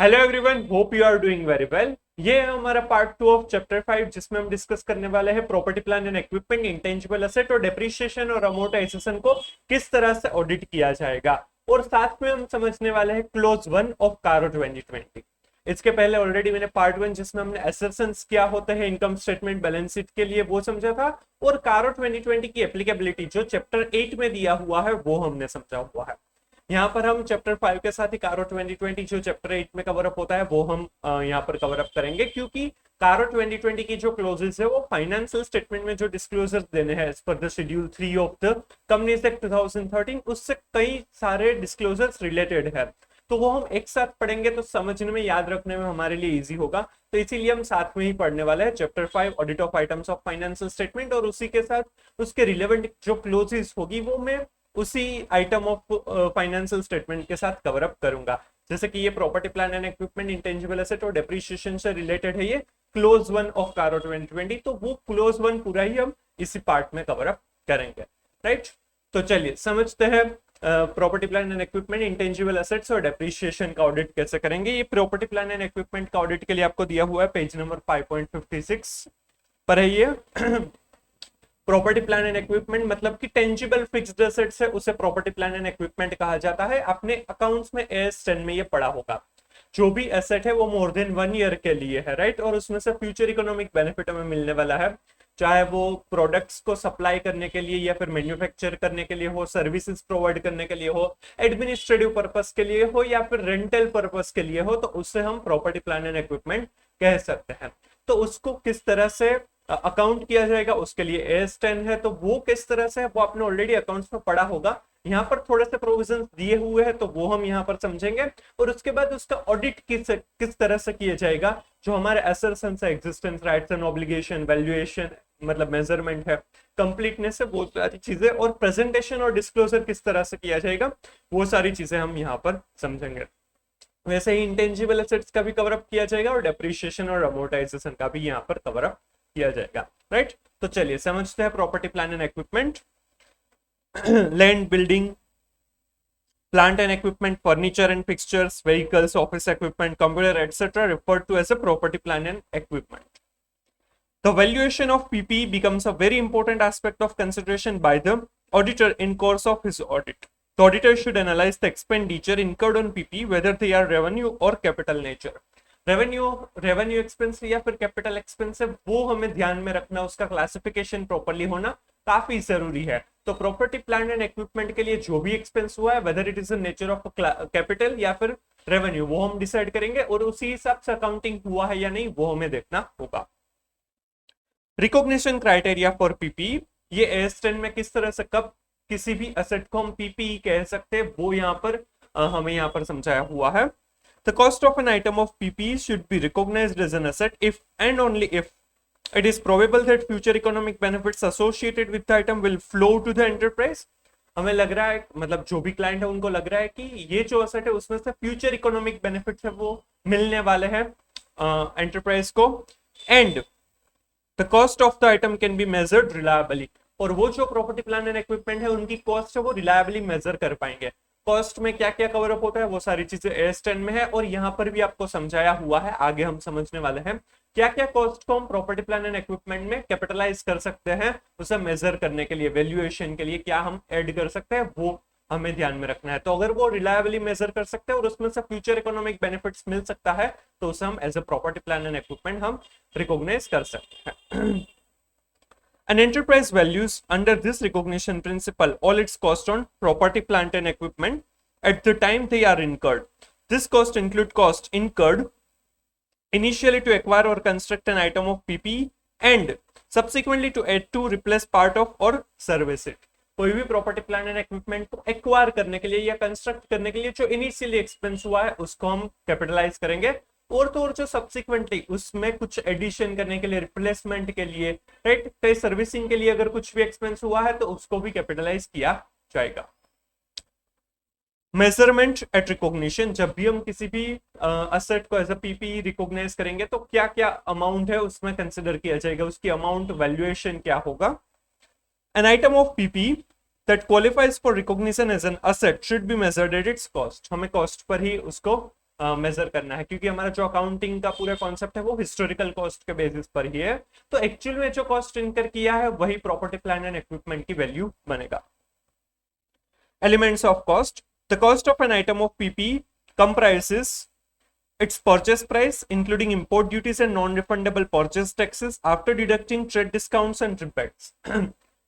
Hello everyone, hope you are doing very well. ये है हमारा पार्ट 2 ऑफ चैप्टर 5, जिसमें हम डिस्कस करने वाले हैं property plan and equipment, intangible asset और डेप्रिसिएशन और अमोर्टाइजेशन को किस तरह से ऑडिट किया जाएगा। और साथ में हम समझने वाले हैं क्लोज 1 ऑफ कारो 2020। इसके पहले ऑलरेडी मैंने पार्ट 1 जिसमें हमने एसेशंस क्या होते हैं इनकम स्टेटमेंट बैलेंस शीट के लिए वो समझा था, और कारो 2020 की एप्लीकेबिलिटी जो चैप्टर 8 में दिया हुआ है वो हमने समझा हुआ है। यहाँ पर हम चैप्टर 5 के साथ ही कारो 2020 जो चैप्टर 8 में कवर अप होता है वो हम यहाँ पर कवर अप करेंगे, क्योंकि कारो 2020 की जो क्लोजेस है वो फाइनेंशियल स्टेटमेंट में जो डिस्क्लोजर देने हैं as per the schedule 3 of the companies act 2013, उससे कई सारे डिस्क्लोजर्स रिलेटेड है। तो वो हम एक साथ पढ़ेंगे तो समझने में, याद रखने में हमारे लिए इजी होगा। तो इसीलिए हम साथ में ही पढ़ने वाले हैं chapter 5 audit of items of financial statement, और उसी के साथ उसके रिलेवेंट जो क्लोजेस होगी वो मैं उसी आइटम ऑफ फाइनेंशियल स्टेटमेंट के साथ कवर अप करूंगा। जैसे कि ये property plan and equipment, intangible asset और डेप्रिसिएशन से रिलेटेड है, ये क्लोज 1 ऑफ कारो 2020, तो वो क्लोज 1 पूरा ही हम इसी पार्ट में कवर अप करेंगे, राइट। तो चलिए समझते हैं property plan and equipment, intangible assets और डेप्रिसिएशन का ऑडिट कैसे करेंगे। ये प्रॉपर्टी प्लान एंड इक्विपमेंट का ऑडिट के लिए आपको दिया हुआ है पेज नंबर 5.56 पर है ये। प्रॉपर्टी प्लान एंड इक्विपमेंट मतलब कि टेंजिबल फिक्स्ड एसेट्स है, उसे प्रॉपर्टी प्लान एंड इक्विपमेंट कहा जाता है। अपने अकाउंट्स में एस 10 में ये पड़ा होगा। जो भी एसेट है वो मोर देन 1 ईयर के लिए है, राइट, और उसमें से फ्यूचर इकोनॉमिक बेनिफिट हमें मिलने वाला है, चाहे वो प्रोडक्ट्स को सप्लाई करने के लिए या फिर मैन्युफैक्चर करने के लिए हो, सर्विसेज प्रोवाइड करने के लिए हो, एडमिनिस्ट्रेटिव पर्पस के लिए हो या फिर रेंटल पर्पस के लिए हो, तो उससे हम प्रॉपर्टी प्लान एंड इक्विपमेंट कह सकते हैं। तो उसको किस तरह से अकाउंट किया जाएगा, उसके लिए एस 10 है, तो वो किस तरह से वो आपने ऑलरेडी अकाउंट्स में पढ़ा होगा। यहाँ पर थोड़े से प्रोविजन दिए हुए हैं तो वो हम यहाँ पर समझेंगे, और उसके बाद उसका ऑडिट किस तरह से किया जाएगा। जो हमारे एसेट्स है, existence, rights and obligation, valuation मतलब मेजरमेंट है, कंप्लीटनेस है, वो सारी चीजें, और प्रेजेंटेशन और डिस्क्लोजर किस तरह से किया जाएगा, वो सारी चीजें हम यहाँ पर समझेंगे। वैसे ही इंटेंजिबल एसेट्स का भी कवर अप किया जाएगा और डेप्रिसिएशन और अमोर्टाइजेशन का भी यहाँ पर कवर अप किया जाएगा, राइट। तो चलिए समझते हैं property plan and equipment. Land, building, plant and equipment, furniture and fixtures, vehicles, office equipment, computer etcetera referred to as a property plant and equipment. The valuation of PPE becomes a very important aspect of consideration by the auditor in course of his audit. The auditor should analyze the expenditure incurred on PPE, whether they are revenue or capital nature. Revenue expense या फिर capital expense है, वो हमें ध्यान में रखना, उसका classification properly होना काफी जरूरी है। तो प्रॉपर्टी प्लांट एंड इक्विपमेंट के लिए जो भी एक्सपेंस हुआ है, whether it is nature of capital या फिर रेवेन्यू, वो हम डिसाइड करेंगे, और उसी हिसाब से अकाउंटिंग हुआ है या नहीं वो हमें देखना होगा। रिकॉग्निशन क्राइटेरिया फॉर पीपीई, ये एस 10 में किस तरह से कब किसी भी एसेट को हम पीपीई कह सकते हैं वो यहाँ पर हमें यहाँ पर समझाया हुआ है। The cost of an item of PPE should be recognized as an asset if and only if it is probable that future economic benefits associated with the item will flow to the enterprise. हमें लग रहा है, मतलब जो भी client है उनको लग रहा है कि ये जो एसेट है उसमें से फ्यूचर इकोनॉमिक बेनिफिट्स है वो मिलने वाले हैं एंटरप्राइज को, and the cost of the item can be measured reliably, और वो जो प्रॉपर्टी प्लान एंड इक्विपमेंट है उनकी कॉस्ट है वो रिलायबली मेजर कर पाएंगे। कॉस्ट में क्या क्या कवर अप होता है वो सारी चीजें एस 10 में है, और यहाँ पर भी आपको समझाया हुआ है, आगे हम समझने वाले हैं क्या क्या कॉस्ट को हम प्रॉपर्टी प्लान एंड इक्विपमेंट में कैपिटलाइज कर सकते हैं, उसे मेजर करने के लिए, वैल्यूएशन के लिए क्या हम ऐड कर सकते हैं, वो हमें ध्यान में रखना है। तो अगर वो रिलायबली मेजर कर सकते हैं और उसमें से फ्यूचर इकोनॉमिक बेनिफिट्स मिल सकता है तो उसे हम as a property plan and equipment हम रिकॉग्नाइज कर सकते हैं। An enterprise values under this recognition principle all its cost on property, plant and equipment at the time they are incurred. This cost include cost incurred initially to acquire or construct an item of PPE and subsequently to add to replace part of or service it. कोई भी property plan and equipment को acquire करने के लिए या construct करने के लिए जो इनिशियली एक्सपेंस हुआ है उसको हम कैपिटलाइज करेंगे, और तो और जो सब्सिक्वेंटली उसमें कुछ एडिशन करने के लिए, रिप्लेसमेंट के लिए, राइट, कई सर्विसिंग के लिए अगर कुछ भी एक्सपेंस हुआ है तो उसको भी कैपिटलाइज किया जाएगा। मेजरमेंट एट रिकॉग्निशन, जब भी हम किसी भी असेट को एज अ पीपी रिकॉग्नाइज करेंगे तो क्या क्या अमाउंट है उसमें कंसिडर किया जाएगा, उसकी अमाउंट वैल्यूएशन क्या होगा। An item of PP that qualifies for recognition as an asset should be measured at its cost, हमें कॉस्ट पर ही उसको मेजर करना है, क्योंकि हमारा जो अकाउंटिंग का पूरा कॉन्सेप्ट है वो हिस्टोरिकल कॉस्ट के बेसिस पर ही है। तो एक्चुअल में जो कॉस्ट इनकर किया है वही प्रॉपर्टी प्लांट एंड इक्विपमेंट की वैल्यू बनेगा। Elements of cost, the cost of an item of PP comprises its purchase price including import duties and non-refundable purchase taxes after deducting trade discounts and rebates।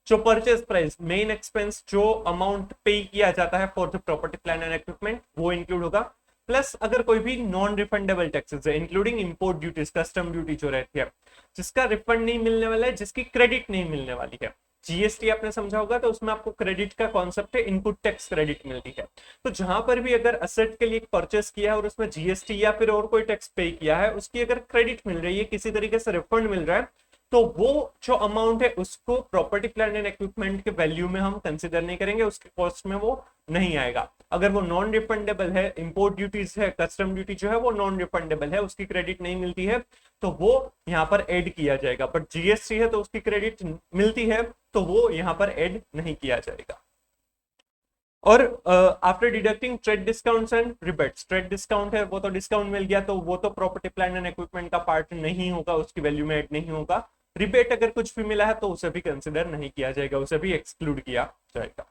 जो purchase price, main expense, जो amount पे किया जाता है for the property plant and equipment, वो include होगा, plus अगर कोई भी नॉन रिफंडेबल टैक्सेस है including import duties, custom duty जो रहती है, जिसका रिफंड नहीं मिलने वाला है, जिसकी क्रेडिट नहीं मिलने वाली है। जीएसटी आपने समझा होगा, तो उसमें आपको क्रेडिट का कॉन्सेप्ट है, इनपुट टैक्स क्रेडिट मिलती है। तो जहां पर भी अगर असेट के लिए परचेस किया है और उसमें जीएसटी या फिर और कोई टैक्स पे किया है, उसकी अगर क्रेडिट मिल रही है, किसी तरीके से रिफंड मिल रहा है, तो वो जो अमाउंट है उसको प्रॉपर्टी प्लांट एंड इक्विपमेंट के वैल्यू में हम कंसिडर नहीं करेंगे, उसके कॉस्ट में वो नहीं आएगा। अगर वो नॉन रिफंडेबल है, इंपोर्ट ड्यूटीज है, कस्टम ड्यूटी जो है वो नॉन रिफंडेबल है, उसकी क्रेडिट नहीं मिलती है, तो वो यहाँ पर ऐड किया जाएगा। बट जीएसटी है तो उसकी क्रेडिट मिलती है, तो वो यहाँ पर ऐड नहीं किया जाएगा। और after deducting trade discounts and rebates, trade discount है वो तो डिस्काउंट मिल गया, तो वो तो प्रॉपर्टी प्लांट एंड इक्विपमेंट का पार्ट नहीं होगा, उसकी वैल्यू में ऐड नहीं होगा। रिबेट अगर कुछ भी मिला है तो उसे भी कंसिडर नहीं किया जाएगा, उसे भी एक्सक्लूड किया जाएगा।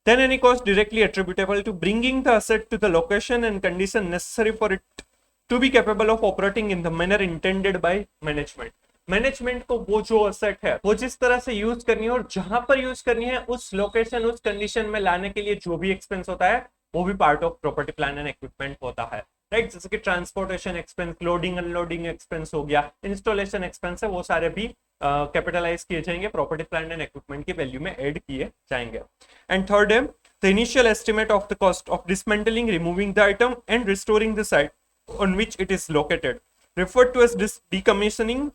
Then any cost directly attributable to bringing the asset to the location and condition necessary for it to be capable of operating in the manner intended by management। Management को वो जो असेट है वो जिस तरह से यूज करनी है और जहां पर यूज करनी है, उस लोकेशन, उस कंडीशन में लाने के लिए जो भी एक्सपेंस होता है वो भी part of property plant and equipment होता है, राइट। जैसे कि transportation expense, loading unloading expense हो गया, इंस्टॉलेशन एक्सपेंस है, वो सारे भी कैपिटलाइज किए जाएंगे, प्रॉपर्टी प्लांट एंड इक्विपमेंट की वैल्यू में ऐड किए जाएंगे। एंड थर्ड है the initial estimate of the cost of dismantling, removing the item and restoring the site on which it is located, referred to as decommissioning,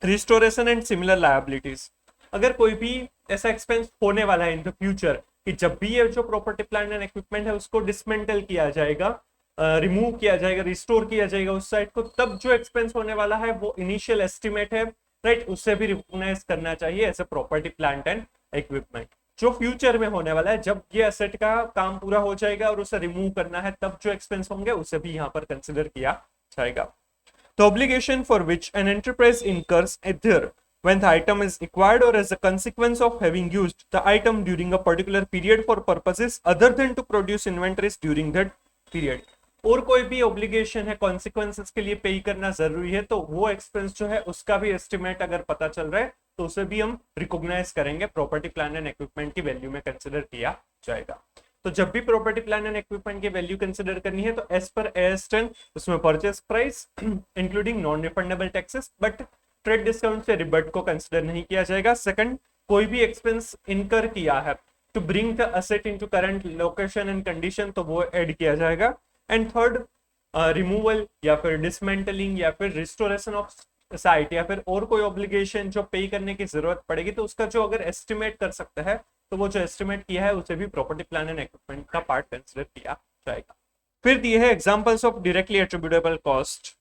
restoration and similar liabilities. अगर कोई भी ऐसा expense होने वाला है in the future कि जब भी ये जो प्रॉपर्टी प्लांट एंड इक्विपमेंट है उसको डिसमेंटल किया जाएगा, रिमूव किया जाएगा, रिस्टोर किया जाएगा उस साइट को, तब जो एक्सपेंस होने वाला है वो इनिशियल एस्टिमेट है, राइट, उससे भी रिकॉग्नाइज करना चाहिए as a property plant and equipment. जो फ्यूचर में होने वाला है, जब ये एसेट का काम पूरा हो जाएगा और उसे रिमूव करना है, तब जो एक्सपेंस होंगे उसे भी यहाँ पर कंसिडर किया जाएगा। The obligation for which an enterprise incurs either when the item is acquired or as a consequence of having used the item during a particular period for purposes other than to produce inventories during that period। और कोई भी obligation है, consequences के लिए पे करना जरूरी है, तो वो एक्सपेंस जो है उसका भी एस्टिमेट अगर पता चल रहा है तो उसे भी हम रिकॉग्नाइज करेंगे, प्रॉपर्टी प्लांट एंड इक्विपमेंट की वैल्यू में कंसिडर किया जाएगा। तो जब भी प्रॉपर्टी प्लांट एंड इक्विपमेंट की वैल्यू कंसिडर करनी है तो एज पर AS10 उसमें purchase price including non refundable taxes, but trade discount से रिबेट को कंसिडर नहीं किया जाएगा। सेकंड, कोई भी एक्सपेंस इनकर किया है to bring the asset into current location and condition, तो वो ऐड किया जाएगा। एंड थर्ड, रिमूवल या फिर डिसमेंटलिंग या फिर रिस्टोरेशन ऑफ साइट या फिर और कोई ऑब्लिगेशन जो पे करने की जरूरत पड़ेगी, तो उसका जो अगर एस्टिमेट कर सकता है तो वो जो एस्टिमेट किया है उसे भी प्रॉपर्टी प्लान एंड इक्विपमेंट का पार्ट कंसिडर किया जाएगा। फिर दिए है examples of directly attributable cost.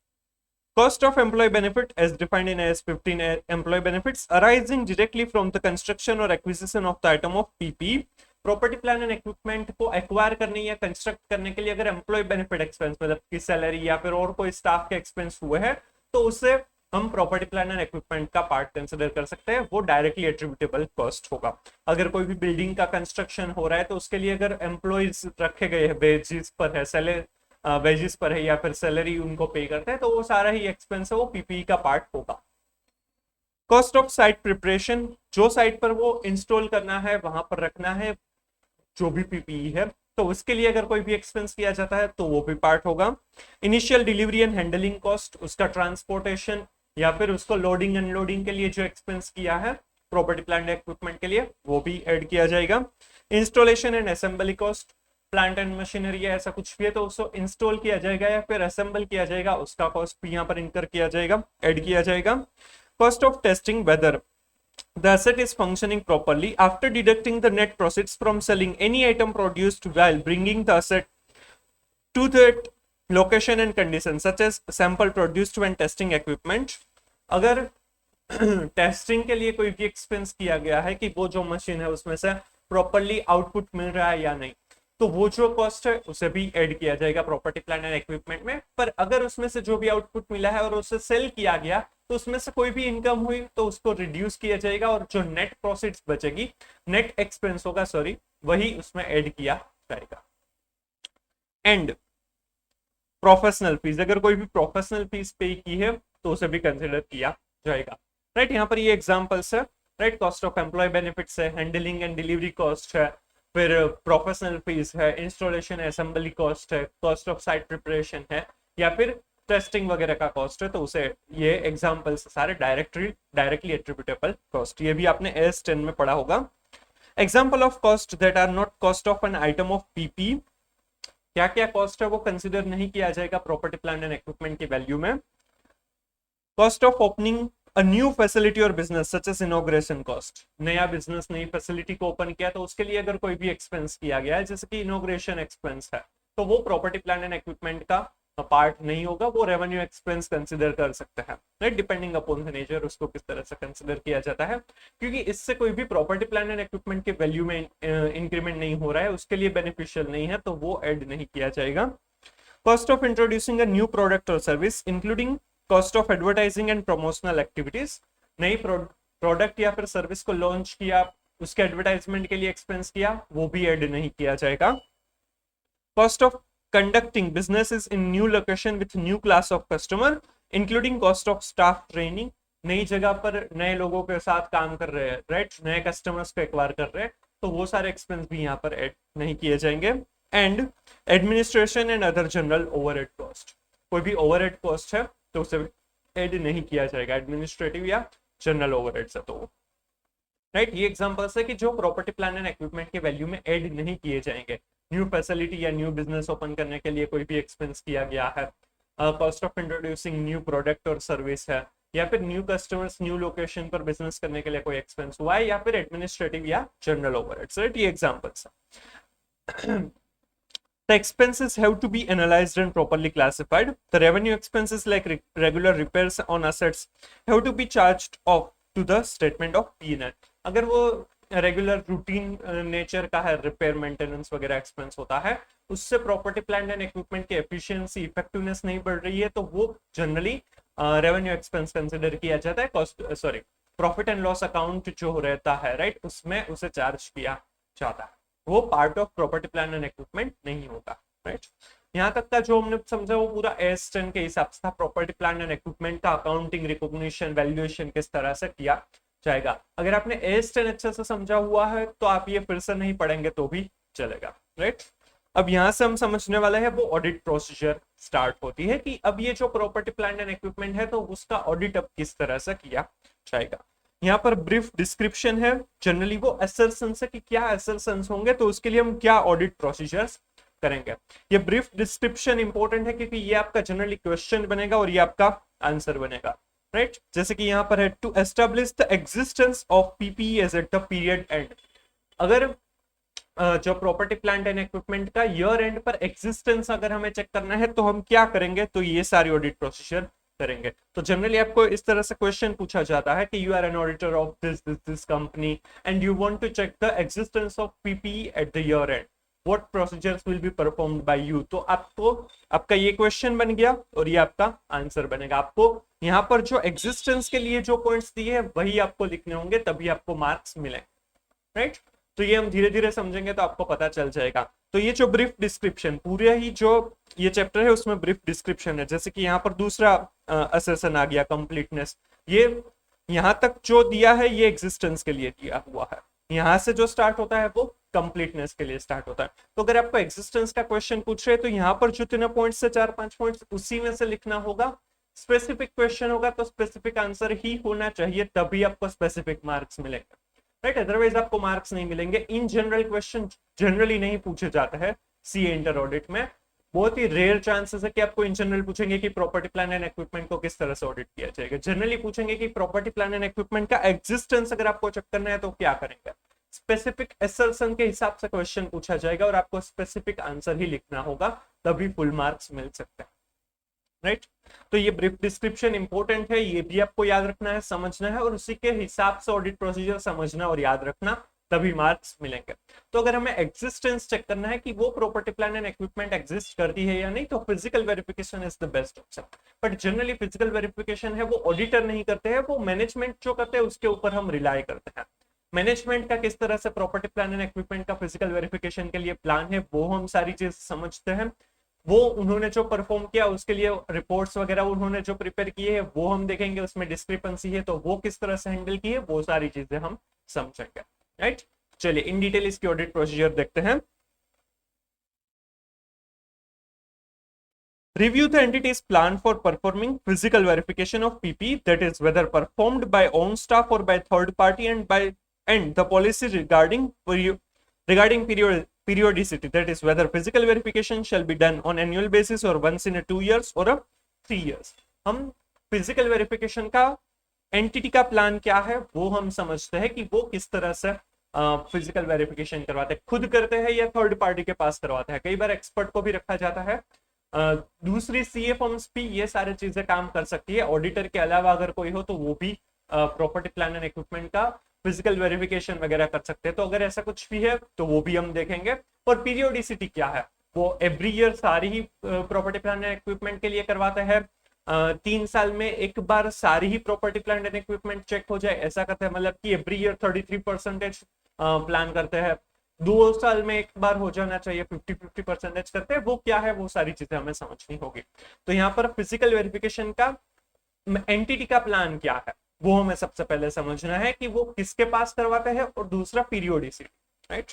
Cost of employee benefit as defined in AS 15 employee benefits arising directly from the construction or acquisition of the item of PP। Property plan and equipment को acquire करने या construct करने के लिए अगर employ benefit expense, मतलब की salary या फिर और कोई स्टाफ के एक्सपेंस हुए हैं, तो उसे हम प्रॉपर्टी प्लान एंड इक्विपमेंट का पार्ट कंसिडर कर सकते हैं, वो डायरेक्टली एट्रिब्यूटेबल कॉस्ट होगा। अगर कोई भी बिल्डिंग का कंस्ट्रक्शन हो रहा है तो उसके लिए अगर एम्प्लॉयज रखे गए हैं, वेजेस पर है, वेजेस पर है या फिर सैलरी उनको पे करते हैं, तो वो सारा ही एक्सपेंस है वो पीपीई का पार्ट होगा। कॉस्ट ऑफ साइट प्रिपरेशन, जो साइट पर वो इंस्टॉल करना है, वहां पर रखना है जो भी पीपीई है, तो उसके लिए अगर कोई भी एक्सपेंस किया जाता है तो वो भी पार्ट होगा। Initial delivery and handling cost, उसका ट्रांसपोर्टेशन या फिर उसको लोडिंग अनलोडिंग के लिए जो एक्सपेंस किया है प्रॉपर्टी प्लांट इक्विपमेंट के लिए, वो भी ऐड किया जाएगा। Installation and assembly cost, plant and machinery या ऐसा कुछ भी है तो उसको इंस्टॉल किया जाएगा या फिर असेंबल किया जाएगा, उसका कॉस्ट भी यहाँ पर इंकर किया जाएगा, ऐड किया जाएगा। Cost of testing whether the asset is functioning properly after deducting the net proceeds from selling any item produced while bringing the asset to that location and conditions such as sample produced when testing equipment। अगर testing के लिए कोई भी expense किया गया है कि वो जो मशीन है उसमें से प्रॉपरली आउटपुट मिल रहा है या नहीं, तो वो जो कॉस्ट है उसे भी ऐड किया जाएगा प्रॉपर्टी प्लांट एंड इक्विपमेंट में। पर अगर उसमें से जो भी आउटपुट मिला है और उसे सेल किया गया तो उसमें से कोई भी इनकम हुई तो उसको रिड्यूस किया जाएगा और जो नेट प्रोफिट्स बचेगी, नेट एक्सपेंस होगा सॉरी, वही उसमें ऐड किया जाएगा। एंड प्रोफेशनल फीस, अगर कोई भी प्रोफेशनल फीस पे की है तो उसे भी कंसिडर किया जाएगा। राइट, यहाँ पर ये एग्जांपल्स है। Right, cost of employ benefits है, हैंडलिंग एंड डिलीवरी कॉस्ट है, फिर प्रोफेशनल फीस है, इंस्टॉलेशन असेंबली कॉस्ट है, कॉस्ट ऑफ साइट प्रिपरेशन है, या फिर टेस्टिंग वगैरह का कॉस्ट है। तो उसे ये एग्जांपल्स सारे डायरेक्टली एट्रीब्यूटेबल कॉस्ट, ये भी आपने AS10 में पढ़ा होगा। Example of cost that are not cost of an item of PP, क्या क्या कॉस्ट है वो कंसिडर नहीं किया जाएगा प्रॉपर्टी प्लांट एंड इक्विपमेंट की वैल्यू में। Cost of opening a new facility और business such as inauguration cost, नया बिजनेस नई फैसिलिटी को ओपन किया तो उसके लिए अगर कोई भी एक्सपेंस किया गया है जैसे कि इनॉग्रेशन एक्सपेंस है, तो वो प्रॉपर्टी प्लांट एंड इक्विपमेंट का पार्ट नहीं होगा, वो रेवेन्यू एक्सपेंस कंसिडर कर सकते हैं। Right, depending upon the nature उसको किस तरह से कंसिडर किया जाता है, क्योंकि इससे कोई भी प्रॉपर्टी प्लांट एंड इक्विपमेंट के वैल्यू में इंक्रीमेंट नहीं हो रहा है, उसके लिए बेनिफिशियल नहीं है, तो वो ऐड नहीं किया जाएगा। Cost of introducing a new product और service including cost of advertising and promotional activities, नई प्रोडक्ट या फिर सर्विस को लॉन्च किया, उसके एडवर्टाइजमेंट के लिए एक्सपेंस किया, वो भी ऐड नहीं किया जाएगा। Cost of conducting businesses in new location with new class of customer including cost of staff training, नई जगह पर नए लोगों के साथ काम कर रहे हैं, राइट, नए कस्टमर्स को एक्वायर कर रहे हैं, तो वो सारे एक्सपेंस भी यहाँ पर ऐड नहीं किए जाएंगे। And administration and other general overhead cost, कोई भी ओवरहेड कॉस्ट है तो उसे ऐड नहीं किया जाएगा, एडमिनिस्ट्रेटिव या जनरल ओवरहेड है तो। राइट, ये एग्जांपल्स है कि जो प्रॉपर्टी प्लान एंड इक्विपमेंट के वैल्यू में ऐड नहीं किए जाएंगे। न्यू फैसिलिटी या न्यू बिजनेस ओपन करने के लिए कोई भी एक्सपेंस किया गया है, cost of introducing new product और सर्विस है, या फिर न्यू कस्टमर्स न्यू लोकेशन पर बिजनेस करने के लिए कोई एक्सपेंस हुआ है, या फिर एडमिनिस्ट्रेटिव या जनरल ओवरहेड्स। राइट, ये एग्जांपल्स है। The expenses have to be analyzed and properly classified. The revenue expenses like regular repairs on assets have to be charged off to the statement of P&L. अगर वो regular routine nature का है, repair maintenance वगैरह expense होता है, उससे property plant and equipment की efficiency effectiveness नहीं बढ़ रही है, तो वो जनरली रेवेन्यू एक्सपेंस कंसिडर किया जाता है। Cost sorry profit and loss account जो रहता है, राइट, उसमें उसे चार्ज किया जाता है, वो part of property plan and equipment नहीं होगा। राइट, यहाँ तक का जो हमने समझा वो पूरा AS10 के हिसाब से था। प्रॉपर्टी प्लान एंड इक्विपमेंट का अकाउंटिंग, रिकॉग्निशन, वैल्यूएशन किस तरह से किया जाएगा। अगर आपने AS10 अच्छे से समझा हुआ है तो आप ये फिर से नहीं पढ़ेंगे तो भी चलेगा। राइट, अब यहाँ से हम समझने वाले हैं वो ऑडिट प्रोसीजर स्टार्ट होती है कि अब ये जो प्रॉपर्टी प्लान एंड इक्विपमेंट है तो उसका ऑडिट अब किस तरह से किया जाएगा। यहाँ पर ब्रीफ डिस्क्रिप्शन है, जनरली वो असर्शंस है कि क्या असर्शंस होंगे, तो उसके लिए हम क्या ऑडिट प्रोसीजर्स करेंगे। ये ब्रीफ डिस्क्रिप्शन इंपॉर्टेंट है क्योंकि ये आपका जनरली क्वेश्चन बनेगा और ये आपका आंसर बनेगा। राइट, जैसे कि यहाँ पर है to establish the existence of PPE as at the period end, अगर जो प्रॉपर्टी प्लांट एंड इक्विपमेंट का ईयर एंड पर एग्जिस्टेंस अगर हमें चेक करना है तो हम क्या करेंगे, तो ये सारी ऑडिट प्रोसीजर करेंगे। तो जनरली आपको इस तरह से क्वेश्चन पूछा जाता है कि you are an auditor of this company and you want to check the existence of PPE at the year end, what procedures will be performed by you. तो आपको आपका ये क्वेश्चन बन गया और ये आपका आंसर बनेगा। आपको यहाँ पर जो एग्जिस्टेंस के लिए जो पॉइंट्स दिए हैं वही आपको लिखने होंगे, तभी आपको मार्क्स मिलेंगे। राइट, तो ये हम धीरे धीरे समझेंगे तो आपको पता चल जाएगा। तो ये जो ब्रीफ डिस्क्रिप्शन, पूरे ही जो ये चैप्टर है उसमें ब्रीफ डिस्क्रिप्शन है। जैसे कि यहाँ पर दूसरा असेसन आ गया कंप्लीटनेस, ये यहाँ तक जो दिया है ये एग्जिस्टेंस के लिए दिया हुआ है, यहाँ से जो स्टार्ट होता है वो कंप्लीटनेस के लिए स्टार्ट होता है। तो अगर आपको एग्जिस्टेंस का क्वेश्चन पूछ रहे हैं तो यहाँ पर जो 3 पॉइंट्स से 4-5 पॉइंट्स उसी में से लिखना होगा। स्पेसिफिक क्वेश्चन होगा तो स्पेसिफिक आंसर ही होना चाहिए, तभी आपको स्पेसिफिक मार्क्स मिलेंगे। राइट, अदरवाइज आपको मार्क्स नहीं मिलेंगे। इन जनरल क्वेश्चन जनरली नहीं पूछे जाते हैं सीए इंटर ऑडिट में, बहुत ही रेयर चांसेस है कि आपको इन जनरल पूछेंगे कि प्रॉपर्टी प्लान एंड इक्विपमेंट को किस तरह से ऑडिट किया जाएगा। जनरली पूछेंगे कि प्रॉपर्टी प्लान एंड इक्विपमेंट का एग्जिस्टेंस अगर आपको चेक करना है तो क्या करेंगे। स्पेसिफिक असर्शन के हिसाब से क्वेश्चन पूछा जाएगा और आपको स्पेसिफिक आंसर ही लिखना होगा, तभी फुल मार्क्स मिल सकते हैं। राइट, तो ये ब्रीफ डिस्क्रिप्शन इंपॉर्टेंट है, ये भी आपको याद रखना है, समझना है और उसी के हिसाब से ऑडिट प्रोसीजर समझना और याद रखना, तभी मार्क्स मिलेंगे। तो अगर हमें एग्जिस्टेंस चेक करना है कि वो property plan and equipment exist करती है या नहीं, तो physical verification is the best option. But generally physical verification है वो ऑडिटर नहीं करते हैं, वो मैनेजमेंट जो करते हैं उसके ऊपर हम रिलाई करते हैं। मैनेजमेंट का किस तरह से प्रॉपर्टी प्लान एंड इक्विपमेंट का फिजिकल वेरिफिकेशन के लिए प्लान है वो हम सारी चीज समझते हैं। वो उन्होंने जो परफॉर्म किया उसके लिए रिपोर्ट्स वगैरह उन्होंने जो प्रिपेयर किए हैं वो हम देखेंगे, उसमें डिस्क्रिपेंसी है तो वो किस तरह से हैंडल की है वो सारी चीजें हम समझेंगे। राइट, चलिए इन डिटेल इसकी ऑडिट प्रोसीजर देखते हैं। Review the entity's plan for performing physical verification of PP, that is whether performed by own staff or by third party, and the policy regarding periodicity, that is whether physical verification shall be done on annual basis or once in a 2 years or a 3 years। हम physical verification का entity का plan क्या है वो हम समझते हैं कि वो किस तरह से फिजिकल वेरिफिकेशन करवाते हैं, खुद करते हैं या थर्ड पार्टी के पास करवाते हैं। कई बार एक्सपर्ट को भी रखा जाता है। दूसरी सीए फर्म्स भी ये सारी चीजें काम कर सकती है। ऑडिटर के अलावा अगर कोई हो तो वो भी प्रॉपर्टी प्लान एंड इक्विपमेंट का फिजिकल वेरिफिकेशन वगैरह कर सकते हैं। तो अगर ऐसा कुछ भी है तो वो भी हम देखेंगे। और पीरियोडिसिटी क्या है, वो एवरी ईयर सारी ही प्रॉपर्टी प्लान एंड इक्विपमेंट के लिए करवाते हैं। 3 साल में एक बार सारी ही property plan and equipment check हो जाए ऐसा करते हैं, मतलब कि एवरी ईयर 33% प्लान करते हैं। 2 साल में एक बार हो जाना चाहिए, 50-50% करते हैं। वो क्या है वो सारी चीजें हमें समझनी होगी। तो यहाँ पर फिजिकल वेरिफिकेशन का एंटिटी का प्लान क्या है वो हमें सबसे पहले समझना है कि वो किसके पास करवाते हैं, और दूसरा periodicity. Right,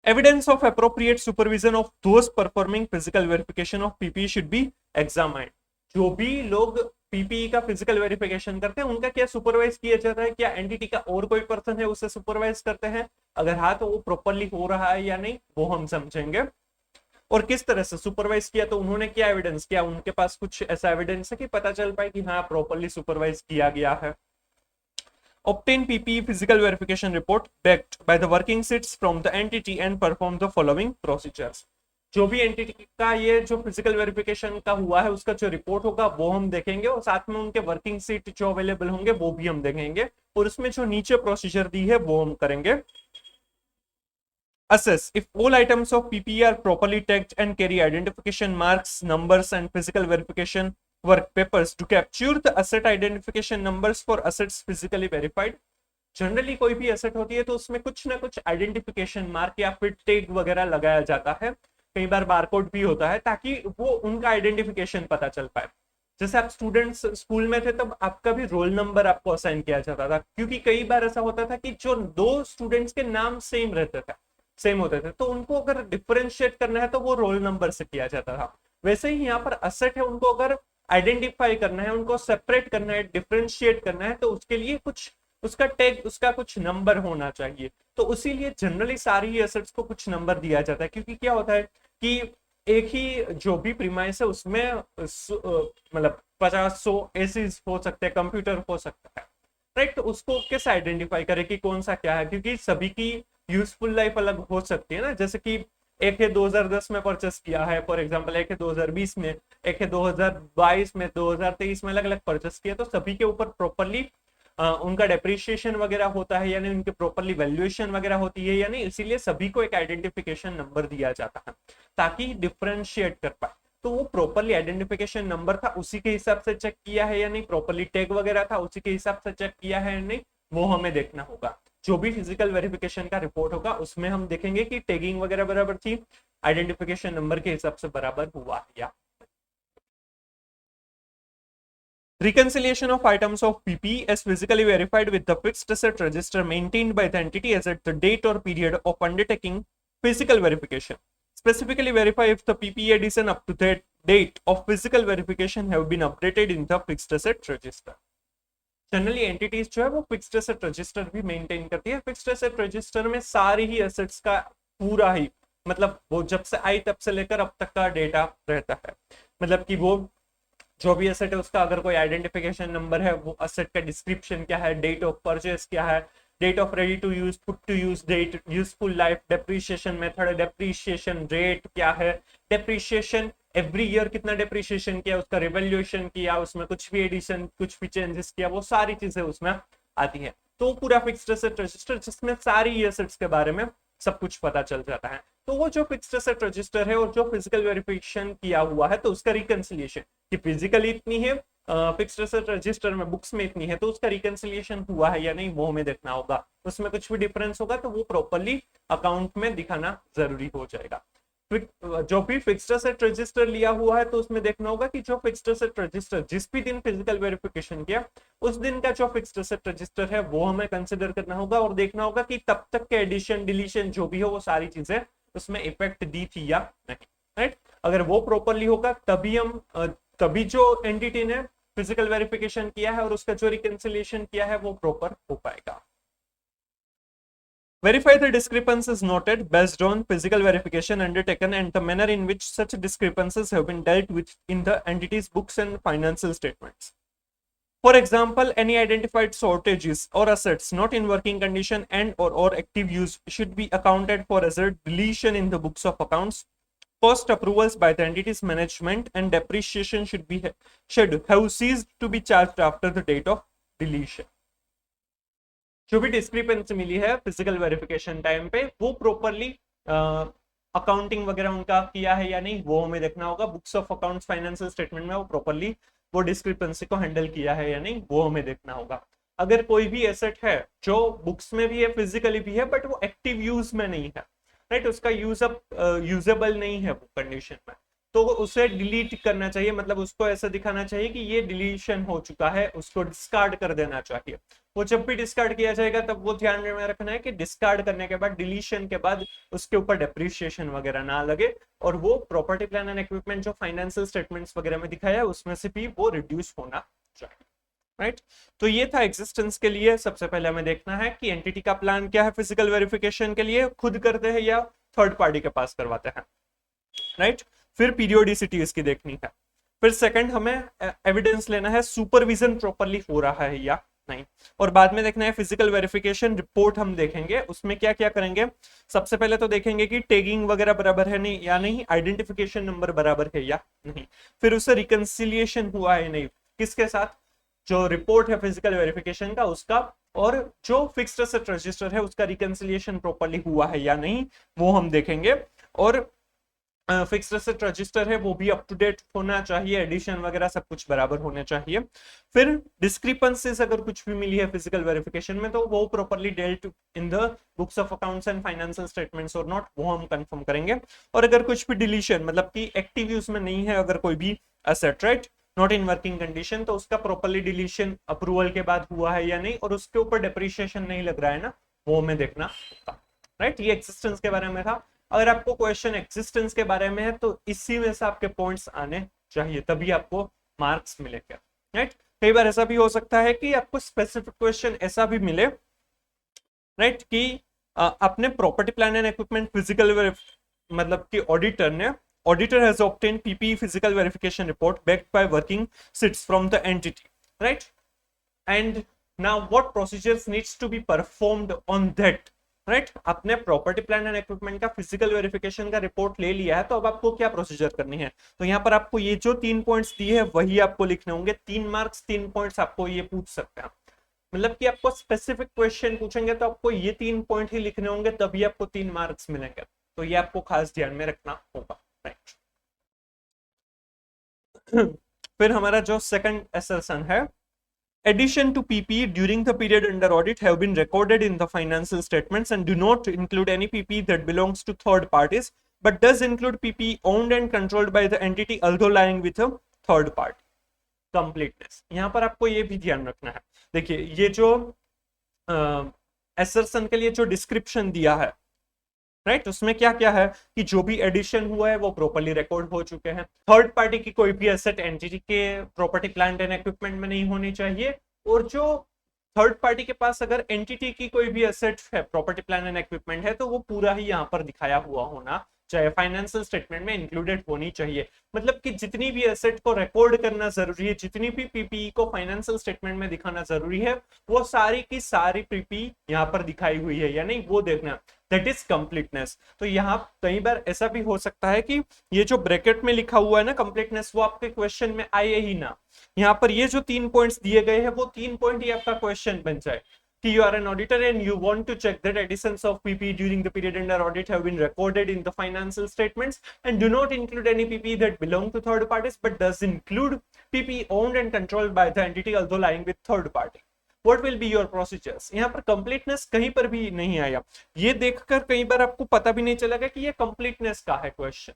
evidence of appropriate supervision of those performing physical verification of PPE should be examined। जो भी लोग पीपीई का फिजिकल वेरिफिकेशन करते हैं उनका क्या सुपरवाइज किया जाता है, क्या एंटिटी का और कोई पर्सन है उसे सुपरवाइज करते हैं, अगर हाँ तो वो प्रॉपरली हो रहा है या नहीं वो हम समझेंगे। और किस तरह से सुपरवाइज किया, तो उन्होंने क्या एविडेंस किया, उनके पास कुछ ऐसा एविडेंस है कि पता चल पाए कि हाँ प्रॉपरली सुपरवाइज किया गया है। Obtain PPE physical verification report backed by the working sets from the entity and perform the following procedures। जो भी एंटिटी का ये जो फिजिकल वेरिफिकेशन का हुआ है उसका जो रिपोर्ट होगा वो हम देखेंगे, और साथ में उनके वर्किंग सीट जो अवेलेबल होंगे वो भी हम देखेंगे, और उसमें जो नीचे प्रोसीजर दी है वो हम करेंगे। Assess if all items of PPE are properly tagged and carry identification marks, numbers and physical verification work papers to capture the asset identification numbers for assets physically verified। Generally कोई भी asset होती है तो उसमें कुछ ना कुछ identification mark या फिर टैग वगैरह लगाया जाता है, कई बार बारकोड भी होता है, ताकि वो उनका आइडेंटिफिकेशन पता चल पाए। जैसे आप स्टूडेंट्स स्कूल में थे तब आपका भी रोल नंबर आपको असाइन किया जाता था, क्योंकि कई बार ऐसा होता था कि जो 2 स्टूडेंट्स के नाम सेम रहते थे, सेम होते थे, तो उनको अगर डिफरेंशिएट करना है तो वो रोल नंबर से किया जाता था। वैसे ही यहाँ पर असेट है, उनको अगर आइडेंटिफाई करना है, उनको सेपरेट करना है, डिफरेंशिएट करना है, तो उसके लिए कुछ उसका टैग, उसका कुछ नंबर होना चाहिए। तो इसीलिए जनरली सारी एसेट्स को कुछ नंबर दिया जाता है, क्योंकि क्या होता है कि एक ही जो भी प्रीमाइस है उसमें मतलब 50-100 एसीज हो सकते हैं, कंप्यूटर हो सकता है। राइट, तो उसको कैसे आइडेंटिफाई करें कि कौन सा क्या है, क्योंकि सभी की यूजफुल लाइफ अलग हो सकती है ना। जैसे कि एक है 2010 में परचेस किया है फॉर एग्जांपल, एक है 2020 में, एक है 2022 में, 2023 में, अलग अलग परचेस किया, तो सभी के ऊपर प्रॉपरली उनका डेप्रिसिएशन वगैरह होता है या नहीं, उनके प्रॉपरली वैल्यूएशन वगैरह होती है या नहीं, इसीलिए सभी को एक आइडेंटिफिकेशन नंबर दिया जाता है ताकि डिफरेंशिएट कर पाए। तो वो प्रॉपरली आइडेंटिफिकेशन नंबर था उसी के हिसाब से चेक किया है या नहीं, प्रॉपरली टैग वगैरह था उसी के हिसाब से चेक किया है या नहीं, वो हमें देखना होगा। जो भी फिजिकल वेरिफिकेशन का रिपोर्ट होगा उसमें हम देखेंगे कि टैगिंग वगैरह बराबर थी, आइडेंटिफिकेशन नंबर के हिसाब से बराबर हुआ या। Reconciliation of items of PPE as physically verified with the fixed asset register maintained by the entity as at the date or period of undertaking physical verification. Specifically verify if the PPE addition up to that date of physical verification have been updated in the fixed asset register। Generally entities जो है वो fixed asset register भी maintain करती है। Fixed asset register में सारी ही assets का पूरा ही मतलब वो जब से आई तब से लेकर अब तक का डेटा रहता है। मतलब कि वो जो भी एसेट है उसका अगर कोई आइडेंटिफिकेशन नंबर है, वो एसेट का डिस्क्रिप्शन क्या है, डेट ऑफ परचेस क्या है, date of ready to use, put to use date, useful life, depreciation method, depreciation rate क्या है, डेप्रीशिएशन एवरी ईयर कितना डेप्रीशिएशन किया, उसका रिवैल्यूएशन किया, उसमें कुछ भी एडिशन कुछ भी चेंजेस किया, वो सारी चीजें उसमें आती है। तो पूरा फिक्स्ड एसेट रजिस्टर जिसमें सारी एसेट्स के बारे में सब कुछ पता चल जाता है। तो वो जो फिक्स्ड एसेट रजिस्टर है और जो फिजिकल वेरिफिकेशन किया हुआ है तो उसका रिकंसिलिएशन कि फिजिकली इतनी है, फिक्स्ड एसेट रजिस्टर में बुक्स में इतनी है, तो उसका रिकंसिलिएशन हुआ है या नहीं वो हमें देखना होगा। उसमें कुछ भी डिफरेंस होगा तो वो प्रॉपरली अकाउंट में दिखाना जरूरी हो जाएगा। जो भी फिक्स्ड एसेट रजिस्टर लिया हुआ है तो उसमें देखना होगा कि जो फिक्स्ड एसेट रजिस्टर जिस भी दिन फिजिकल वेरिफिकेशन किया उस दिन का जो फिक्स्ड एसेट रजिस्टर है वो हमें कंसिडर करना होगा और देखना होगा कि तब तक के एडिशन डिलीशन जो भी हो वो सारी चीजें उसमें इफेक्ट दी थी या नहीं, राइट। अगर वो प्रॉपरली होगा तभी हम तभी जो एंटिटी ने फिजिकल वेरिफिकेशन किया है और उसका जो रिकंसिलिएशन किया है वो प्रॉपर हो पाएगा। Verify the discrepancies noted based on physical verification undertaken and the manner in which such discrepancies have been dealt with in the entity's books and financial statements. For example, any identified shortages or assets not in working condition and or active use should be accounted for as a deletion in the books of accounts. Cost approvals by the entity's management and depreciation should have ceased to be charged after the date of deletion. जो भी discrepancy मिली है physical verification time पे वो properly accounting वगैरह उनका किया है या नहीं वो हमें देखना होगा। Books of accounts financial statement में वो प्रॉपरली वो डिस्क्रिपेंसी को हैंडल किया है या नहीं वो हमें देखना होगा। अगर कोई भी एसेट है जो बुक्स में भी है फिजिकली भी है बट वो एक्टिव यूज में नहीं है, राइट, उसका यूजेबल नहीं है वो कंडीशन में, तो उसे डिलीट करना चाहिए। मतलब उसको ऐसा दिखाना चाहिए कि ये डिलीशन हो चुका है, उसको डिस्कार्ड कर देना चाहिए। वो जब भी डिस्कार्ड किया जाएगा तब वो ध्यान में रखना है कि डिस्कार्ड करने के बाद डिलीशन के बाद उसके ऊपर डेप्रिसिएशन वगैरह ना लगे और वो प्रॉपर्टी प्लान एंड इक्विपमेंट जो फाइनेंशियल स्टेटमेंट्स वगैरह में दिखाया है उसमें से भी वो रिड्यूस होना चाहिए, राइट। तो ये था एग्जिस्टेंस के लिए। सबसे पहले हमें देखना है कि एंटिटी का प्लान क्या है फिजिकल वेरिफिकेशन के लिए, खुद करते हैं या थर्ड पार्टी के पास करवाते हैं, राइट। फिर पीरियोडिसिटी इसकी देखनी है। फिर सेकंड हमें एविडेंस लेना है सुपरविजन प्रॉपरली हो रहा है या नहीं, और बाद में देखना है फिजिकल वेरिफिकेशन रिपोर्ट हम देखेंगे उसमें क्या क्या करेंगे। सबसे पहले तो देखेंगे कि टैगिंग वगैरह बराबर है नहीं या नहीं, आइडेंटिफिकेशन नंबर बराबर है या नहीं, फिर उससे रिकंसिलिएशन हुआ है नहीं किसके साथ, जो रिपोर्ट है फिजिकल वेरिफिकेशन का उसका, और जो फिक्स्ड एसेट रजिस्टर है उसका रिकंसिलिएशन प्रॉपरली हुआ है या नहीं वो हम देखेंगे। और फिक्स्ड एसेट रजिस्टर है वो भी अप टू डेट होना चाहिए, एडिशन वगैरह सब कुछ बराबर होने चाहिए। फिर डिस्क्रिपेंसीज अगर कुछ भी मिली है फिजिकल वेरिफिकेशन में तो वो properly dealt in the books of accounts and financial statements और नॉट, वो हम कंफर्म करेंगे। और अगर कुछ भी डिलीशन मतलब कि एक्टिव यूज में नहीं है अगर कोई भी asset, right, not in working condition, तो उसका प्रॉपरली डिलीशन अप्रूवल के बाद हुआ है या नहीं और उसके ऊपर डेप्रिसिएशन नहीं लग रहा है ना वो हमें देखना होगा, राइट। ये एक्सिस्टेंस के बारे में था। अगर आपको क्वेश्चन एक्सिस्टेंस के बारे में है तो इसी में से आपके पॉइंट्स आने चाहिए तभी आपको मार्क्स मिलेंगे, राइट। कई बार ऐसा भी हो सकता है कि आपको स्पेसिफिक क्वेश्चन ऐसा भी मिले, राइट, कि अपने property plan and equipment physical मतलब कि auditor has obtained PP physical verification report backed by working sheets from the entity, right, and now what procedures needs to be performed on that, right. आपने property plan and equipment का physical verification का report ले लिया है तो अब आपको क्या प्रोसीजर करनी है। तो यहाँ पर आपको ये जो 3 पॉइंट्स दिए हैं वही आपको लिखने होंगे। 3 मार्क्स 3 पॉइंट्स आपको ये पूछ सकते हैं, मतलब कि आपको स्पेसिफिक क्वेश्चन पूछेंगे तो आपको ये 3 पॉइंट ही लिखने होंगे तभी आपको 3 मार्क्स मिलेंगे। तो ये आपको खास ध्यान में रखना होगा, राइट। फिर हमारा जो सेकंड असर्शन है, addition to PPE during the period under audit have been recorded in the financial statements and do not include any PPE that belongs to third parties but does include PPE owned and controlled by the entity although lying with a third party. Completeness, यहाँ पर आपको ये भी ध्यान रखना है। देखिए ये जो assertion के लिए जो डिस्क्रिप्शन दिया है, राइट, उसमें क्या क्या है कि जो भी एडिशन हुआ है वो प्रॉपर्ली रिकॉर्ड हो चुके हैं। थर्ड पार्टी की कोई भी एसेट एंटिटी के प्रॉपर्टी प्लांट एंड इक्विपमेंट में नहीं होनी चाहिए, और जो थर्ड पार्टी के पास अगर एंटिटी की कोई भी एसेट है प्रॉपर्टी प्लान एंड इक्विपमेंट है तो वो पूरा ही यहाँ पर दिखाया हुआ होना चाहिए, फाइनेंशियल स्टेटमेंट में इंक्लूडेड होनी चाहिए। मतलब कि जितनी भी एसेट को रिकॉर्ड करना जरूरी है, जितनी भी पीपीई को फाइनेंशियल स्टेटमेंट में दिखाना जरूरी है वो सारी की सारी पीपीई यहाँ पर दिखाई हुई है या नहीं वो देखना, दैट इज कंप्लीटनेस। तो यहाँ कई बार ऐसा भी हो सकता है कि ये जो ब्रैकेट में लिखा हुआ है ना कंप्लीटनेस वो आपके क्वेश्चन में आए ही ना। यहाँ पर ये जो 3 पॉइंट्स दिए गए हैं वो 3 पॉइंट ही आपका क्वेश्चन बन जाए कि you are an auditor and you want to check that additions of PP during the period under audit have been recorded in the financial statements and do not include any PP that belong to third parties but does include PP owned and controlled by the entity although lying with third party. What will be your procedures? यहाँ पर completeness कहीं पर भी नहीं आया, ये देखकर कई बार आपको पता भी नहीं चलेगा कि ये completeness का है क्वेश्चन,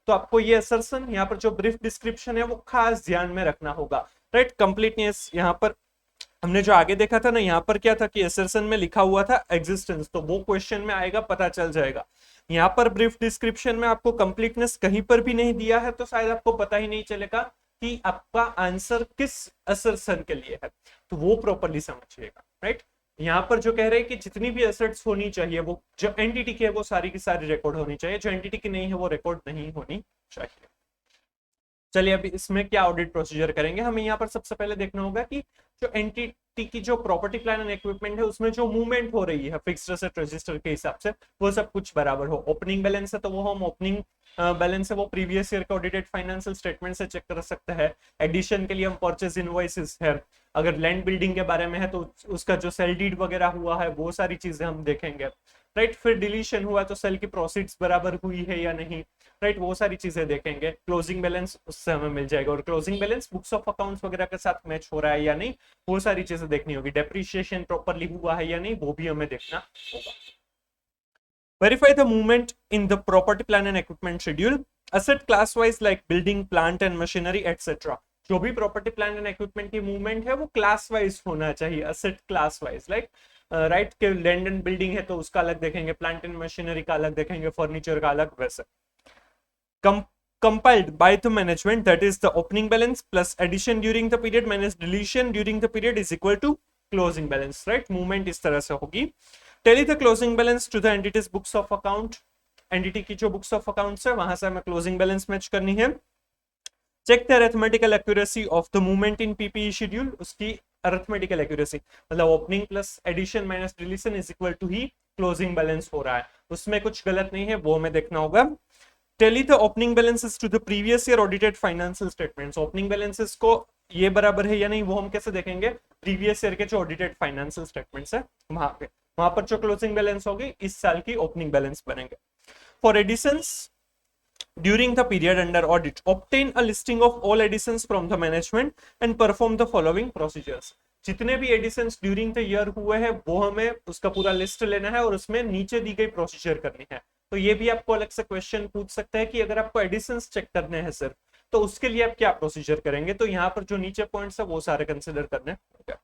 तो आपको ये असर्शन यहाँ पर जो ब्रीफ डिस्क्रिप्शन है वो खास ध्यान में रखना होगा, राइट। कंप्लीटनेस यहाँ पर हमने जो आगे देखा था ना, यहाँ पर क्या था कि असर्शन में लिखा हुआ था एग्जिस्टेंस, तो वो क्वेश्चन में आएगा, पता चल जाएगा। यहाँ पर ब्रीफ डिस्क्रिप्शन में आपको कंप्लीटनेस कहीं पर भी नहीं दिया है, तो शायद आपको पता ही नहीं चलेगा कि आपका आंसर किस असर्शन के लिए है, तो वो प्रॉपरली समझिएगा, राइट। यहाँ पर जो कह रहे हैं कि जितनी भी एसेट्स होनी चाहिए वो जो एंटिटी की है वो सारी की सारी रिकॉर्ड होनी चाहिए, जो एंटिटी की नहीं है वो रिकॉर्ड नहीं होनी चाहिए। चलिए अभी इसमें क्या ऑडिट प्रोसीजर करेंगे, हमें यहाँ पर सबसे पहले देखना होगा कि जो एंटिटी की जो प्रॉपर्टी प्लान एंड इक्विपमेंट है उसमें जो मूवमेंट हो रही है फिक्स्ड एसेट रजिस्टर के हिसाब से वो सब कुछ बराबर हो। ओपनिंग बैलेंस है तो वो हम ओपनिंग बैलेंस है वो प्रीवियस ईयर का ऑडिटेड फाइनेंशियल स्टेटमेंट से चेक कर सकते हैं। एडिशन के लिए हम परचेज इनवॉइसेस है, अगर लैंड बिल्डिंग के बारे में है तो उसका जो सेल डीड वगैरह हुआ है वो सारी चीजें हम देखेंगे, राइट। फिर डिलीशन हुआ तो सेल की प्रोसीड्स बराबर हुई है या नहीं, राइट, वो सारी चीजें देखेंगे। क्लोजिंग बैलेंस उससे हमें मिल जाएगा, और closing balance books of accounts वगैरह के साथ मैच हो रहा है या नहीं, वो सारी चीजें देखनी होगी। डेप्रिसिएशन प्रॉपरली हुआ है या नहीं वो भी हमें देखना होगा। Verify the movement in the property plan and equipment schedule asset class wise like building plant and machinery etcetera. जो भी प्रॉपर्टी प्लान एंड इक्विपमेंट की मूवमेंट है वो क्लास वाइज होना चाहिए, asset class wise, like right के land and building है तो उसका अलग देखेंगे, प्लांट एंड मशीनरी का अलग देखेंगे, फर्नीचर का अलग, वैसे। Compiled by the management, that is the opening balance plus addition during the period minus deletion during the period is equal to closing balance, right। movement इस तरह से होगी। Tally the closing balance to the entity's books of account, entity की जो books of accounts है वहां से हमें closing balance मैच करनी है। Check the arithmetical accuracy of the movement in PPE schedule, उसकी arithmetical accuracy मतलब opening plus addition minus deletion is equal to he closing balance हो रहा है, उसमें कुछ गलत नहीं है, वो हमें देखना होगा। Tally the opening balances to the previous year audited financial statements, opening balances को ये बराबर है या नहीं वो हम कैसे देखेंगे, प्रीवियस ईयर के जो ऑडिटेड फाइनेंशियल स्टेटमेंट्स है वहां पर जो क्लोजिंग बैलेंस होगी इस साल की ओपनिंग बैलेंस बनेंगे। For additions during the period under audit obtain a listing of all additions from the management and perform the following procedures. जितने भी एडिशंस ड्यूरिंग द ईयर हुए हैं वो हमें उसका पूरा लिस्ट लेना है और उसमें नीचे दी गई प्रोसीजर करनी है। तो ये भी आपको अलग से क्वेश्चन पूछ सकता है कि अगर आपको एडिशंस चेक करने हैं सिर्फ तो उसके लिए आप क्या प्रोसीजर करेंगे, तो यहाँ पर जो नीचे पॉइंट्स है वो सारे कंसिडर करने होंगे।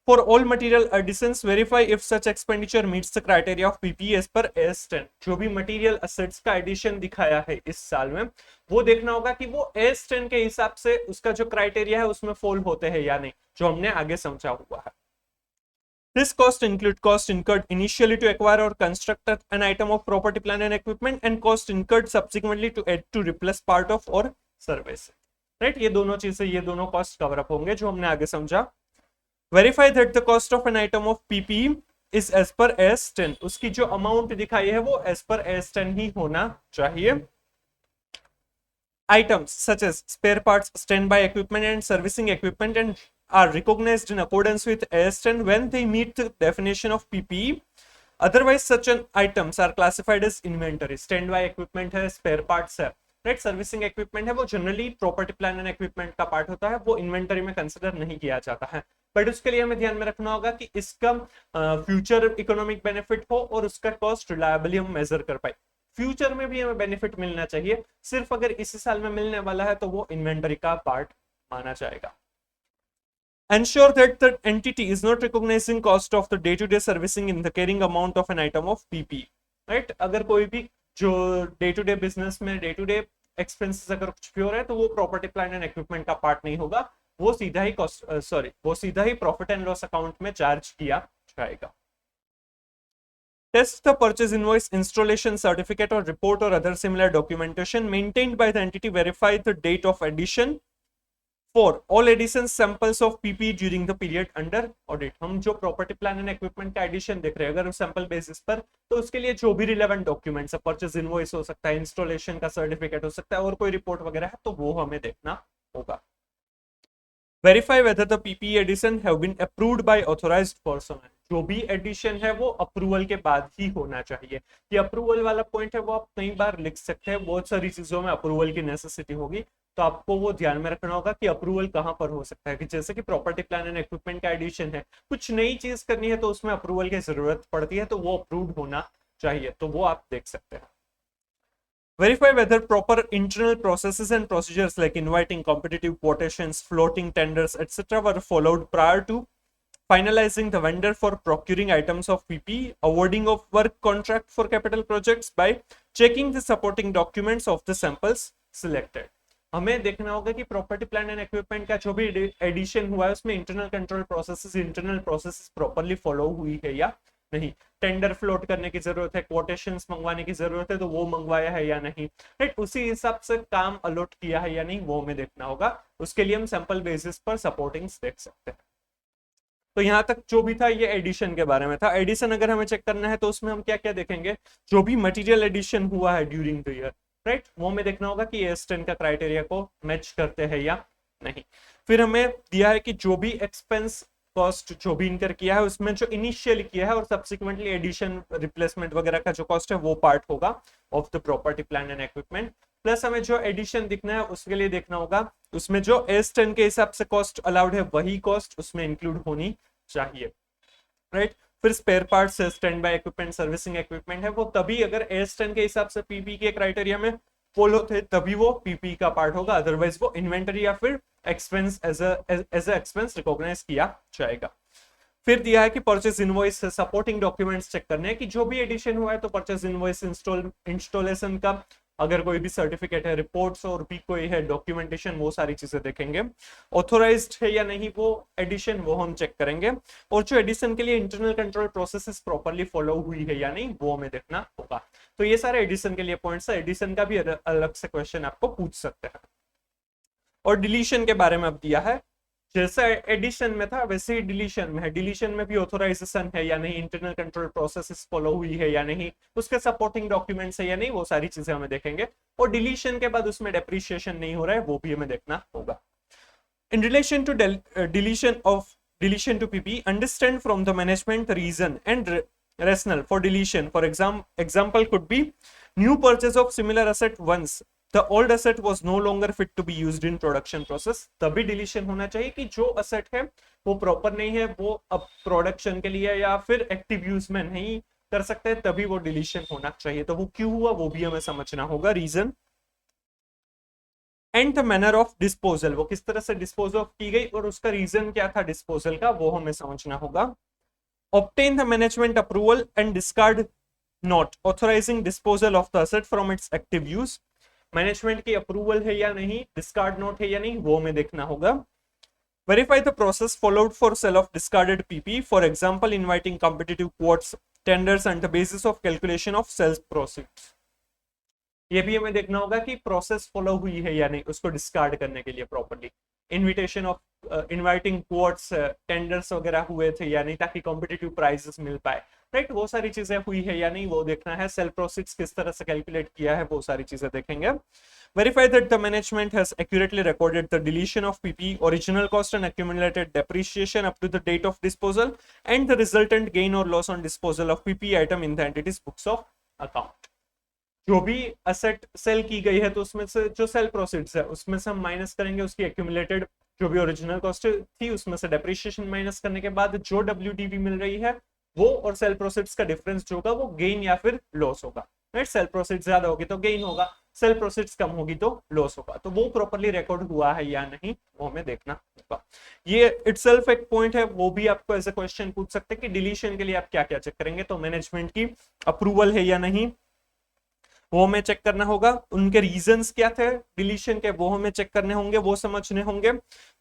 For all material additions verify if such expenditure meets the criteria of PP as per AS10। जो भी मटेरियल असेट्स का एडिशन दिखाया है इस साल में वो देखना होगा कि वो AS10 के हिसाब से उसका जो क्राइटेरिया है उसमें फॉल होते हैं या नहीं, जो हमने आगे समझा हुआ है। This cost include cost incurred initially to acquire or construct an item of property, plant and equipment and cost incurred subsequently to add to replace part of or service, right। ये दोनों चीजें, ये दोनों कॉस्ट कवर अप होंगे जो हमने आगे समझा। Verify that the cost of an item of PPE is as per AS10, उसकी जो अमाउंट दिखाई है वो as per AS10 ही होना चाहिए। Items such as spare parts, standby equipment and servicing equipment and are recognized in accordance with AS10 when they meet the definition of PPE. Otherwise, such an items are classified as inventory. Standby equipment है, spare parts है, right? Servicing equipment है वो generally property plan and equipment का part होता है, वो inventory में consider नहीं किया जाता है। बट उसके लिए हमें ध्यान में रखना होगा कि इसका फ्यूचर इकोनॉमिक बेनिफिट हो और उसका कॉस्ट रिलायबली हम मेजर कर पाए। फ्यूचर में भी हमें बेनिफिट मिलना चाहिए, सिर्फ अगर इसी साल में मिलने वाला है तो वो इन्वेंटरी का पार्ट माना जाएगा। Ensure that the entity is not recognizing cost of the day-to-day servicing in the carrying amount of an item of PP, right? अगर कोई भी जो day-to-day बिजनेस में day-to-day एक्सपेंसेस अगर कुछ भी हो रहा है तो वो प्रॉपर्टी प्लांट एंड इक्विपमेंट का पार्ट नहीं होगा, वो सीधा ही वो सीधा ही प्रॉफिट एंड लॉस अकाउंट में चार्ज किया जाएगा। Test the purchase invoice, installation certificate or report or other similar documentation maintained by the entity. Verify the date of addition for all additions samples of PP during the period under audit। हम जो property plan and equipment का addition देख रहे हैं अगर sample basis पर, तो उसके लिए जो भी रिलेवेंट डॉक्यूमेंट्स है, परचेज इनवॉइस हो सकता है, इंस्टॉलेशन का सर्टिफिकेट हो सकता है और कोई रिपोर्ट वगैरह है तो वो हमें देखना होगा। Verify whether the PPE addition have been approved by authorized person। जो भी एडिशन है वो अप्रूवल के बाद ही होना चाहिए। ये अप्रूवल वाला पॉइंट है वो आप कई बार लिख सकते हैं, बहुत सारी चीजों में अप्रूवल की नेसेसिटी होगी, तो आपको वो ध्यान में रखना होगा कि अप्रूवल कहाँ पर हो सकता है। कि जैसे कि प्रॉपर्टी प्लान एंड इक्विपमेंट का एडिशन है, कुछ नई चीज करनी है तो उसमें अप्रूवल की जरूरत पड़ती है, तो वो अप्रूव्ड होना चाहिए, तो वो आप देख सकते हैं। Verify whether proper internal processes and procedures like inviting competitive quotations, floating tenders, etc. were followed prior to finalizing the vendor for procuring items of PP, awarding of work contract for capital projects by checking the supporting documents of the samples selected. हमें देखना होगा कि property plan and equipment का जो भी addition हुआ है उसमें internal control processes properly follow हुई है या नहीं, टेंडर फ्लोट करने की जरूरत है, कोटेशंस मंगवाने की जरूरत है तो वो मंगवाया है या नहीं, राइट, उसी हिसाब से काम अलॉट किया है या नहीं, वो हमें देखना होगा। उसके लिए हम सैंपल बेसिस पर सपोर्टिंग्स देख सकते हैं। तो यहाँ तक जो भी था ये एडिशन के बारे में था। एडिशन अगर हमें चेक करना है तो उसमें हम क्या क्या देखेंगे, जो भी मटेरियल एडिशन हुआ है ड्यूरिंग द ईयर, राइट, वो हमें देखना होगा कि AS10 का क्राइटेरिया को मैच करते हैं या नहीं। फिर हमें दिया है कि जो भी एक्सपेंस कॉस्ट जो भी इनकर किया है उसमें जो इनिशियल किया है और सब्सिक्वेंटली एडिशन रिप्लेसमेंट वगैरह का जो कॉस्ट है वो पार्ट होगा of the property plan and equipment. Plus हमें जो एडिशन दिखना है उसके लिए देखना होगा उसमें जो AS10 के हिसाब से कॉस्ट अलाउड है वही कॉस्ट उसमें इंक्लूड होनी चाहिए, राइट। फिर स्पेयर पार्ट्स है, stand by equipment, servicing equipment है, वो तभी अगर AS10 के हिसाब से PP के क्राइटेरिया में फॉलो थे तभी वो PP का पार्ट होगा, अदरवाइज वो इन्वेंटरी या फिर expense as a expense recognise किया जाएगा। फिर दिया है कि purchase invoice supporting documents check करने हैं कि जो भी एडिशन हुआ है तो परचेज इनवॉइस इंस्टॉलेशन का अगर कोई भी सर्टिफिकेट है, रिपोर्ट्स और भी कोई है डॉक्यूमेंटेशन, वो सारी चीजें देखेंगे। ऑथोराइज्ड है या नहीं वो एडिशन, वो हम चेक करेंगे। और जो एडिशन के लिए internal control processes properly follow हुई है या नहीं वो हमें देखना होगा। तो ये सारे एडिशन के लिए पॉइंट्स है, एडिशन का भी अलग से क्वेश्चन आपको पूछ सकते हैं। और डिलीशन के बारे में अब दिया है, जैसा एडिशन में था वैसे ही डिलीशन में है, डिलीशन में भी ऑथोराइजेशन है या नहीं, इंटरनल कंट्रोल प्रोसेसेस फॉलो हुई है या नहीं, उसके सपोर्टिंग डॉक्यूमेंट्स है या नहीं, वो सारी चीजें हमें देखेंगे। और डिलीशन के बाद उसमें डेप्रिसिएशन नहीं हो रहा है वो भी हमें देखना होगा। In relation to deletion to PP, understand from the management the reason and rationale for deletion. For example could be new purchase of similar asset once the old asset was no longer fit to be used in production process. तभी deletion होना चाहिए कि जो asset है वो proper नहीं है, वो अब प्रोडक्शन के लिए या फिर एक्टिव यूज में नहीं कर सकते, तभी वो डिलीशन होना चाहिए। तो वो क्यों हुआ वो भी हमें समझना होगा, reason and the manner of disposal, वो किस तरह से डिस्पोज ऑफ की गई और उसका रीजन क्या था डिस्पोजल का, वो हमें समझना होगा। Obtain the management approval and discard note authorising disposal of the asset from its active use, management की अप्रूवल है या नहीं, डिस्कार्ड नोट है या नहीं, वो हमें देखना होगा। Verify the process followed for sale of discarded PP, for example inviting competitive quotes, tenders and the basis of calculation of sales proceeds. ये भी हमें देखना होगा कि प्रोसेस फॉलो हुई है या नहीं उसको डिस्कार्ड करने के लिए properly, invitation of inviting quotes, tenders वगैरह हुए थे या नहीं ताकि कॉम्पिटिटिव प्राइसेस मिल पाए, राइट, वो सारी चीजें हुई है या नहीं वो देखना है। सेल प्रोसीड्स किस तरह से कैलकुलेट किया है वो सारी चीजें देखेंगे। Verify that the management has accurately recorded the deletion of PP, original cost and accumulated depreciation up to the date of disposal and the resultant gain or loss on disposal of PP item in the entity's books of account। जो भी asset cell की गई है तो उसमें से जो cell proceeds है उसमें से हम माइनस करेंगे उसकी एक्यूमुलेटेड जो भी ओरिजिनल कॉस्ट थी, उसमें से डेप्रिसिएशन माइनस करने के बाद जो WDV मिल रही है वो और सेल प्रोसीड्स का डिफरेंस जो होगा वो गेन या फिर लॉस होगा, राइट। सेल प्रोसीड्स ज्यादा होगी तो गेन होगा, सेल प्रोसीड्स कम होगी तो लॉस होगा, तो वो प्रॉपर्ली रिकॉर्ड हुआ है या नहीं वो हमें देखना होगा। ये इटसेल्फ एक पॉइंट है, वो भी आपको ऐसे क्वेश्चन पूछ सकते हैं कि डिलीशन के लिए आप क्या क्या चेक करेंगे, तो मैनेजमेंट की अप्रूवल है या नहीं वो हमें चेक करना होगा, उनके रीजंस क्या थे डिलीशन के वो हमें चेक करने होंगे, वो समझने होंगे,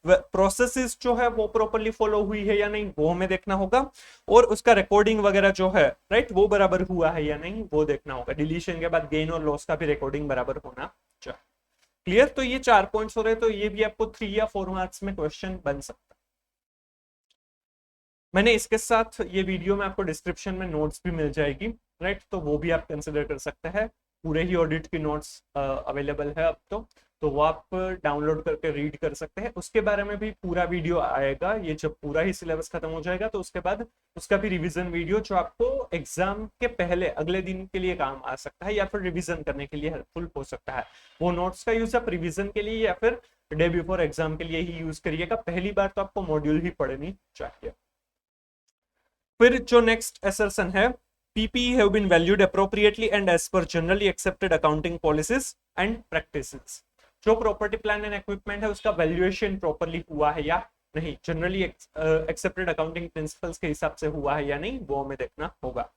प्रोसेसेस जो है वो प्रॉपर्ली फॉलो हुई है या नहीं वो हमें देखना होगा, और उसका रिकॉर्डिंग वगैरह जो है, राइट, वो बराबर हुआ है या नहीं वो देखना होगा। डिलीशन के बाद गेन और लॉस का भी रिकॉर्डिंग बराबर होना चाहिए। क्लियर, तो ये 4 पॉइंट्स हो रहे हैं, तो ये भी आपको 3 या 4 मार्क्स में क्वेश्चन बन सकता है। मैंने इसके साथ ये वीडियो में आपको डिस्क्रिप्शन में नोट्स भी मिल जाएगी, राइट, तो वो भी आप कंसिडर कर सकते हैं, पूरे ही ऑडिट की नोट्स अवेलेबल है अब तो तो वो आप डाउनलोड करके रीड कर सकते हैं। उसके बारे में भी पूरा वीडियो आएगा, ये जब पूरा ही सिलेबस खत्म हो जाएगा तो उसके बाद उसका भी रिवीजन वीडियो, जो आपको एग्जाम के पहले अगले दिन के लिए काम आ सकता है या फिर रिवीजन करने के लिए हेल्पफुल हो सकता है। वो नोट्स का यूज आप रिवीजन के लिए या फिर डे बिफोर एग्जाम के लिए ही यूज करिएगा। पहली बार तो आपको मॉड्यूल ही पढ़नी चाहिए। फिर जो नेक्स्ट असर्शन है, PPE have been valued appropriately and as per generally accepted accounting policies and practices। जो प्रॉपर्टी प्लान एंड इक्विपमेंट है उसका वैल्यूएशन प्रॉपरली हुआ है या नहीं, जनरली एक्सेप्टेड अकाउंटिंग प्रिंसिपल्स के हिसाब से हुआ है या नहीं, वो हमें देखना होगा।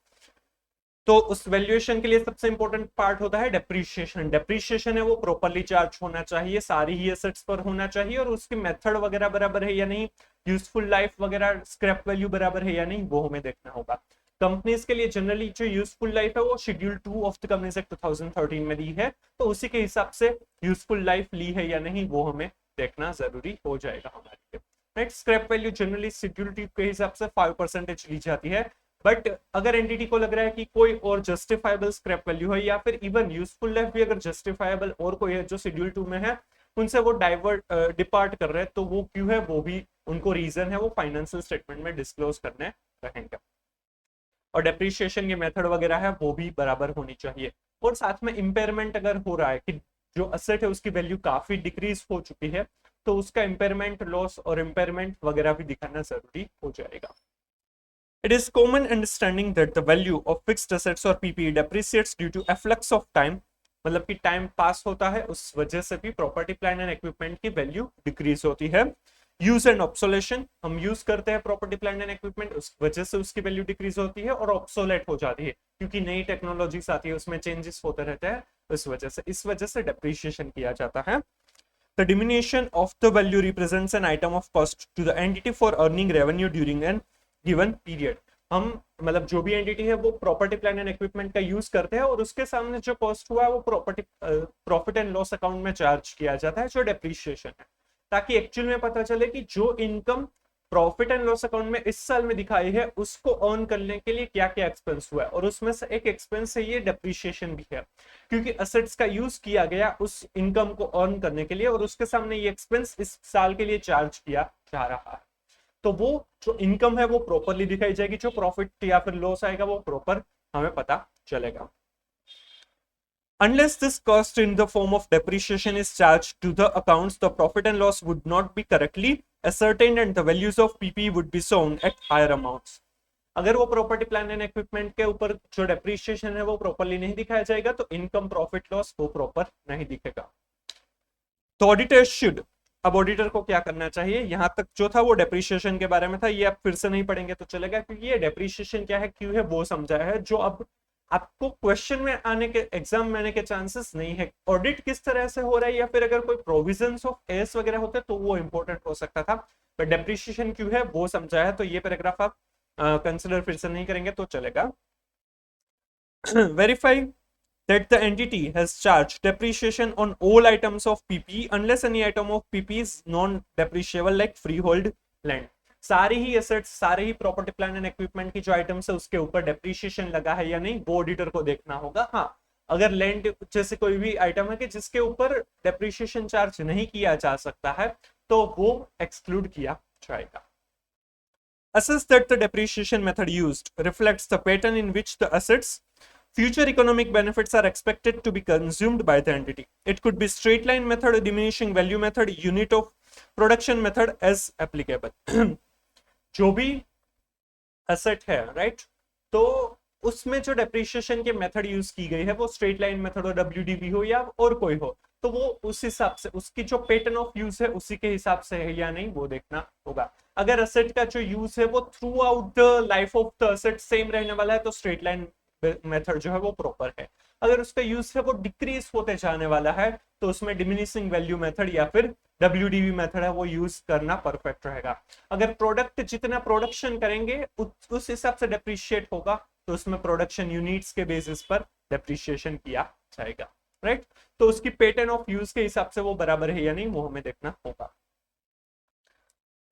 तो उस वैल्यूएशन के लिए सबसे इंपॉर्टेंट पार्ट होता है डेप्रीशिएशन। डेप्रीशिएशन है वो प्रॉपरली चार्ज होना चाहिए, सारी ही एसेट्स पर होना चाहिए, और उसकी मेथड वगैरह बराबर है या नहीं, यूजफुल लाइफ वगैरह स्क्रैप वैल्यू बराबर है या नहीं, वो हमें देखना होगा। कंपनीज के लिए जनरली जो यूजफुल लाइफ है वो schedule 2 of the companies act 2013 में दी है, तो उसी के हिसाब से यूजफुल लाइफ ली है या नहीं वो हमें देखना जरूरी हो जाएगा हमारे लिए। Right, scrap value generally schedule 2 के हिसाब से 5% ली जाती है, बट अगर एंटिटी को लग रहा है कि कोई और जस्टिफाइबल स्क्रैप वैल्यू है या फिर इवन यूजफुल लाइफ भी अगर जस्टिफाइबल और कोई है जो शेड्यूल 2 में है, उनसे वो डिपार्ट कर रहे हैं, तो वो क्यों है वो भी उनको रीजन है वो फाइनेंशियल स्टेटमेंट में डिस्क्लोज करने रहेंगे। और डेप्रीशिएशन के मेथड वगैरह है वो भी बराबर होनी चाहिए। और साथ में इम्पेयरमेंट अगर हो रहा है कि जो असेट है उसकी वैल्यू काफी डिक्रीज हो चुकी है, तो उसका इम्पेयरमेंट लॉस और इम्पेयरमेंट वगैरह भी दिखाना जरूरी हो जाएगा। It is common understanding that the value of fixed assets or PPE depreciates due to efflux of time, मतलब कि टाइम पास होता है उस वजह से भी प्रॉपर्टी प्लान एंड इक्विपमेंट की वैल्यू डिक्रीज होती है। यूज एंड ऑब्सोलेशन, हम यूज करते हैं प्रॉपर्टी प्लान एंड इक्विपमेंट, उस वजह से उसकी वैल्यू डिक्रीज होती है, और ऑब्सोलेट हो जाती है क्योंकि नई टेक्नोलॉजीज आती है, उसमें चेंजेस होते रहते हैं, इस वजह से डेप्रीशिएशन किया जाता है। The diminution of the value represents an item of cost to the entity for earning revenue during an given period। हम मतलब जो भी एंटिटी है वो प्रॉपर्टी प्लान एंड इक्विपमेंट का यूज करते हैं और उसके सामने जो कॉस्ट हुआ है वो प्रॉफिट एंड लॉस अकाउंट में चार्ज किया जाता है, जो डेप्रीशिएशन है, ताकि एक्चुअल में पता चले कि जो income profit and loss account में इस साल में दिखाई है उसको अर्न करने के लिए क्या क्या एक्सपेंस हुआ है, और उसमें से एक एक्सपेंस है ये डेप्रीशिएशन भी है, क्योंकि असेट्स का यूज किया गया उस इनकम को अर्न करने के लिए, और उसके सामने ये एक्सपेंस इस साल के लिए चार्ज किया जा रहा है। तो वो जो इनकम है वो प्रॉपरली दिखाई जाएगी, जो प्रॉफिट या फिर लॉस आएगा वो प्रॉपर हमें पता चलेगा। Unless this cost in the form of depreciation is charged to the accounts, the profit and loss would not be correctly ascertained and the values of PPE would be shown at higher amounts। अगर वो property plan and equipment के ऊपर जो depreciation है वो properly नहीं दिखाया जाएगा तो इनकम प्रॉफिट लॉस वो प्रॉपर नहीं दिखेगा। तो ऑडिटर्स शुड, अब ऑडिटर को क्या करना चाहिए, यहां तक जो था वो डेप्रीशिएशन के बारे में था, ये आप फिर से नहीं पढ़ेंगे तो चलेगा, क्योंकि ये डेप्रीशिएशन क्या है क्यों है वो समझाया है, जो अब आपको क्वेश्चन में आने के एग्जाम में आने के चांसेस नहीं है। ऑडिट किस तरह से हो रहा है या फिर अगर कोई प्रोविजंस ऑफ एस वगैरह होते तो वो इंपॉर्टेंट हो सकता था, पर डेप्रीशिएशन क्यों है वो समझाया है, तो ये पैराग्राफ आप कंसिडर फिर से नहीं करेंगे तो चलेगा। Verify that the entity has charged depreciation on all items of PPE unless any item of PPE is non-depreciable like freehold land। सारी ही एसेट्स, सारे ही प्रॉपर्टी प्लान एंड इक्विपमेंट की जो आइटम्स है उसके ऊपर डेप्रीशिएशन लगा है या नहीं वो ऑडिटर को देखना होगा। हाँ, अगर लैंड जैसे कोई भी आइटम है कि जिसके ऊपर डेप्रीशिएशन चार्ज नहीं किया जा सकता है तो वो एक्सक्लूड किया जाएगा। Assess that the depreciation method used reflects the pattern in which the assets future economic benefits are expected to be consumed by the entity। It could be straight line method, diminishing value method, unit of production method as applicable। जो भी asset है right, तो उसमें जो depreciation के method use की गई है वो स्ट्रेट लाइन मेथड हो, WDV हो या और कोई हो, तो वो उस हिसाब से उसकी जो पैटर्न ऑफ यूज है उसी के हिसाब से है या नहीं वो देखना होगा। अगर एसेट का जो यूज है वो through out the life of the asset same रहने वाला है तो स्ट्रेट लाइन मेथड जो है वो प्रॉपर है। अगर उसका यूज है वो डिक्रीज होते जाने वाला है तो उसमें डिमिनिशिंग वैल्यू मेथड या फिर WDV मेथड है वो यूज करना परफेक्ट रहेगा। अगर प्रोडक्ट जितना प्रोडक्शन करेंगे उस हिसाब से डेप्रीशिएट होगा तो उसमें प्रोडक्शन यूनिट्स के बेसिस पर डेप्रीशिएशन किया जाएगा, राइट। तो उसकी पैटर्न ऑफ यूज के हिसाब से वो बराबर है या नहीं वो हमें देखना होगा।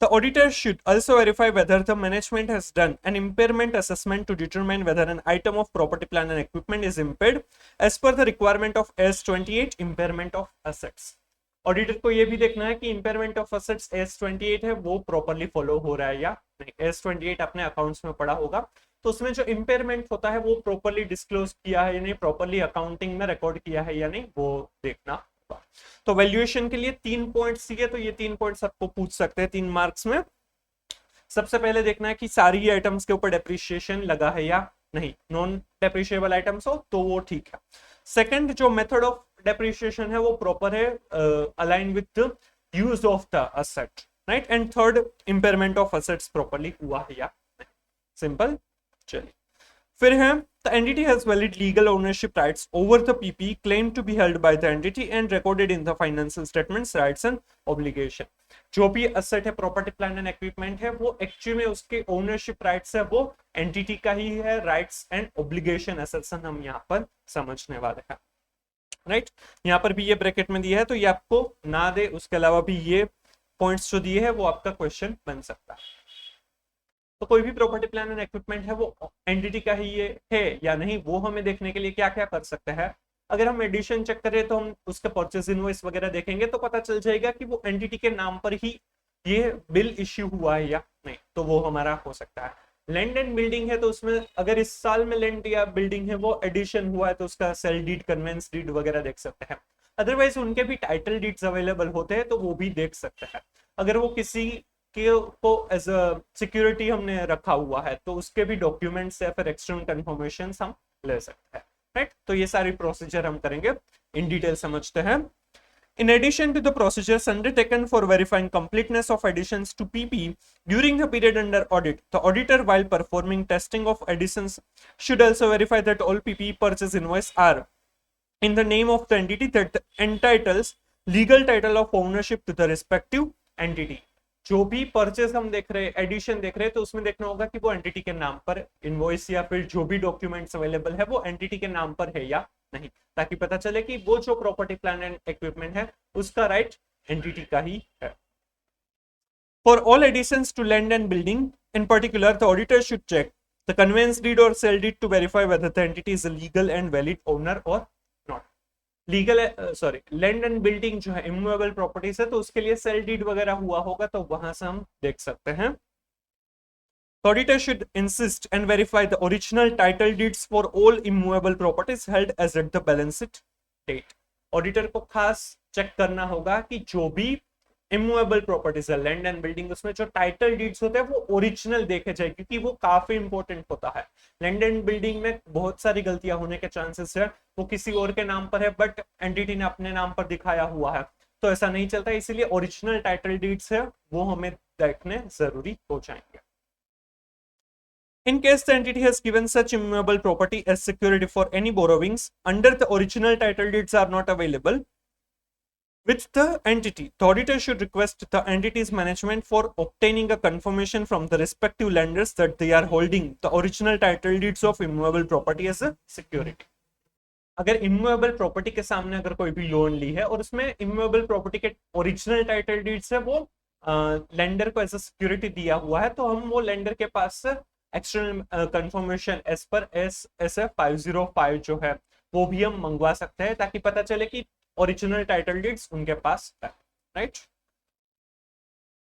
The auditor should also verify whether the management has done an impairment assessment to determine whether an item of property, plant and equipment is impaired as per the requirement of S28 impairment of assets। Auditor को ये भी देखना है कि impairment of assets S28 है वो properly follow हो रहा है या नहीं। S28 अपने अकाउंट्स में पड़ा होगा, तो उसमें जो इम्पेयरमेंट होता है वो प्रॉपरली डिस्क्लोज किया है या नहीं, प्रॉपरली अकाउंटिंग में रिकॉर्ड किया है या नहीं, वो देखना होगा। तो वैल्यूएशन के लिए 3 पॉइंट्स दिए, तो ये 3 पॉइंट्स आपको पूछ सकते हैं 3 मार्क्स में। सबसे पहले देखना है कि सारी आइटम्स के ऊपर डेप्रिसिएशन लगा है या नहीं, नॉन डेप्रिशिएबल आइटम्स हो तो वो ठीक है। सेकंड, जो मेथड ऑफ डेप्रिसिएशन है वो प्रॉपर है, align with the use of the asset, right. And third, impairment of assets properly हुआ है या नहीं। सिंपल। चलिए फिर है, the entity has valid legal ownership rights over the PP claimed to be held by the entity and recorded in the financial statements, rights and obligation। जो भी asset है, प्रॉपर्टी प्लांट एंड इक्विपमेंट है, वो actually में उसके ownership rights है वो entity का ही है। राइट्स एंड ऑब्लिगेशन एसेट्स हम यहाँ पर समझने वाले हैं, राइट। यहाँ पर भी ये ब्रैकेट में दिया है, तो ये आपको ना दे, उसके अलावा भी ये पॉइंट्स जो दिए है वो आपका क्वेश्चन बन सकता है। तो कोई भी प्रॉपर्टी प्लान एंड इक्विपमेंट है वो एंटिटी का ही ये है या नहीं, वो हमें देखने के लिए क्या क्या कर सकते हैं। अगर हम एडिशन चेक करें तो हम उसके परचेज इनवॉइस वगैरह देखेंगे तो पता चल जाएगा कि वो एंटिटी के नाम पर ही ये बिल इश्यू हुआ है या नहीं, तो वो हमारा हो सकता है। लैंड एंड बिल्डिंग है तो उसमें अगर इस साल में लैंड या बिल्डिंग है वो एडिशन हुआ है तो उसका सेल डीड, कन्वेंस डीड वगैरह देख सकते हैं। अदरवाइज उनके भी टाइटल डीड्स अवेलेबल होते हैं तो वो भी देख सकते हैं। अगर वो किसी को एज अ सिक्योरिटी हमने रखा हुआ है तो उसके भी डॉक्यूमेंट्स या फिर एक्सटर्नल कंफर्मेशन हम ले सकते हैं, राइट। तो ये सारी प्रोसीजर हम करेंगे, इन डिटेल समझते हैं। In addition to the procedures undertaken for verifying completeness of additions to PP during the period under audit, the auditor, while performing testing of additions, should also verify that all PP purchase invoice are in the name of the entity that entitles legal title of ownership to the respective entity। जो भी purchase हम देख रहे हैं, addition देख रहे हैं, तो उसमें देखना होगा कि वो एंटिटी के नाम पर इनवॉइस या फिर जो भी डॉक्यूमेंट्स अवेलेबल है वो एंटिटी के नाम पर है या नहीं, ताकि पता चले कि वो जो प्रॉपर्टी प्लान एंड इक्विपमेंट है उसका राइट एंटिटी का ही है। For all additions to land and building in particular, the auditor should check the conveyance deed और sale deed to verify whether the entity is a legal and valid owner और not. Legal land and building जो है immovable properties है तो उसके लिए sale deed वगैरह हुआ होगा, तो वहां से हम देख सकते हैं। Auditor should insist and verify the original title deeds for all immovable properties held as at the balance sheet date। Auditor को खास चेक करना होगा कि जो भी इमूवेबल प्रॉपर्टीज है, लैंड एंड बिल्डिंग, उसमें जो टाइटल डीड्स होते हैं वो ओरिजिनल देखे जाए, क्योंकि वो काफी इंपॉर्टेंट होता है। लैंड एंड बिल्डिंग में बहुत सारी गलतियां होने के चांसेस है, वो किसी और के नाम पर है बट एंटिटी ने अपने नाम पर दिखाया हुआ है, तो ऐसा नहीं चलता। इसीलिए ओरिजिनल टाइटल डीड्स है वो हमें देखने जरूरी हो जाएंगे। In case the entity has given such immovable property as security for any borrowings under the original title deeds are not available with the entity, the auditor should request the entity's management for obtaining a confirmation from the respective lenders that they are holding the original title deeds of immovable property as a security। अगर immovable property के सामने अगर कोई भी loan ली है और उसमें immovable property के ओरिजिनल टाइटल डीड्स है वो लेंडर को एज अ सिक्योरिटी दिया हुआ है, तो हम वो लेंडर के पास से external confirmation as per SF 505 जो है वो भी हम मंगवा सकते हैं, ताकि पता चले कि ओरिजिनल टाइटल डीड्स उनके पास है, right.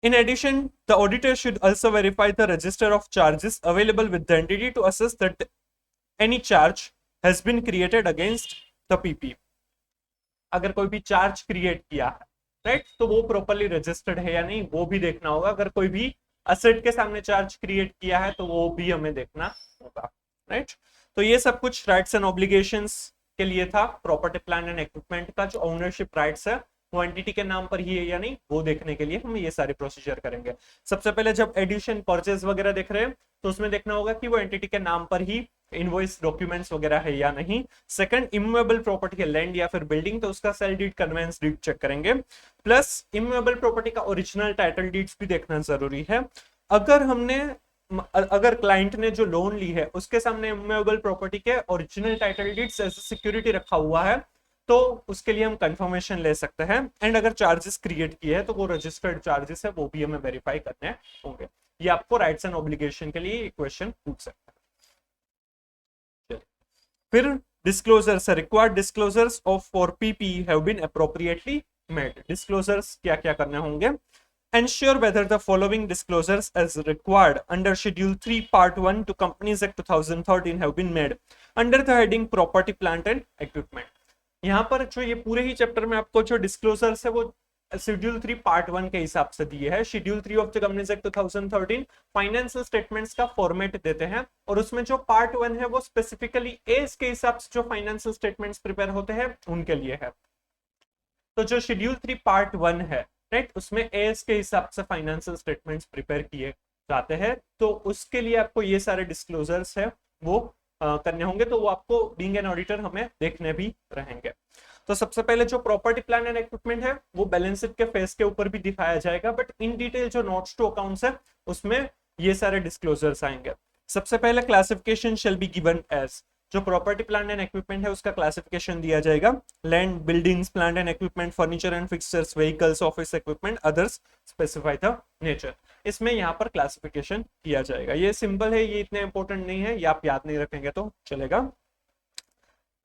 In addition, the auditor should also verify the register of charges available with the entity to assess that any charge has been created against the PP। अगर कोई भी चार्ज क्रिएट किया है, right, तो वो properly registered है या नहीं वो भी देखना होगा। अगर कोई भी असेट के सामने चार्ज क्रिएट किया है तो वो भी हमें देखना होगा, राइट। तो ये सब कुछ राइट्स एंड ऑब्लिगेशंस के लिए था। प्रॉपर्टी प्लान एंड इक्विपमेंट का जो ओनरशिप राइट्स है वो एंटिटी के नाम पर ही है या नहीं वो देखने के लिए हम ये सारे प्रोसीजर करेंगे। सबसे पहले जब एडिशन, परचेज वगैरह देख रहे हैं तो उसमें देखना होगा कि वो एंटिटी के नाम पर ही इनवॉइस, डॉक्यूमेंट्स वगैरह है या नहीं। सेकंड, इमूवेबल प्रॉपर्टी के लैंड या फिर बिल्डिंग, तो उसका sale deed, conveyance deed check करेंगे। प्लस इमूवेबल प्रॉपर्टी का ओरिजिनल टाइटल डीड्स भी देखना जरूरी है। अगर क्लाइंट ने जो लोन ली है उसके सामने इमूवेबल प्रॉपर्टी के original title deeds as security रखा हुआ है तो उसके लिए हम कंफर्मेशन ले सकते हैं। एंड अगर चार्जेस क्रिएट किए हैं तो वो रजिस्टर्ड चार्जेस है वो भी हमें वेरीफाई करने होंगे। ये आपको राइट्स एंड ऑब्लिगेशन के लिए क्वेश्चन पूछ सकता है। फिर disclosures, required disclosures of for PP have been appropriately made. Disclosures क्या क्या करने होंगे? Ensure whether the following disclosures as required under Schedule 3 Part 1 to Companies Act 2013 have been made under the heading Property, Plant and Equipment। यहाँ पर जो ये पूरे ही chapter में आपको जो डिस्क्लोजर्स है वो शेड्यूल 3 पार्ट 1 के हिसाब से दिए है। Schedule 3 of the companies act 2013 financial statements का फॉर्मेट देते हैं और उसमें जो पार्ट 1 है वो स्पेसिफिकली एज के हिसाब से जो फाइनेंशियल स्टेटमेंट्स प्रिपेयर होते हैं उनके लिए है। तो जो शेड्यूल 3 पार्ट 1 है राइट, उसमें एज के हिसाब से फाइनेंशियल स्टेटमेंट्स प्रिपेयर किए जाते हैं, तो उसके लिए आपको ये सारे डिस्क्लोजर्स है वो करने होंगे, तो वो आपको बीइंग एन ऑडिटर हमें देखने भी रहेंगे। तो सबसे पहले जो प्रॉपर्टी प्लान एंड इक्विपमेंट है वो बैलेंस शीट के फेस के ऊपर भी दिखाया जाएगा, बट इन डिटेल जो नोट्स टू अकाउंट्स है उसमें ये सारे डिस्क्लोजर्स आएंगे। सबसे पहले classification shall be given as, जो प्रॉपर्टी प्लांट एंड इक्विपमेंट है उसका क्लासिफिकेशन दिया जाएगा। Land, buildings, plant and equipment, furniture and fixtures, vehicles, office equipment, others specify the nature. इसमें यहाँ पर क्लासिफिकेशन किया जाएगा। ये सिंपल है, ये इतने इंपॉर्टेंट नहीं है, ये आप याद नहीं रखेंगे तो चलेगा।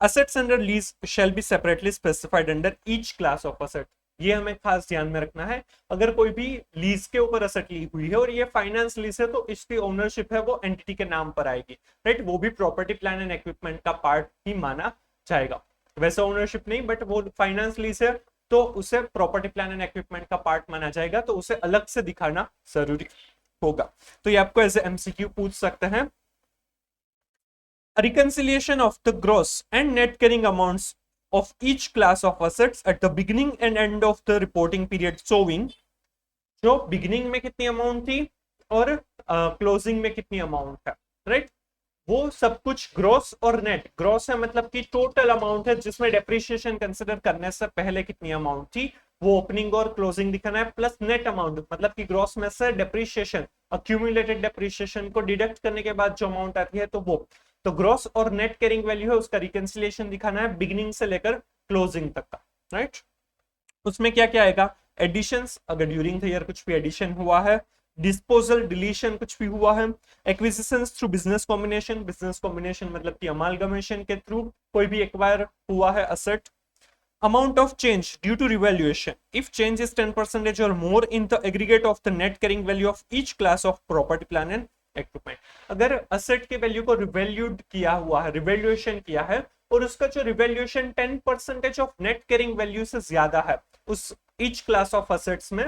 Assets under lease shall be separately specified under each class of asset। ये हमें खास ध्यान में रखना है। अगर कोई भी लीज के ऊपर असेट ली हुई है और ये फाइनेंस लीज है तो इसकी ओनरशिप है वो एंटिटी के नाम पर आएगी राइट, वो भी प्रॉपर्टी प्लान एंड इक्विपमेंट का पार्ट ही माना जाएगा। वैसे ओनरशिप नहीं, बट वो फाइनेंस लीज है तो उसे प्रॉपर्टी प्लान एंड इक्विपमेंट का पार्ट माना जाएगा, तो उसे अलग से दिखाना जरूरी होगा। तो ये आपको एज एमसीक्यू पूछ सकते हैं। A reconciliation of the gross and net carrying amounts of each class of assets at the beginning and end of the reporting period showing जो beginning में कितनी अमाउंट थी और क्लोजिंग में कितनी अमाउंट है राइट, वो सब कुछ ग्रॉस और नेट। ग्रॉस है मतलब कि टोटल अमाउंट है जिसमें डेप्रिसिएशन कंसिडर करने से पहले कितनी अमाउंट थी वो ओपनिंग और क्लोजिंग दिखाना है, प्लस नेट अमाउंट मतलब कि ग्रॉस में से डेप्रिसिएशन, अक्यूमुलेटेड डेप्रिसिएशन को डिडक्ट करने के बाद जो अमाउंट आती है तो वो। तो ग्रॉस और नेट कैरिंग वैल्यू है उसका रिकंसिलिएशन दिखाना है बिगिनिंग से लेकर क्लोजिंग तक का राइट। उसमें क्या क्या आएगा? एडिशंस, अगर ड्यूरिंग द ईयर कुछ भी एडिशन हुआ है, डिस्पोजल, डिलीशन कुछ भी हुआ है, acquisitions through business combination, business combination मतलब कि अमालगमेशन के थ्रू कोई भी एक्वायर हुआ है asset, amount of change due to revaluation if change is 10% or more in the aggregate of the net carrying value of each class of property plant and equipment। अगर asset के value को revalued किया हुआ है, revaluation किया है और उसका जो revaluation 10% of net carrying value से ज्यादा है उस ईच क्लास ऑफ असेट्स में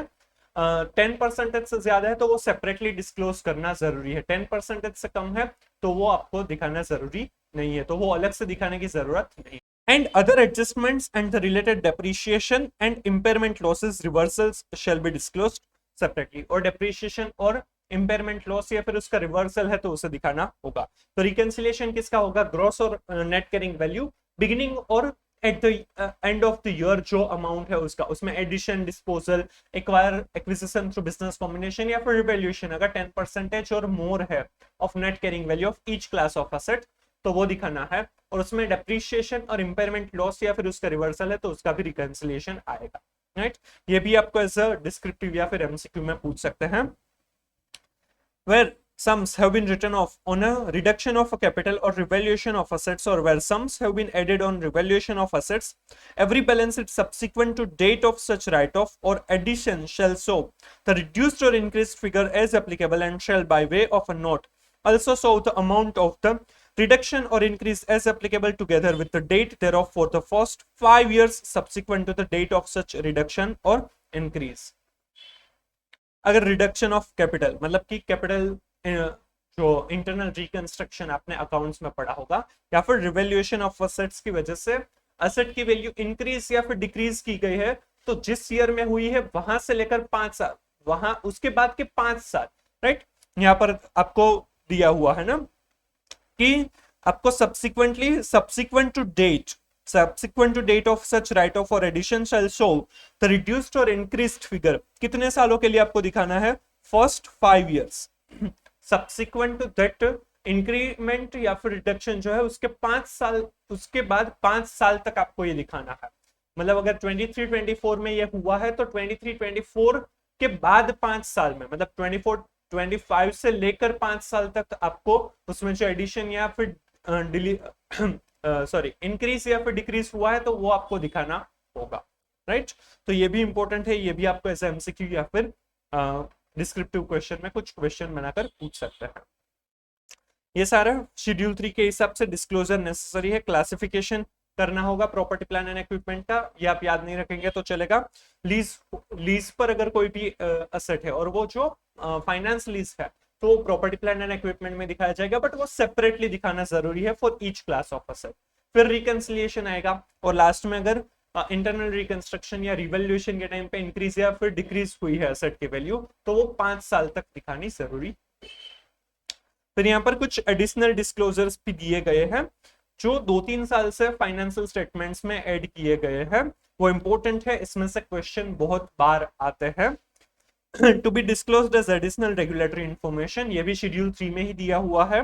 10% से ज्यादा है तो वो सेपरेटली डिस्क्लोज करना जरूरी है। 10% से कम है तो वो आपको दिखाना जरूरी नहीं है, तो वो अलग से दिखाने की जरूरत नहीं। And other adjustments and the related depreciation and impairment losses reversals shall be disclosed separately। और depreciation और impairment loss या फिर उसका reversal है तो उसे दिखाना होगा। तो reconciliation किसका होगा? ग्रॉस और net carrying value बिगिनिंग और at the end of the year जो अमाउंट है उसका, उसमें addition, disposal, acquire, acquisition through business combination या फिर रिवैल्यूएशन अगर 10% और मोर है of net carrying value of each class of asset तो वो दिखाना है। और उसमें डेप्रिसिएशन और इंपेयरमेंट लॉस या फिर उसका रिवर्सल है तो उसका भी रिकंसिलिएशन आएगा राइट। ये भी आपको एज अ डिस्क्रिप्टिव या फिर एमसीक्यू में पूछ सकते हैं। Where sums have been written off on a reduction of a capital or revaluation of assets, or where sums have been added on revaluation of assets, every balance sheet subsequent to date of such write-off or addition shall show the reduced or increased figure as applicable and shall by way of a note also show the amount of the reduction or increase as applicable together with the date thereof for the first 5 years subsequent to the date of such reduction or increase। अगर reduction of capital मतलब कि capital जो internal reconstruction आपने accounts में पढ़ा होगा या फिर रिवैल्यूएशन ऑफ असेट्स की वजह से असेट की वैल्यू इंक्रीज या फिर डिक्रीज की गई है तो जिस ईयर में हुई है वहां से लेकर 5 साल, वहां उसके बाद के 5 साल राइट, यहाँ पर आपको दिया हुआ है ना कि आपको subsequent to date of such write-off or addition shall show the reduced or increased figure। कितने सालों के लिए आपको दिखाना है? First 5 years। subsequent to that increment या फिर रिडक्शन जो है उसके 5 साल, उसके बाद 5 साल तक आपको ये दिखाना है। मतलब अगर 23-24 में ये हुआ है तो 23-24 के बाद 5 साल में मतलब 24-25 से लेकर 5 साल तक आपको उसमें जो एडिशन या फिर इंक्रीज या फिर डिक्रीज हुआ है तो वो आपको दिखाना होगा राइट। तो ये भी इंपॉर्टेंट है, ये भी आपको एज एमसीक्यू या फिर डिस्क्रिप्टिव क्वेश्चन में कुछ क्वेश्चन बनाकर पूछ सकते हैं। ये सारा शेड्यूल 3 के हिसाब से डिस्क्लोजर नेसेसरी है। क्लासिफिकेशन करना होगा प्रॉपर्टी प्लान एंड इक्विपमेंट का, ये आप याद नहीं रखेंगे तो चलेगा। लीज लीज पर अगर कोई भी असेट है और वो जो फाइनेंस लीज है तो वो प्रॉपर्टी प्लान एंड इक्विपमेंट में दिखाया जाएगा, बट वो सेपरेटली दिखाना जरूरी है for each class of asset. फिर रिकंसिलिएशन आएगा और लास्ट में अगर इंटरनल रिकंस्ट्रक्शन या रिवैल्यूएशन के टाइम पे इंक्रीज या फिर डिक्रीज हुई है असेट की वैल्यू तो वो 5 साल तक दिखानी जरूरी। फिर यहाँ पर कुछ एडिशनल डिस्क्लोजर्स भी दिए गए हैं जो 2-3 साल से फाइनेंशियल स्टेटमेंट्स में ऐड किए गए हैं, वो इंपॉर्टेंट है, इसमें से क्वेश्चन बहुत बार आते हैं। To be disclosed as additional regulatory information, ये भी शेड्यूल 3 में ही दिया हुआ है।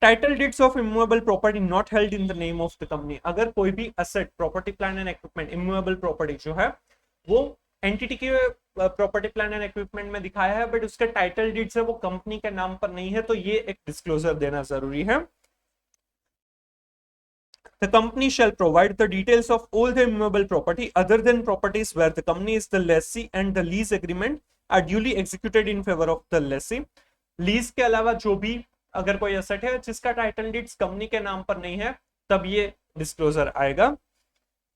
Title deeds of immovable property not held in the name of the company, अगर कोई भी asset property plan and equipment immovable property जो है वो एंटिटी के प्रॉपर्टी प्लान एंड इक्विपमेंट में दिखाया है बट उसके टाइटल डीड्स है वो कंपनी के नाम पर नहीं है, तो ये एक डिस्क्लोजर देना जरूरी है। The company shall provide the details of all the immovable property other than properties where the company is the lessee and the lease agreement are duly executed in favor of the lessee. Lease के अलावा जो भी अगर कोई asset है जिसका title deeds company के नाम पर नहीं है तब ये डिस्क्लोजर आएगा।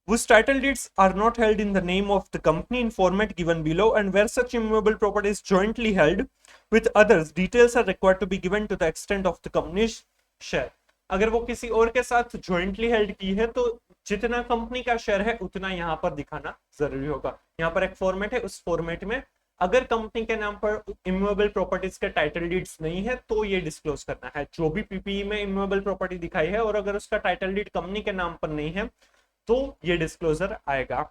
Whose title deeds are not held in the name of the company in format given below and where such immovable property is jointly held with others, details are required to be given to the extent of the company's share. अगर वो किसी और के साथ jointly held की है तो जितना कंपनी का शेयर है उतना यहाँ पर दिखाना जरूरी होगा। यहाँ पर एक फॉर्मेट है, उस फॉर्मेट में अगर कंपनी के नाम पर इमूवेबल प्रॉपर्टीज के टाइटल डीड्स नहीं है तो ये डिस्क्लोज करना है। जो भी पीपीई में इमूवेबल प्रॉपर्टी दिखाई है और अगर उसका टाइटल डीड कंपनी के नाम पर नहीं है तो ये डिस्क्लोजर आएगा।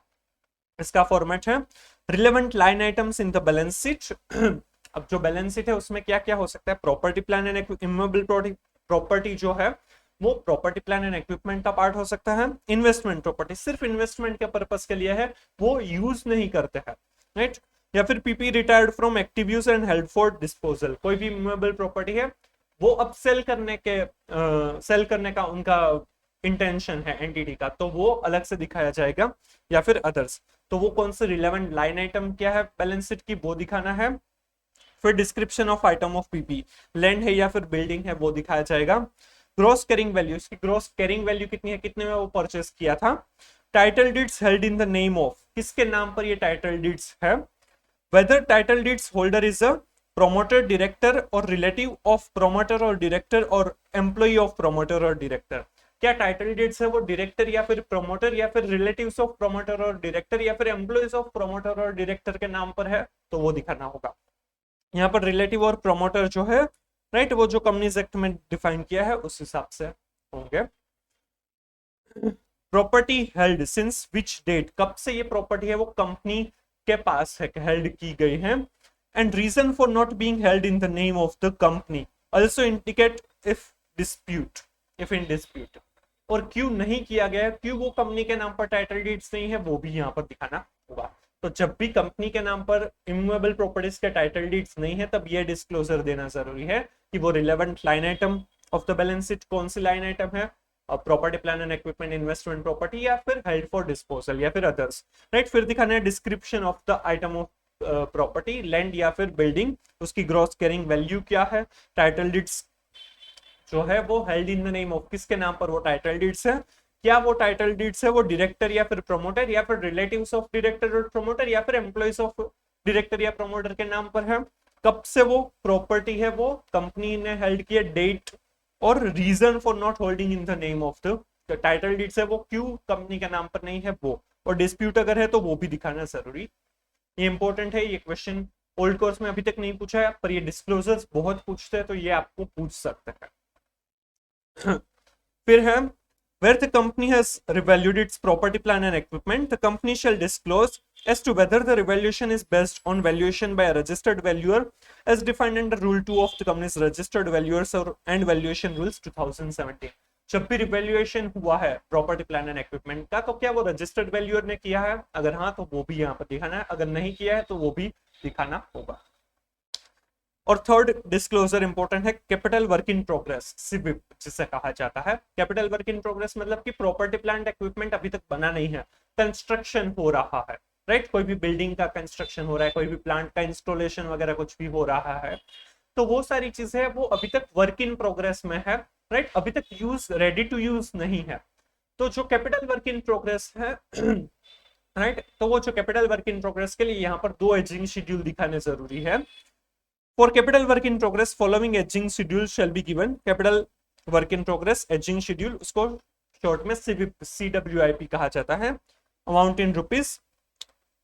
इसका फॉर्मेट है relevant line items in the balance sheet. अब जो बैलेंस शीट है उसमें क्या क्या हो सकता है, property plan and immovable property जो है वो प्रॉपर्टी प्लान एंड इक्विपमेंट का पार्ट हो सकता है। इन्वेस्टमेंट प्रॉपर्टी सिर्फ इन्वेस्टमेंट के पर्पस के लिए है, वो यूज नहीं करते हैं, राइट। या फिर PP retired from active use and held for disposal, कोई भी इमूवेबल प्रॉपर्टी है वो अब सेल करने का उनका इंटेंशन है एंटिटी का, तो वो अलग से दिखाया जाएगा। या फिर अदर्स, तो वो कौन से रिलेवेंट लाइन आइटम क्या है बैलेंस शीट की वो दिखाना है। फिर description of item of PP, land है या फिर बिल्डिंग है वो दिखाया जाएगा। ग्रॉस कैरिंग वैल्यू, इसकी ग्रॉस कैरिंग वैल्यू कितनी है, कितने में वो परचेस किया था। Title deeds held in the name of, किसके नाम पर ये टाइटल डीड्स है। Whether title deeds holder is a promoter, director और रिलेटिव ऑफ प्रोमोटर और डायरेक्टर और एम्प्लॉय ऑफ प्रोमोटर और डायरेक्टर, क्या टाइटल डीड्स है वो डायरेक्टर या फिर प्रोमोटर या फिर रिलेटिव्स ऑफ प्रोमोटर और डायरेक्टर या फिर एम्प्लॉयज ऑफ प्रोमोटर और डायरेक्टर के नाम पर है, तो वो दिखाना होगा। यहाँ पर रिलेटिव और प्रोमोटर जो है, राइट, वो जो कंपनीज एक्ट में डिफाइन किया है उस हिसाब से होंगे। Property held since which date, कब से ये प्रॉपर्टी है वो कंपनी के पास है, हेल्ड की गई है। And reason for not being held in the name of the company also indicate if in dispute, और क्यों नहीं किया गया, क्यों वो कंपनी के नाम पर टाइटल डीड्स नहीं है वो भी यहाँ पर दिखाना होगा। तो जब भी कंपनी के नाम पर इमूवेबल प्रॉपर्टीज के टाइटल डीड्स नहीं है तब ये डिस्क्लोजर देना जरूरी है कि वो relevant line item of the balance sheet कौन सी लाइन आइटम है, property plan and equipment, investment property या फिर हेल्ड फॉर डिस्पोजल या फिर अदर्स, राइट। फिर दिखाना है description of the item of property, land या फिर बिल्डिंग, उसकी ग्रॉस कैरिंग वैल्यू क्या है, टाइटल डीड्स जो है वो held in the name of, किसके नाम पर वो टाइटल डीड्स है, क्या वो टाइटल डीड्स है वो डायरेक्टर या फिर प्रमोटर या फिर रिलेटिव्स ऑफ डायरेक्टर और प्रमोटर या फिर एम्प्लॉइज ऑफ डायरेक्टर या प्रमोटर के नाम पर है, कब से वो प्रॉपर्टी है वो कंपनी ने हेल्ड किया, डेट और reason for not holding in the name of the title deeds है वो क्यों कंपनी के नाम पर नहीं है वो, और डिस्प्यूट अगर है तो वो भी दिखाना जरूरी। ये इंपॉर्टेंट है, ये क्वेश्चन ओल्ड कोर्स में अभी तक नहीं पूछा है पर ये डिस्क्लोजर्स बहुत पूछते हैं तो ये आपको पूछ सकते हैं। फिर है where the company has revalued its property plant and equipment, the company shall disclose as to whether the revaluation is based on valuation by a registered valuer as defined under Rule 2 of the company's registered valuers and valuation rules 2017। जब भी revaluation हुआ है property plan and equipment का तो क्या वो registered valuer ने किया है, अगर हाँ तो वो भी यहाँ पर दिखाना है, अगर नहीं किया है तो वो भी दिखाना होगा। और थर्ड डिस्क्लोजर इंपॉर्टेंट है कैपिटल वर्क इन प्रोग्रेस, सीवीप जिसे कहा जाता है। कैपिटल वर्क इन प्रोग्रेस मतलब कि प्रॉपर्टी प्लांट इक्विपमेंट अभी तक बना नहीं है कंस्ट्रक्शन हो रहा है, राइट, कोई भी बिल्डिंग का कंस्ट्रक्शन हो रहा है, कोई भी प्लांट का इंस्टॉलेशन वगैरह कुछ भी हो रहा है, तो वो सारी चीजें वो अभी तक वर्क इन प्रोग्रेस में है, राइट, अभी तक यूज रेडी टू यूज नहीं है। तो जो कैपिटल वर्क इन प्रोग्रेस है राइट, तो वो जो कैपिटल वर्क इन प्रोग्रेस के लिए यहाँ पर दो एजिंग शेड्यूल दिखाने जरूरी है। For capital work in progress following ageing schedule shall be given. Capital work in progress ageing schedule, उसको शॉर्ट में CWIP कहा जाता है। Amount in rupees,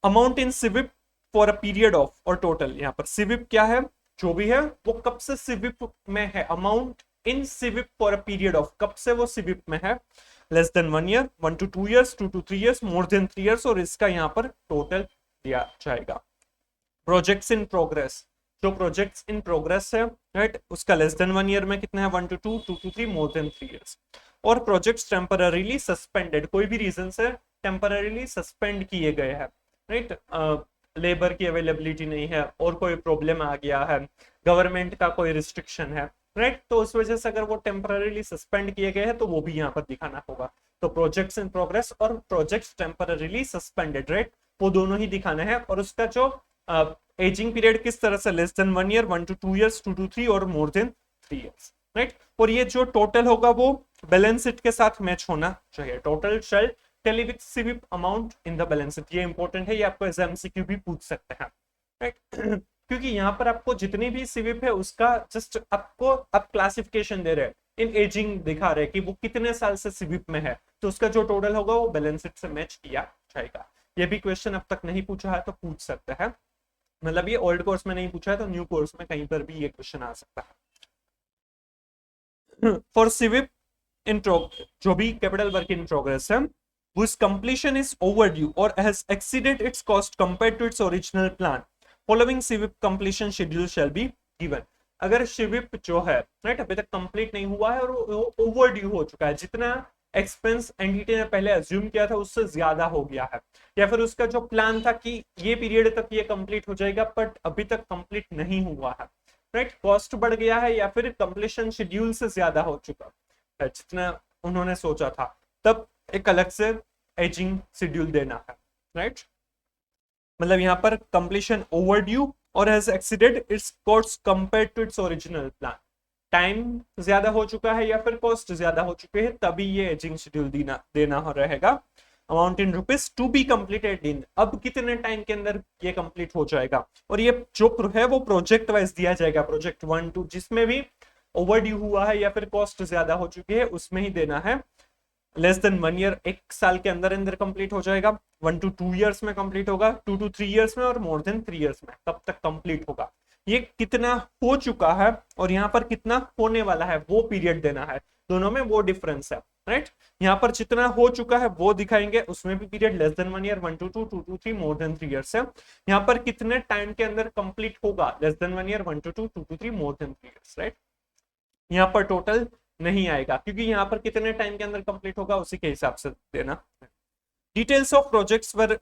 amount in सिविप फॉर अ पीरियड ऑफ, और टोटल, यहाँ पर सिविप क्या है, जो भी है वो कब से सिविप में है, अमाउंट इन सिविप फॉर अ पीरियड ऑफ, कब से वो सिविप में है, less than 1 year, 1 to 2 years, 2 to 3 years, more than 3 years, और इसका यहाँ पर टोटल दिया जाएगा। प्रोजेक्ट्स इन प्रोग्रेस, जो प्रोजेक्ट्स इन प्रोग्रेस है, राइट, उसका लेस देन 1 ईयर में कितना है, 1 to 2, 2 to 3, more than 3 years। और प्रोजेक्ट्स टेम्पररीली सस्पेंडेड, कोई भी रीजन से टेम्पररीली सस्पेंड किए गए हैं, राइट, लेबर की अवेलेबिलिटी नहीं है और कोई प्रॉब्लम आ गया है, गवर्नमेंट का कोई रिस्ट्रिक्शन है, राइट, तो उस वजह से अगर वो टेम्पररीली सस्पेंड किए गए हैं तो वो भी यहाँ पर दिखाना होगा। तो प्रोजेक्ट्स इन प्रोग्रेस और प्रोजेक्ट्स टेम्पररीली सस्पेंडेड, राइट, वो दोनों ही दिखाने हैं। और उसका जो एजिंग पीरियड किस तरह से, less than 1 year, 1 to 2 years, 2 to 3, और मोर देन 3 years, राइट। और ये जो टोटल होगा वो बैलेंस शीट के साथ मैच होना चाहिए। टोटल शेल टेली विद सिविप amount in the balance sheet, ये इंपॉर्टेंट है, ये आपको एमसीक्यू भी पूछ सकते हैं, राइट क्योंकि यहाँ पर आपको जितनी भी सिविप है उसका जस्ट आपको आप क्लासिफिकेशन दे रहे हैं, इन एजिंग दिखा रहे हैं कि वो कितने साल से सिविप में है, तो उसका जो टोटल होगा वो बैलेंस शीट से मैच किया जाएगा। ये भी क्वेश्चन अब तक नहीं पूछा है तो पूछ सकते हैं, मतलब ये ओल्ड कोर्स में नहीं पूछा है तो न्यू कोर्स में कहीं पर भी ये क्वेश्चन आ सकता है। फॉर सिविप इन जो भी कैपिटल वर्क इन प्रोग्रेस है, whose completion is overdue or has exceeded its cost compared to its original plan, following CWIP completion schedule shall be given। अगर CWIP जो है, राइट, अभी तक कंप्लीट नहीं हुआ है और वो ओवरड्यू हो चुका है, जितना एक्सपेंस एनडीटी ने पहले अज्यूम किया था उससे ज्यादा हो गया है, या फिर उसका जो प्लान था कि ये पीरियड तक ये कंप्लीट हो जाएगा बट अभी तक कंप्लीट नहीं हुआ है, राइट, कॉस्ट बढ़ गया है या फिर कंप्लीशन शेड्यूल से ज्यादा हो चुका है जितना उन्होंने सोचा था, तब एक अलग से एजिंग शेड्यूल देना है, राइट, मतलब यहाँ पर कंप्लीशन ओवरड्यू और has exceeded its cost compared to its original plan, time ज्यादा हो चुका है या फिर कॉस्ट ज्यादा हो चुके हैं, तभी ये एजिंग शेड्यूल देना रहेगा। Amount in rupees to be completed in, अब कितने टाइम के अंदर ये कंप्लीट हो जाएगा, और ये जो है वो प्रोजेक्ट वाइज दिया जाएगा, प्रोजेक्ट 1 2 जिसमें भी ओवरड्यू हुआ है या फिर कॉस्ट ज्यादा हो चुकी है उसमें ही देना है। लेस देन 1 ईयर, 1 साल के अंदर अंदर कंप्लीट हो जाएगा, 1 to 2 years में कंप्लीट होगा, 2 to 3 years में, और मोर देन 3 years में, तब तक कंप्लीट होगा। ये कितना हो चुका है और यहाँ पर कितना होने वाला है वो पीरियड देना है, दोनों में वो डिफरेंस है, राइट, यहाँ पर जितना हो चुका है वो दिखाएंगे, उसमें भी period less than 1 year, 1 to 2, 2 to 3, more than 3 years है। यहाँ पर कितने टाइम के अंदर कंप्लीट होगा, less than 1 year, 1 to 2, 2 to 3, more than 3 years, right. यहाँ पर टोटल नहीं आएगा क्योंकि यहाँ पर कितने टाइम के अंदर कंप्लीट होगा उसी के हिसाब से देना। Details of projects where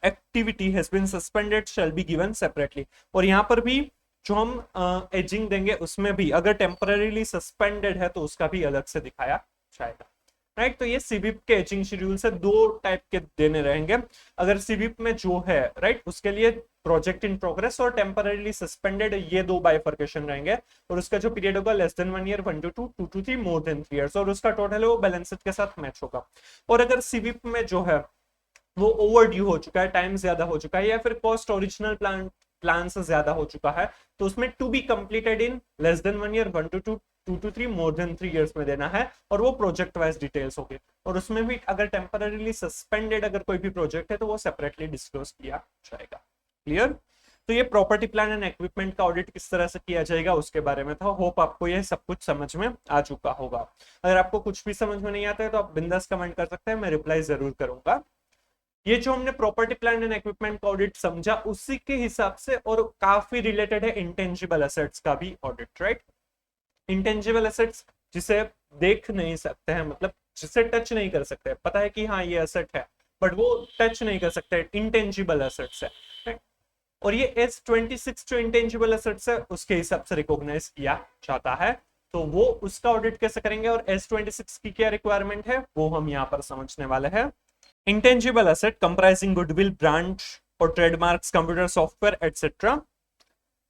activity has been suspended shall be given separately, और यहाँ पर भी जो हम एजिंग देंगे उसमें भी अगर टेम्पररीली सस्पेंडेड है तो उसका भी अलग से दिखाया जाएगा, राइट। तो ये सीबीप के एजिंग शेड्यूल से दो टाइप के देने रहेंगे। अगर सीबीप में जो है, राइट, उसके लिए प्रोजेक्ट इन प्रोग्रेस और टेम्पररीली सस्पेंडेड, ये दो बाइफर्केशन रहेंगे, और उसका जो पीरियड होगा less than 1 year, 1 to 2, 2 to 3, more than 3 years, और उसका टोटल है वो बैलेंस शीट के साथ मैच होगा। और अगर सीबीप में जो है वो ओवरड्यू हो चुका है, टाइम ज्यादा हो चुका है, या फिर कॉस्ट ओरिजिनल प्लान से ज्यादा हो चुका है, तो उसमें to be completed in less than 1 year, 1 to 2, 2 to 3, more than 3 years में देना है, और वो प्रोजेक्ट वाइज डिटेल्स होगी। और उसमें भी अगर टेम्पररीली सस्पेंडेड अगर कोई भी प्रोजेक्ट है तो वो सेपरेटली डिस्क्लोज किया जाएगा। क्लियर। तो ये प्रॉपर्टी प्लान एंड इक्विपमेंट का ऑडिट किस तरह से किया जाएगा उसके बारे में था। होप आपको ये सब कुछ समझ में आ चुका होगा। अगर आपको कुछ भी समझ में नहीं आता है तो आप बिंदास कमेंट कर सकते हैं, मैं रिप्लाई जरूर करूंगा। ये जो हमने प्रॉपर्टी प्लान एंड इक्विपमेंट का ऑडिट समझा उसी के हिसाब से और काफी रिलेटेड है इंटेंजिबल एसेट्स का भी ऑडिट, राइट। इंटेंजिबल एसेट्स जिसे देख नहीं सकते हैं, मतलब जिसे टच नहीं कर सकते, पता है कि हाँ ये एसेट है बट वो टच नहीं कर सकते, इंटेंजिबल एसेट्स है। और ये S26 जो इंटेंजिबल एसेट्स है उसके हिसाब से रिकॉग्नाइज किया जाता है, तो वो उसका ऑडिट कैसे करेंगे और S26 की क्या रिक्वायरमेंट है वो हम यहाँ पर समझने वाले हैं। Intangible asset comprising goodwill, brand or trademarks, computer software, etc.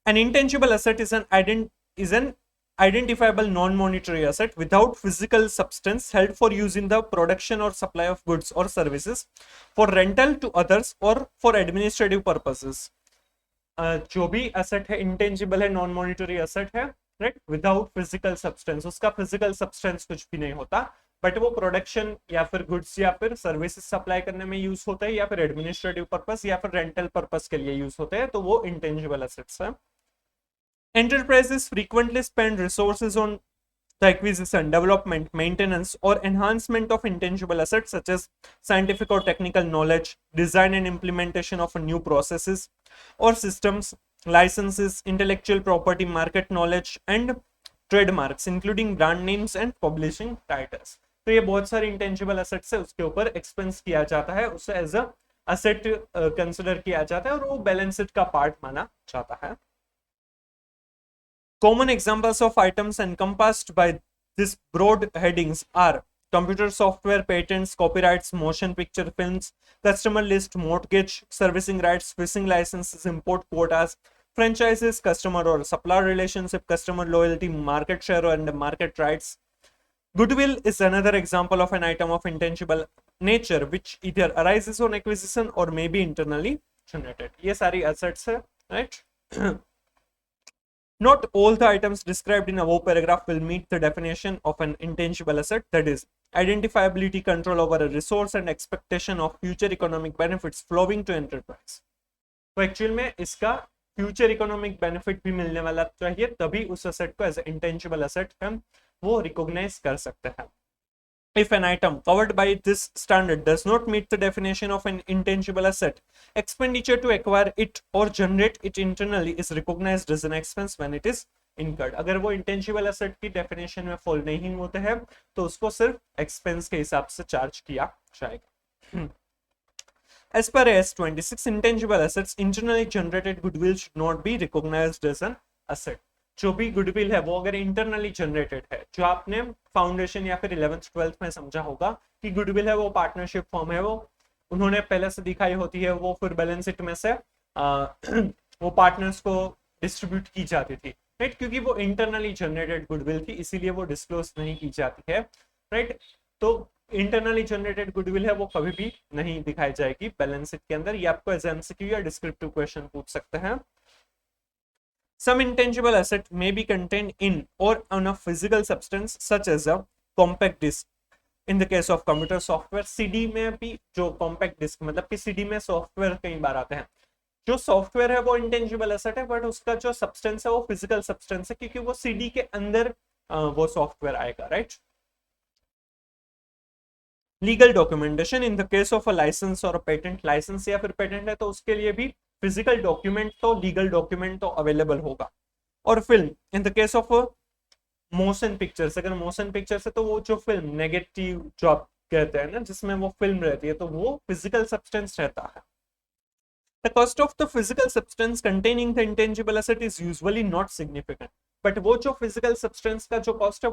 An intangible asset is an identifiable non-monetary asset without physical substance held for use in the production or supply of goods or services, for rental to others or for administrative purposes. जो भी asset है intangible है, non monetary asset है, right, without physical substance, उसका physical substance कुछ भी नहीं होता, बट वो प्रोडक्शन या फिर गुड्स या फिर सर्विसेज सप्लाई करने में यूज होता है, या फिर एडमिनिस्ट्रेटिव पर्पस या फिर रेंटल पर्पस के लिए यूज होते हैं, तो वो इंटेंजिबल एसेट्स है. Enterprises frequently spend resources on the acquisition, development, maintenance, or enhancement of intangible assets such as scientific or technical knowledge, design and implementation of new processes or systems, licenses, intellectual property, market knowledge, and trademarks, including brand names and publishing titles. तो ये बहुत सारे intangible assets है, उसके ऊपर expense किया जाता है, उसे एज अ असेट कंसिडर किया जाता है और वो बैलेंस शीट का पार्ट माना जाता है. Common examples of items encompassed by these broad headings are computer software, patents, copyrights, motion picture films, customer list, mortgage, servicing rights, fishing licenses, import quotas, franchises, customer or supplier relationship, customer loyalty, market share and market rights. Goodwill is another example of an item of intangible nature which either arises on acquisition or may be internally generated. ये सारी assets है, right? Not all the items described in above paragraph will meet the definition of an intangible asset, that is, identifiability, control over a resource, and expectation of future economic benefits flowing to enterprise. तो actual में इसका future economic benefit भी मिलने वाला चाहिए, तभी उस asset को एज इंटेंजिबल असेट हम वो रिकॉग्नाइज कर सकते हैं. If an item covered by this standard does not meet the definition of an intangible asset, expenditure to acquire it or generate it internally is recognized as an expense when it is incurred. अगर वो intangible asset की definition में fall नहीं होते हैं तो उसको सिर्फ expense के हिसाब से चार्ज किया जाएगा. As per AS 26, intangible assets internally generated goodwill should not be recognized as an asset. जो भी गुडविल है वो अगर इंटरनली जनरेटेड है, जो आपने फाउंडेशन या फिर 11th 12th में समझा होगा कि गुडविल है वो पार्टनरशिप फॉर्म है, वो उन्होंने पहले से दिखाई होती है, वो फिर बैलेंस शीट में से वो पार्टनर्स को डिस्ट्रीब्यूट की जाती थी, राइट, क्योंकि वो इंटरनली जनरेटेड गुडविल थी इसीलिए वो डिस्क्लोज नहीं की जाती है, राइट. तो इंटरनली जनरेटेड गुडविल है वो कभी भी नहीं दिखाई जाएगी बैलेंस शीट के अंदर. ये आपको एज एमसीक्यू या डिस्क्रिप्टिव क्वेश्चन पूछ सकते हैं. Some intangible asset may be contained in or on a physical substance such as a compact disc. In the case of computer software, CD में भी जो compact disc मतलब कि CD में सॉफ्टवेयर कई बार आते हैं, जो सॉफ्टवेयर है वो इंटेंजिबल एसेट है, बट उसका जो सब्सटेंस है वो फिजिकल सब्सटेंस है क्योंकि वो CD के अंदर वो सॉफ्टवेयर आएगा, right. Legal documentation in the case of a licence और पेटेंट, लाइसेंस या फिर पेटेंट है तो उसके लिए भी फिजिकल डॉक्यूमेंट तो लीगल डॉक्यूमेंट तो अवेलेबल होगा. और film in the case of motion pictures, अगर मोशन पिक्चर्स है तो वो जो फिल्म नेगेटिव जो आप कहते हैं ना जिसमें वो फिल्म रहती है तो वो फिजिकल सब्सटेंस रहता है. The cost of the physical substance containing the intangible asset is usually not significant. But वो जो physical substance का जो cost है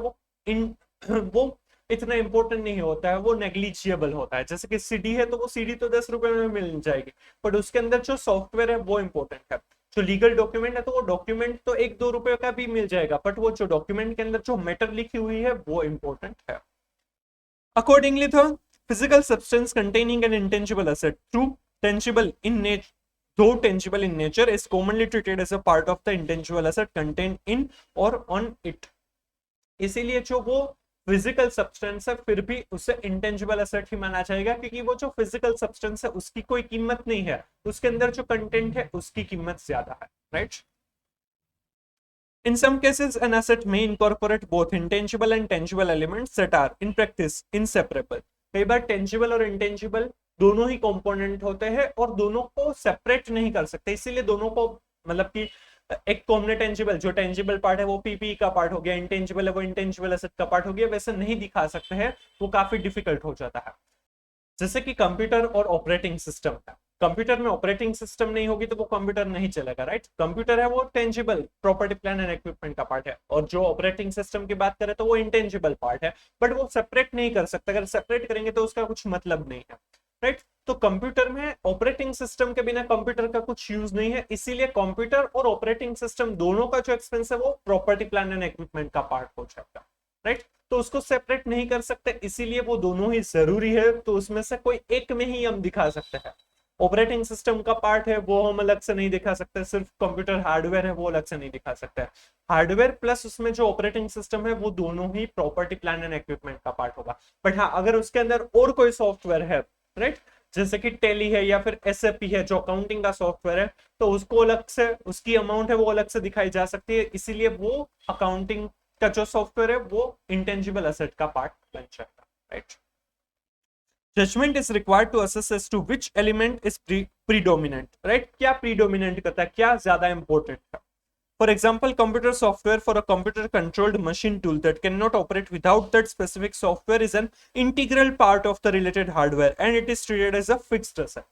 वो इतना इंपॉर्टेंट नहीं होता है, वो नेग्लिजिबल होता है. जैसे कि सीडी है तो वो सीडी तो 10 रुपए में मिल जाएगी, बट उसके अंदर जो सॉफ्टवेयर है वो इंपॉर्टेंट है. जो लीगल डॉक्यूमेंट है तो वो डॉक्यूमेंट तो 1-2 रुपए का भी मिल जाएगा, बट वो जो डॉक्यूमेंट के अंदर जो मैटर लिखी हुई है वो इंपॉर्टेंट है. Accordingly the physical substance containing N intangible asset through tangible in nature, though tangible in nature, is commonly treated as a part of the intangible asset contained in or on it. इसीलिए जो वो physical substance है फिर भी उसे intangible asset ही माना जाएगा क्योंकि वो जो फिजिकल सब्सटेंस है उसकी कोई कीमत नहीं है, उसके अंदर जो कंटेंट है उसकी कीमत ज्यादा है, right. In some cases, an asset may incorporate both intangible and tangible elements that are, in practice, inseparable. कई बार tangible और intangible दोनों ही कंपोनेंट होते हैं और दोनों को सेपरेट नहीं कर सकते, इसीलिए दोनों को मतलब कि एक कॉमन टेंजिबल जो टेंजिबल पार्ट है वो पीपी का पार्ट हो गया, इंटेंजिबल है वो इंटेंजिबल एसेट का पार्ट हो गया, वैसे नहीं दिखा सकते हैं, वो काफी डिफिकल्ट हो जाता है. जैसे कि कंप्यूटर और ऑपरेटिंग सिस्टम है, कंप्यूटर में ऑपरेटिंग सिस्टम नहीं होगी तो वो कंप्यूटर नहीं चलेगा, राइट. कंप्यूटर है वो tangible property plan and equipment का पार्ट है और जो ऑपरेटिंग सिस्टम की बात करें तो वो इंटेंजिबल पार्ट है, बट वो सेपरेट नहीं कर सकता. अगर सेपरेट करेंगे तो उसका कुछ मतलब नहीं है. राइट। तो कंप्यूटर में ऑपरेटिंग सिस्टम के बिना कंप्यूटर का कुछ यूज नहीं है, इसीलिए कंप्यूटर और ऑपरेटिंग सिस्टम दोनों का जो एक्सपेंस है वो प्रॉपर्टी प्लांट एंड इक्विपमेंट का पार्ट हो जाएगा, राइट। तो उसको सेपरेट नहीं कर सकते, इसीलिए वो दोनों ही जरूरी है, तो उसमें से कोई एक में ही हम दिखा सकते हैं। ऑपरेटिंग सिस्टम का पार्ट है वो हम अलग से नहीं दिखा सकते, सिर्फ कंप्यूटर हार्डवेयर है वो अलग से नहीं दिखा सकते। हार्डवेयर प्लस उसमें जो ऑपरेटिंग सिस्टम है वो दोनों ही प्रॉपर्टी प्लांट एंड इक्विपमेंट का पार्ट होगा। बट हाँ, अगर उसके अंदर और कोई सॉफ्टवेयर है, राइट, जैसे कि टेली है या फिर एसएपी है जो अकाउंटिंग का सॉफ्टवेयर है, तो उसको अलग से, उसकी अमाउंट है वो अलग से दिखाई जा सकती है, इसीलिए वो अकाउंटिंग का जो सॉफ्टवेयर है वो इंटेंजिबल एसेट का पार्ट बन जाएगा, right. Judgement is required to assess as to which element is predominant, right. क्या प्रीडोमिनेंट करता है, क्या ज्यादा इंपॉर्टेंट है। For example, computer software for a computer controlled machine tool that can not operate without that specific software is an integral part of the related hardware and it is treated as a fixed asset.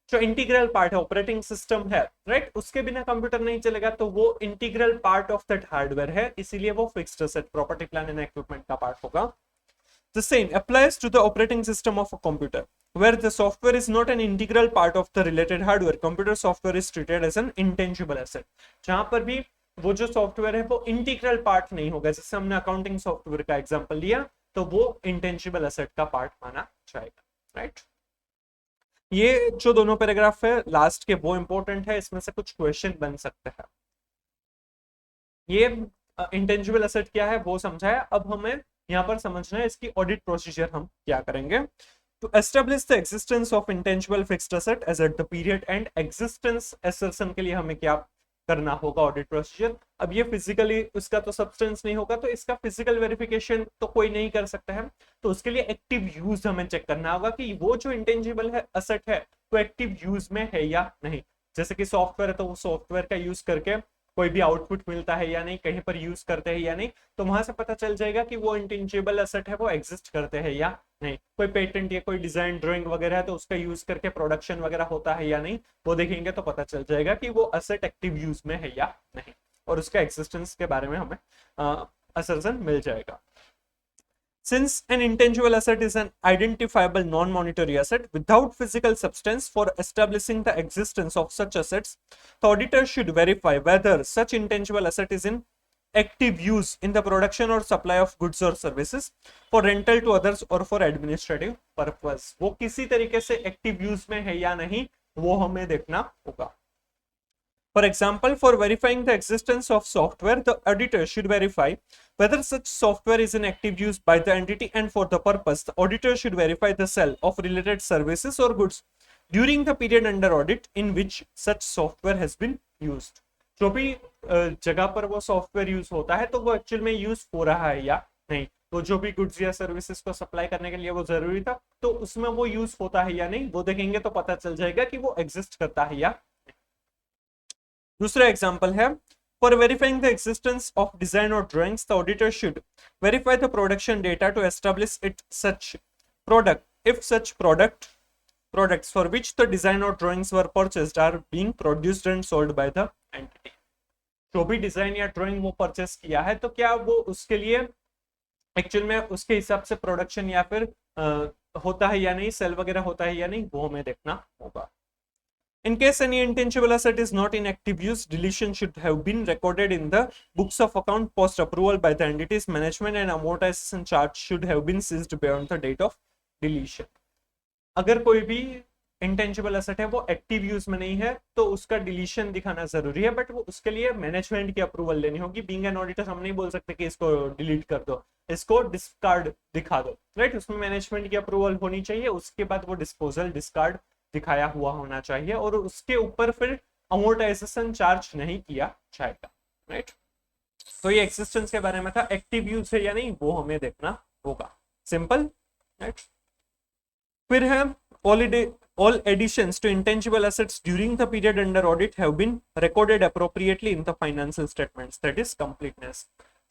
जो integral part है, operating system है, right, उसके बिना computer नहीं चलेगा, तो वो integral part of that hardware है, इसीलिए वो fixed asset property plant and equipment का पार्ट होगा। The same applies to the operating system of a computer, where the software is not an integral part of the related hardware. Computer software is treated as an intangible asset. जहां पर भी वो जो software है वो integral part नहीं होगा, जैसे हमने अकाउंटिंग सॉफ्टवेयर का एग्जांपल लिया, तो वो इंटेंजिबल एसेट का पार्ट माना जाएगा, राइट। ये जो दोनों पैराग्राफ है लास्ट के वो इंपॉर्टेंट है, इसमें से कुछ क्वेश्चन बन सकते हैं। ये इंटेंजिबल एसेट क्या है वो समझा है, अब हमें यहाँ पर समझना है इसकी ऑडिट प्रोसीजर हम क्या करेंगे। तो establish the existence of intangible fixed asset as at the period end existence assertion के लिए हमें क्या करना होगा, ऑडिट प्रोसीजर। अब ये फिजिकली उसका तो सब्सटेंस नहीं होगा, तो इसका फिजिकल वेरिफिकेशन तो कोई नहीं कर सकता है, तो उसके लिए एक्टिव यूज हमें चेक करना होगा कि वो जो इंटेंजिबल है एसेट है वो एक्टिव यूज में है या नहीं। जैसे कि सॉफ्टवेयर है तो वो सॉफ्टवेयर का यूज करके कोई भी आउटपुट मिलता है या नहीं, कहीं पर यूज करते हैं या नहीं, तो वहां से पता चल जाएगा कि वो इंटेंजिबल एसेट है वो एग्जिस्ट करते हैं या नहीं। कोई पेटेंट या कोई डिजाइन ड्राइंग वगैरह है तो उसका यूज करके प्रोडक्शन वगैरह होता है या नहीं, वो देखेंगे तो पता चल जाएगा कि वो एसेट एक्टिव यूज में है या नहीं, और उसका एक्सिस्टेंस के बारे में हमें असर्शन मिल जाएगा। Since an intangible asset is an identifiable non-monetary asset without physical substance, for establishing the existence of such assets, the auditor should verify whether such intangible asset is in active use in the production or supply of goods or services, for rental to others or for administrative purpose. वो किसी तरीके से active use में है या नहीं वो हमें देखना होगा। For example, for verifying the existence of software, the auditor should verify whether such software is in active use by the entity, and for the purpose, the auditor should verify the sale of related services or goods during the period under audit in which such software has been used. जो भी जगह पर वो software use होता है तो वो actual में यूज हो रहा है या नहीं, तो जो भी गुड्स या सर्विसेज को सप्लाई करने के लिए वो जरूरी था तो उसमें वो यूज होता है या नहीं, वो देखेंगे तो पता चल जाएगा कि वो एग्जिस्ट करता है या। दूसरा एग्जांपल है, for verifying the existence of design और drawings, the auditor should verify the production data to establish it such product if such products for which the design or drawings were purchased are being produced and sold by the entity. जो भी design या drawing वो purchase किया है तो क्या वो उसके लिए एक्चुअल में उसके हिसाब से प्रोडक्शन या फिर होता है या नहीं, सेल वगैरह होता है या नहीं, वो हमें देखना होगा। In case any intangible asset is not in active use, deletion should have been recorded in the books of account post approval by the entity's management, and amortization charge should have been ceased beyond the date of deletion. अगर कोई भी intangible asset है वो active use में नहीं है तो उसका डिलीशन दिखाना जरूरी है, बट वो उसके लिए मैनेजमेंट की अप्रूवल लेनी होगी। बीइंग एन ऑडिटर हम नहीं बोल सकते कि इसको डिलीट कर दो, इसको डिस्कार्ड दिखा दो, राइट। उसमें मैनेजमेंट की अप्रूवल होनी चाहिए, उसके बाद वो डिस्पोजल डिस्कार्ड दिखाया हुआ होना चाहिए और उसके ऊपर फिर अमोर्टाइजेशन चार्ज नहीं किया जाएगा, राइट। तो ये एक्सिस्टेंस के बारे में था, एक्टिव यूज है या नहीं वो हमें देखना होगा, सिंपल, राइट। फिर है all additions to intangible assets during the period under audit have been recorded appropriately in the financial statements, that is completeness.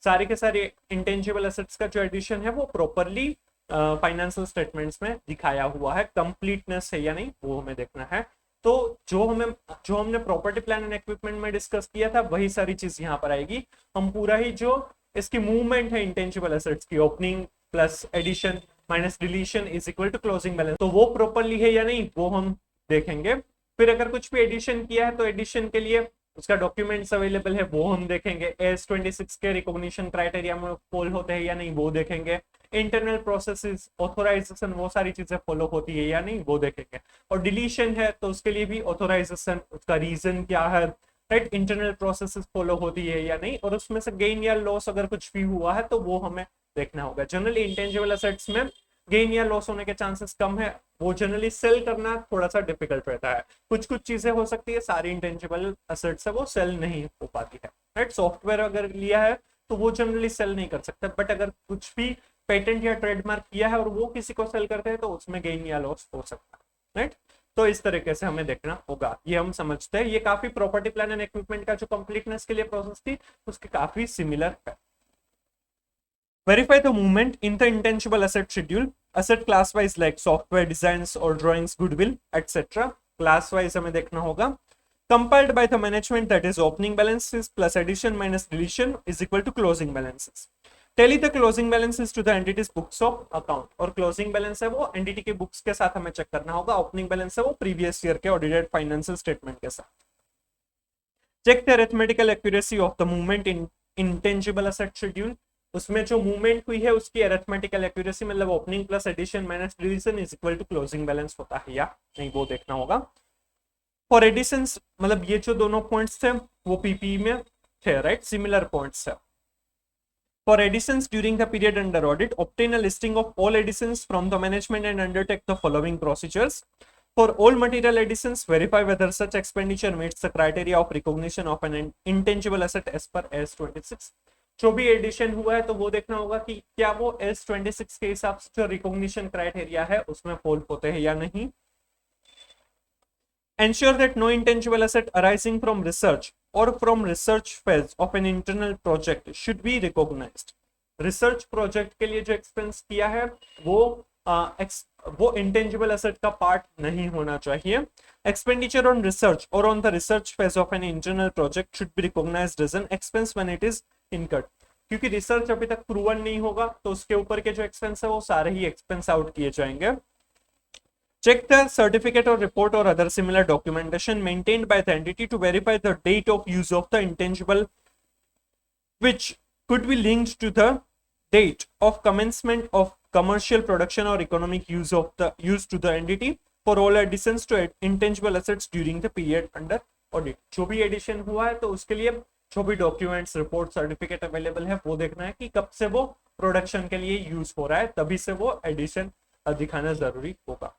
सारे के सारे इंटेंजिबल एसेट्स का जो एडिशन है वो प्रॉपरली फाइनेंशियल स्टेटमेंट्स में दिखाया हुआ है, कंप्लीटनेस है या नहीं वो हमें देखना है। तो जो हमने प्रॉपर्टी प्लान एंड इक्विपमेंट में डिस्कस किया था वही सारी चीज यहाँ पर आएगी। हम पूरा ही जो इसकी मूवमेंट है इंटेंजिबल एसेट्स की, opening plus addition minus deletion is equal to closing balance, तो वो प्रॉपरली है या नहीं वो हम देखेंगे। फिर अगर कुछ भी एडिशन किया है तो एडिशन के लिए उसका डॉक्यूमेंट्स अवेलेबल है वो हम देखेंगे। AS26 के रिकॉग्निशन क्राइटेरिया में फॉलो होते हैं या नहीं वो देखेंगे। इंटरनल प्रोसेसेस ऑथोराइजेशन वो सारी चीजें फॉलो होती है या नहीं वो देखेंगे। और डिलीशन है तो उसके लिए भी ऑथोराइजेशन, उसका रीजन क्या है, राइट, इंटरनल प्रोसेसेस फॉलो होती है या नहीं, और उसमें से गेन या लॉस अगर कुछ भी हुआ है तो वो हमें देखना होगा। जनरली इंटेंजिबल एसेट्स में गेन या लॉस होने के चांसेस कम है, वो जनरली सेल करना थोड़ा सा डिफिकल्ट रहता है। कुछ कुछ चीजें हो सकती है, सारी इंटेंजिबल एसेट्स है वो सेल नहीं हो पाती है, राइट। सॉफ्टवेयर अगर लिया है तो वो जनरली सेल नहीं कर सकता, बट अगर कुछ भी पेटेंट या ट्रेडमार्क किया है और वो किसी को सेल करते हैं तो उसमें गेन या लॉस हो सकता है, राइट। तो इस तरीके से हमें देखना होगा, ये हम समझते हैं। ये काफी प्रॉपर्टी प्लान एंड इक्विपमेंट का जो कंप्लीटनेस के लिए प्रोसेस थी उसके काफी सिमिलर है। Verify the movement in the intangible asset schedule, asset class wise like software designs or drawings, goodwill, etc. Class wise हमें देखना होगा। Compiled by the management, that is opening balances plus addition minus deletion is equal to closing balances. Tally the closing balances to the entity's books of account, और closing balance है वो entity के books के साथ हमें check करना होगा। opening balance है वो previous year के audited financial statement के साथ। Check the arithmetical accuracy of the movement in intangible asset schedule, उसमें जो मूवमेंट हुई है उसकी अरिथमेटिकल एक्यूरेसी, मतलब opening plus addition minus deletion is equal to closing balance होता है या नहीं वो देखना होगा। फॉर एडिशंस, मतलब ये जो दोनों पॉइंट्स थे वो पीपी में थे, राइट, सिमिलर पॉइंट्स है। For additions during the period under audit, obtain a listing of all additions from the management and undertake the following procedures. For all material additions, verify whether such expenditure meets the criteria of recognition of an intangible asset as per AS26। जो भी addition हुआ है तो वो देखना होगा कि क्या वो AS26 के हिसाब से जो रिकॉग्निशन क्राइटेरिया है उसमें फॉल होते हैं या नहीं। Ensure that no intangible asset arising from research or from research phase of an internal project should be recognized। Research project के लिए जो एक्सपेंस किया है वो इंटेंजिबल एसेट का पार्ट नहीं होना चाहिए। एक्सपेंडिचर ऑन रिसर्च और on the research phase of an internal project should be recognised as an expense when it is incurred, क्योंकि रिसर्च अभी तक प्रूवन नहीं होगा तो उसके ऊपर के जो एक्सपेंस है वो सारे ही एक्सपेंस आउट किए जाएंगे। Check the certificate or report or other similar documentation maintained by the entity to verify the date of use of the intangible, which could be linked to the date of commencement of commercial production or economic use to the entity for all additions to intangible assets during the period under audit। जो भी addition हुआ है तो उसके लिए जो भी documents, report, certificate available है वो देखना है कि कब से वो प्रोडक्शन के लिए यूज हो रहा है, तभी से वो एडिशन दिखाना जरूरी होगा।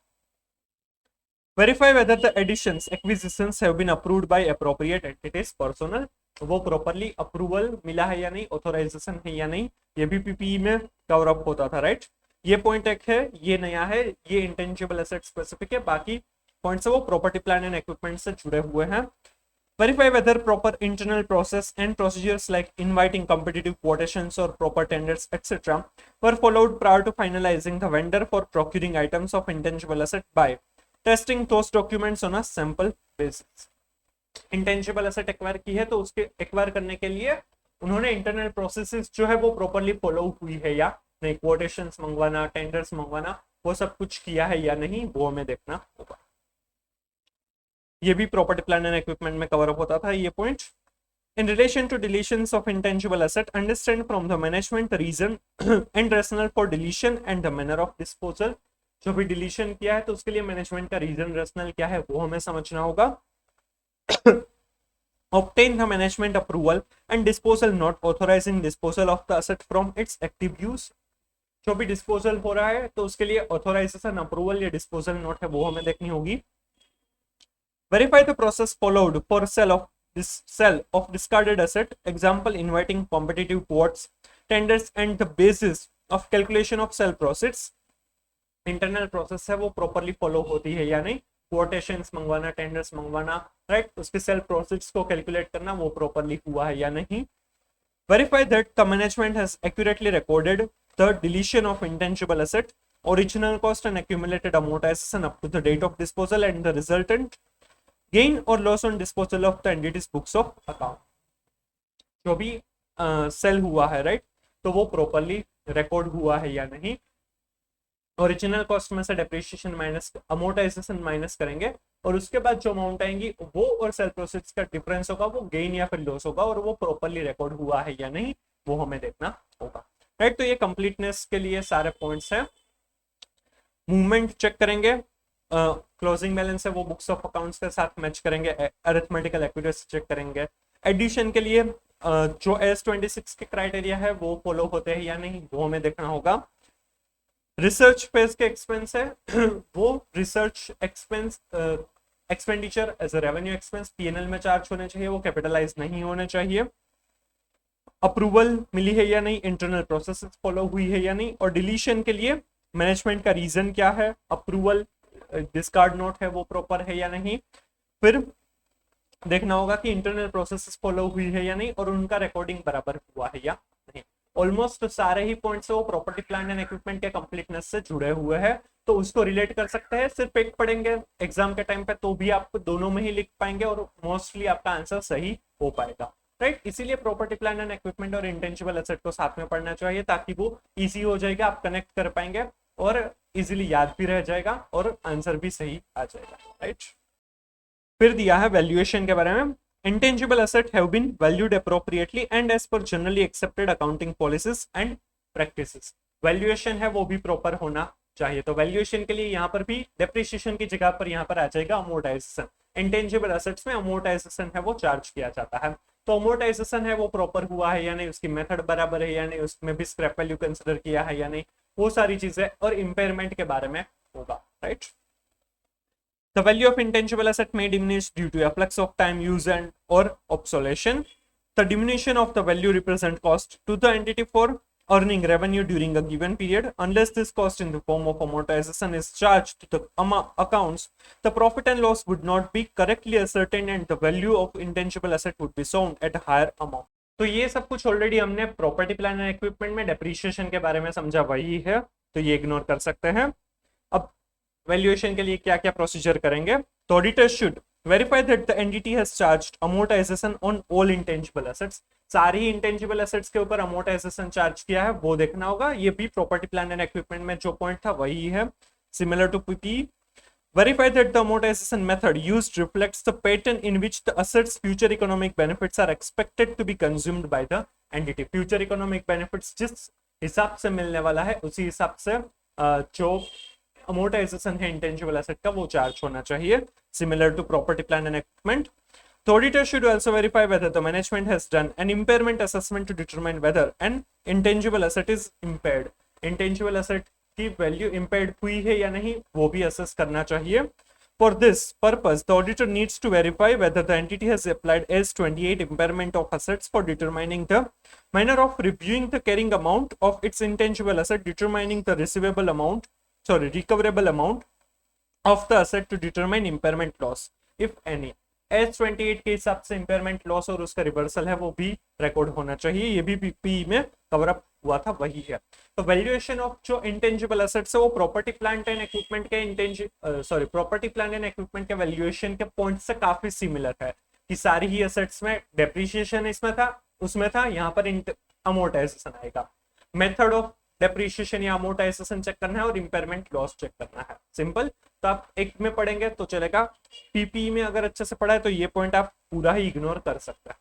Verify whether the additions, acquisitions have been approved by appropriate entities personnel, वो प्रॉपरली अप्रूवल मिला है या नहीं, ऑथोराइजेशन है या नहीं, ये भी पीपीई में कवर अप होता था, राइट। ये पॉइंट एक है, ये नया है, ये इंटेंजिबल एसेट स्पेसिफिक है, बाकी पॉइंट्स है वो प्रॉपर्टी प्लान एंड इक्विपमेंट से जुड़े हुए हैं। Verify whether proper internal process and procedures like inviting competitive quotations or proper tenders, etc. were followed prior to finalizing the vendor for procuring items of intangible asset by testing those documents on a sample basis। Intangible asset acquire की है तो उसके acquire करने के लिए उन्होंने internal processes जो है वो प्रॉपरली फॉलो हुई है या नहीं, क्वोटेशंस मंगवाना, टेंडर्स मंगवाना, वो सब कुछ किया है या नहीं वो हमें देखना होगा। ये भी प्रॉपर्टी प्लान एंड इक्विपमेंट में कवर अप होता था ये point. In relation to deletions of intangible asset, understand from the management the reason and rationale for deletion and the manner of disposal। जो भी डिलीशन किया है तो उसके लिए मैनेजमेंट का रीजन, रेशनल क्या है वो हमें समझना होगा। Obtain the management approval and disposal note authorizing disposal of the asset from its active use। जो भी डिस्पोजल हो रहा है तो उसके लिए ऑथोराइजेशन, अप्रूवल या डिस्पोजल नोट है वो हमें देखनी होगी। Verify the process followed for sell of discarded asset, example inviting competitive quotes, tenders and the basis of calculation of sell proceeds। Internal process है वो प्रॉपरली फॉलो होती है या नहीं, क्वोटेशंस मंगवाना, टेंडर्स मंगवाना, राइट, उसके सेल प्रोसेस को कैलकुलेट करना वो प्रॉपरली हुआ है या नहीं। Verify that the management has accurately recorded the deletion of intangible asset, original cost and accumulated amortisation up to the date of disposal and the resultant gain और loss on disposal of the entity's books of account. जो भी cell हुआ है, right, तो वो properly record हुआ है या नहीं। ओरिजिनल कॉस्ट में से डेप्रिसिएशन माइनस अमोर्टाइजेशन माइनस करेंगे और उसके बाद जो अमाउंट आएंगी वो और सेल प्रोसीड्स का डिफरेंस होगा, वो गेन या फिर लॉस होगा और वो प्रॉपरली रिकॉर्ड हुआ है या नहीं वो हमें देखना होगा। राइट, तो ये कंप्लीटनेस के लिए सारे पॉइंट्स हैं। मूवमेंट चेक करेंगे, क्लोजिंग बैलेंस है वो बुक्स ऑफ अकाउंट्स के साथ मैच करेंगे, अरिथमेटिकल एक्यूरेसी चेक करेंगे। एडिशन के लिए जो S26 के क्राइटेरिया है वो फॉलो होते हैं या नहीं वो हमें देखना होगा। रिसर्च फेज के एक्सपेंस है वो research expense expenditure as a revenue expense PNL में चार्ज होने चाहिए, वो कैपिटलाइज नहीं होने चाहिए। अप्रूवल मिली है या नहीं, इंटरनल प्रोसेस फॉलो हुई है या नहीं, और डिलीशन के लिए मैनेजमेंट का रीजन क्या है, अप्रूवल डिस्कार्ड नोट है वो प्रॉपर है या नहीं, फिर देखना होगा कि इंटरनल प्रोसेस फॉलो हुई है या नहीं और उनका रिकॉर्डिंग बराबर हुआ है या नहीं। ऑलमोस्ट सारे ही पॉइंट्स वो प्रॉपर्टी प्लान एंड इक्विपमेंट के कंप्लीटनेस से जुड़े हुए हैं, तो उसको रिलेट कर सकते हैं। सिर्फ एक पढ़ेंगे एग्जाम के टाइम पे तो भी आप दोनों में ही लिख पाएंगे और मोस्टली आपका आंसर सही हो पाएगा। राइट, इसीलिए प्रॉपर्टी प्लान एंड इक्विपमेंट और इंटेंजिबल एसेट को साथ में पढ़ना चाहिए ताकि वो इजी हो जाएगा, आप कनेक्ट कर पाएंगे और इजीली याद भी रह जाएगा और आंसर भी सही आ जाएगा। राइट, फिर दिया है वैल्यूएशन के बारे में। Intangible asset have been valued appropriately and as per generally accepted accounting policies and practices. Valuation है वो भी प्रॉपर होना चाहिए, तो वैल्यूएशन के लिए यहाँ पर भी डेप्रिसिएशन की जगह पर यहाँ पर आ जाएगा अमोर्टाइजेशन। इंटेंजिबल एसेट्स में अमोर्टाइजेशन है वो चार्ज किया जाता है, तो अमोर्टाइजेशन है वो प्रॉपर हुआ है या नहीं, उसकी मेथड बराबर है या नहीं, उसमें भी स्क्रैप वैल्यू कंसिडर किया है या नहीं, वो सारी चीजें और इम्पेयरमेंट के बारे में होगा। Right, the value of intangible asset may diminish due to afflux of time, use and or obsolescence. The diminution of the value represent cost to the entity for earning revenue during a given period. Unless this cost in the form of amortization is charged to the accounts, the profit and loss would not be correctly ascertained and the value of intangible asset would be shown at a higher amount. तो ये सब कुछ already हमने property plan and equipment में depreciation के बारे में समझा, वही है, तो ये इग्नोर कर सकते हैं। अब वैल्यूएशन के लिए क्या क्या प्रोसीजर करेंगे, तो auditor should verify that the entity has charged amortisation on all intangible assets. सारी ही इंटेंजिबल एसेट्स के ऊपर अमोर्टाइजेशन चार्ज किया है वो देखना होगा। ये भी प्रॉपर्टी प्लान एंड इक्विपमेंट में जो पॉइंट था वही है, similar to PP. Verify that the amortization method used reflects the pattern in which the asset's future economic benefits are expected to be consumed by the entity. Future economic benefits जिस हिसाब से मिलने वाला है उसी हिसाब से जो amortization है इंटेंजिबल एसेट का वो चार्ज होना चाहिए, similar to property plant and equipment. The auditor should also verify whether the management has done an impairment assessment to determine whether an intangible asset is impaired. Intangible asset की value impaired हुई है या नहीं वो भी assess करना चाहिए। For this purpose, the auditor needs to verify whether the entity has applied S28 impairment of assets for determining the manner of reviewing the carrying amount of its intangible asset, determining the recoverable amount of the asset to determine impairment loss, if any. S28 के हिसाब से impairment loss और उसका reversal है वो भी record होना चाहिए, ये भी पीपी में कवर अप हुआ था वही है। तो वैल्यूएशन ऑफ जो इंटेंजिबल एसेट्स है वो प्रॉपर्टी प्लांट एंड इक्विपमेंट के प्रॉपर्टी प्लांट एंड इक्विपमेंट के वैल्यूएशन के पॉइंट से काफी सिमिलर है कि सारी ही एसेट्स में डेप्रिसिएशन इसमें था उसमें था, यहाँ पर अमोर्टाइजेशन आएगा। मेथड ऑफ डेप्रिसिएशन या अमोर्टाइजेशन चेक करना है और इम्पेयरमेंट लॉस चेक करना है, सिंपल। तो आप एक में पढ़ेंगे तो चलेगा, पीपी में अगर अच्छे से पढ़ा है तो ये पॉइंट आप पूरा ही इग्नोर कर सकते हैं।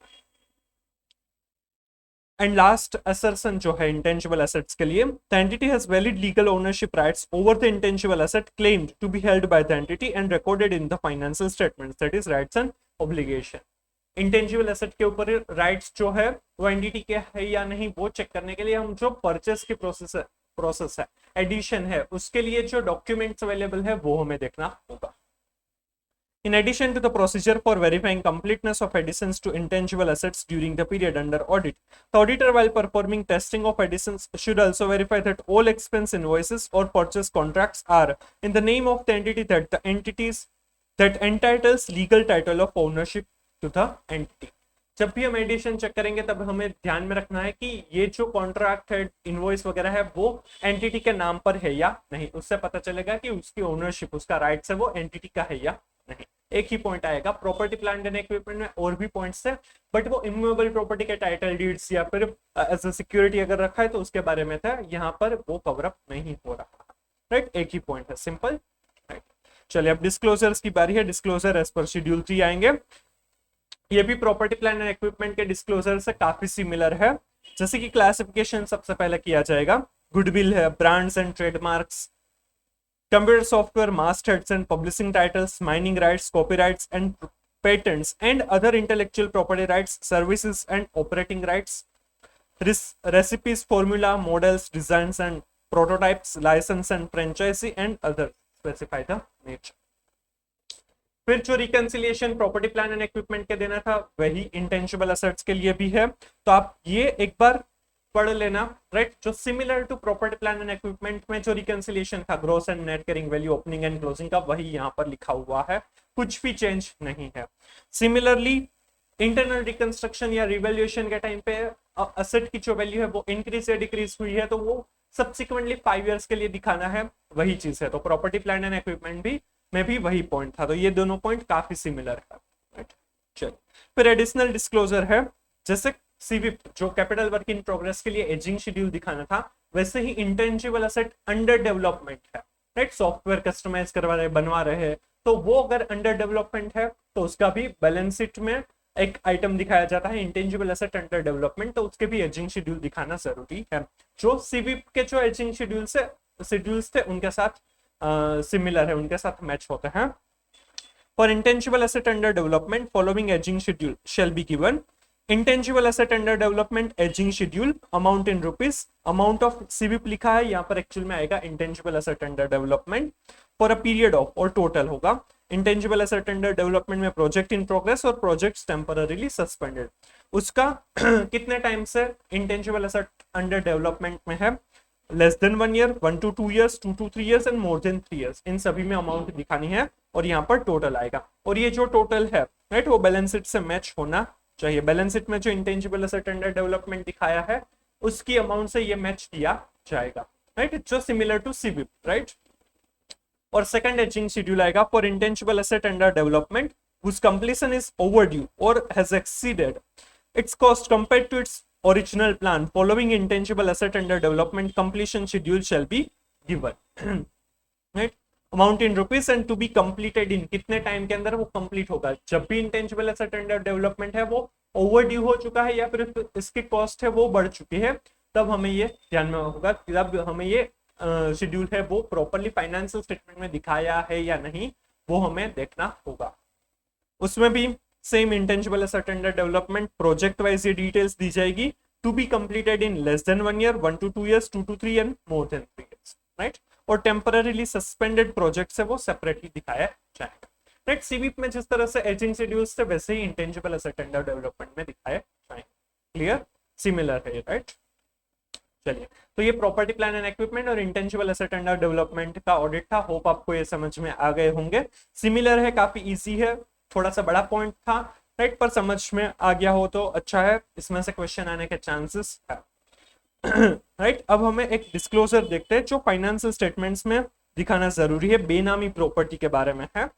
एंड लास्ट असर्शन जो है इंटेंजिबल एसेट्स के लिए, the entity has valid legal ownership rights over the intangible asset claimed to be held by the entity and recorded in the financial statements, that is rights and obligation. Intangible asset के ऊपर rights जो है वो entity के है या नहीं वो चेक करने के लिए हम जो परचेस की प्रोसेस है एडिशन है उसके लिए जो डॉक्यूमेंट्स अवेलेबल है वो हमें देखना होगा। In addition to the procedure for verifying completeness of additions to intangible assets during the period under audit, the auditor, while performing testing of additions, should also verify that all expense invoices or purchase contracts are in the name of the entity that entitles legal title of ownership to the entity. जब भी हम addition check करेंगे तब हमें ध्यान में रखना है कि ये जो कॉन्ट्रैक्ट है, इनवॉइस वगैरह है वो एंटिटी के नाम पर है या नहीं, उससे पता चलेगा कि उसकी ओनरशिप, उसका राइट्स है वो एंटिटी का है या नहीं। एक ही पॉइंट आएगा, प्रॉपर्टी प्लांट एंड इक्विपमेंट में और भी पॉइंट्स है बट वो इमूवेबल प्रॉपर्टी के टाइटल डीड्स या फिर एज अ सिक्योरिटी अगर रखा है तो उसके बारे में था, यहाँ पर वो कवर अप नहीं हो रहा। राइट, एक ही पॉइंट है, सिंपल, राइट। चलिए अब डिस्क्लोजर्स की बारी है। डिस्क्लोजर एज पर शेड्यूल 3 आएंगे। ये भी प्रॉपर्टी प्लान एंड इक्विपमेंट के डिस्क्लोजर से काफी सिमिलर है। जैसे कि क्लासिफिकेशन सबसे पहले किया जाएगा, गुडविल है, brands and trademarks, computer software, masters and publishing titles, mining rights, copyrights and patents and other intellectual property rights, services and operating rights, recipes, formula, models, designs and prototypes, license and franchisee and other specify the nature. फिर जो reconciliation property plan and equipment के देना था वही intangible assets के लिए भी है, तो आप ये एक बार पढ़ लेना, राइट। जो similar to property plan and equipment में जो रिकंसिलिएशन था gross and net carrying value, opening and closing का, वही यहाँ पर लिखा हुआ है, कुछ भी चेंज नहीं है। सिमिलरली इंटरनल रिकंस्ट्रक्शन या रिवैल्यूएशन के टाइम पे असेट की जो वैल्यू है वो इंक्रीज या डिक्रीज हुई है, तो वो सब्सिक्वेंटली 5 इयर्स के लिए दिखाना है, वही चीज है। तो प्रॉपर्टी प्लान एंड इक्विपमेंट भी में भी वही पॉइंट था, तो ये दोनों पॉइंट काफी सिमिलर है, राइट। चलिए फिर एडिशनल डिस्क्लोजर है, जैसे सीवीप जो कैपिटल वर्क इन प्रोग्रेस के लिए एजिंग शेड्यूल दिखाना था, वैसे ही इंटेंजिबल असेट अंडर डेवलपमेंट है, राइट। सॉफ्टवेयर कस्टमाइज करवा रहे, बनवा रहे हैं, तो वो अगर अंडर डेवलपमेंट है तो उसका भी बैलेंस शीट में एक आइटम दिखाया जाता है इंटेंजिबल एसेट अंडर डेवलपमेंट, तो उसके भी एजिंग शेड्यूल दिखाना जरूरी है। जो सीवीप के जो एजिंग शेड्यूल्स थे उनके साथ सिमिलर है, उनके साथ मैच होते हैं। For intangible asset under development following ageing schedule shall be given. Intangible asset under development ageing schedule, amount in rupees, amount of सीवीप लिखा है, यहाँ पर एक्चुअल में आएगा intangible asset under development for a period of, और total होगा। Intangible asset under development में प्रोजेक्ट इन प्रोग्रेस और प्रोजेक्ट्स टेम्पररीली सस्पेंडेड, उसका कितने टाइम से इंटेंजिबल एसेट अंडर डेवलपमेंट में है, less than 1 year, 1 to 2 years, 2 to 3 years and more than 3 years, इन सभी में अमाउंट दिखानी है और यहाँ पर टोटल आएगा। और ये जो टोटल है, राइट, वो बैलेंस शीट से मैच होना चाहिए। बैलेंस शीट में जो इंटेंजिबल एसेट अंडर डेवलपमेंट दिखाया है उसकी अमाउंट से ये मैच किया जाएगा, राइट, जो सिमिलर टू सीवीप, राइट। और सेकंड एजिंग शेड्यूल आएगा for intangible asset under development whose completion is overdue or has exceeded its cost compared to its original plan following intangible asset under development completion schedule shall be given, right। amount in rupees and to be completed in, कितने time के अंदर वो complete होगा। जब भी intangible asset under development है वो overdue हो चुका है या फिर इसकी कॉस्ट है वो बढ़ चुकी है, तब हमें ये ध्यान में होगा, तब हमें ये शेड्यूल है वो प्रॉपरली फाइनेंशियल स्टेटमेंट में दिखाया है या नहीं, वो हमें देखना होगा। उसमें भी same intangible asset under development project wise ये डिटेल्स दी जाएगी, to be completed in less than 1 year, 1 to 2 years, 2 to 3 and more than 3 years, right. और टेम्पररीली सस्पेंडेड प्रोजेक्ट से वो सेपरेटली दिखाया जाएगा, राइट। सीवीप में जिस तरह से एजिंग शेड्यूल्स थे वैसे ही इंटेंजिबल एसेट अंडर डेवलपमेंट में दिखाए जाएंगे। क्लियर, सिमिलर है, राइट। चलिए, तो ये प्रॉपर्टी प्लान एंड इक्विपमेंट और इंटेंजिबल एसेट अंडर डेवलपमेंट का ऑडिट था। होप आपको ये समझ में आ गए होंगे। सिमिलर है, काफी इजी है, थोड़ा सा बड़ा पॉइंट था, राइट, पर समझ में आ गया हो तो अच्छा है, इसमें से क्वेश्चन आने के चांसेस है, राइट। अब हमें एक डिस्क्लोजर देखते हैं जो फाइनेंशियल स्टेटमेंट्स में दिखाना जरूरी है, बेनामी प्रॉपर्टी के बारे में है।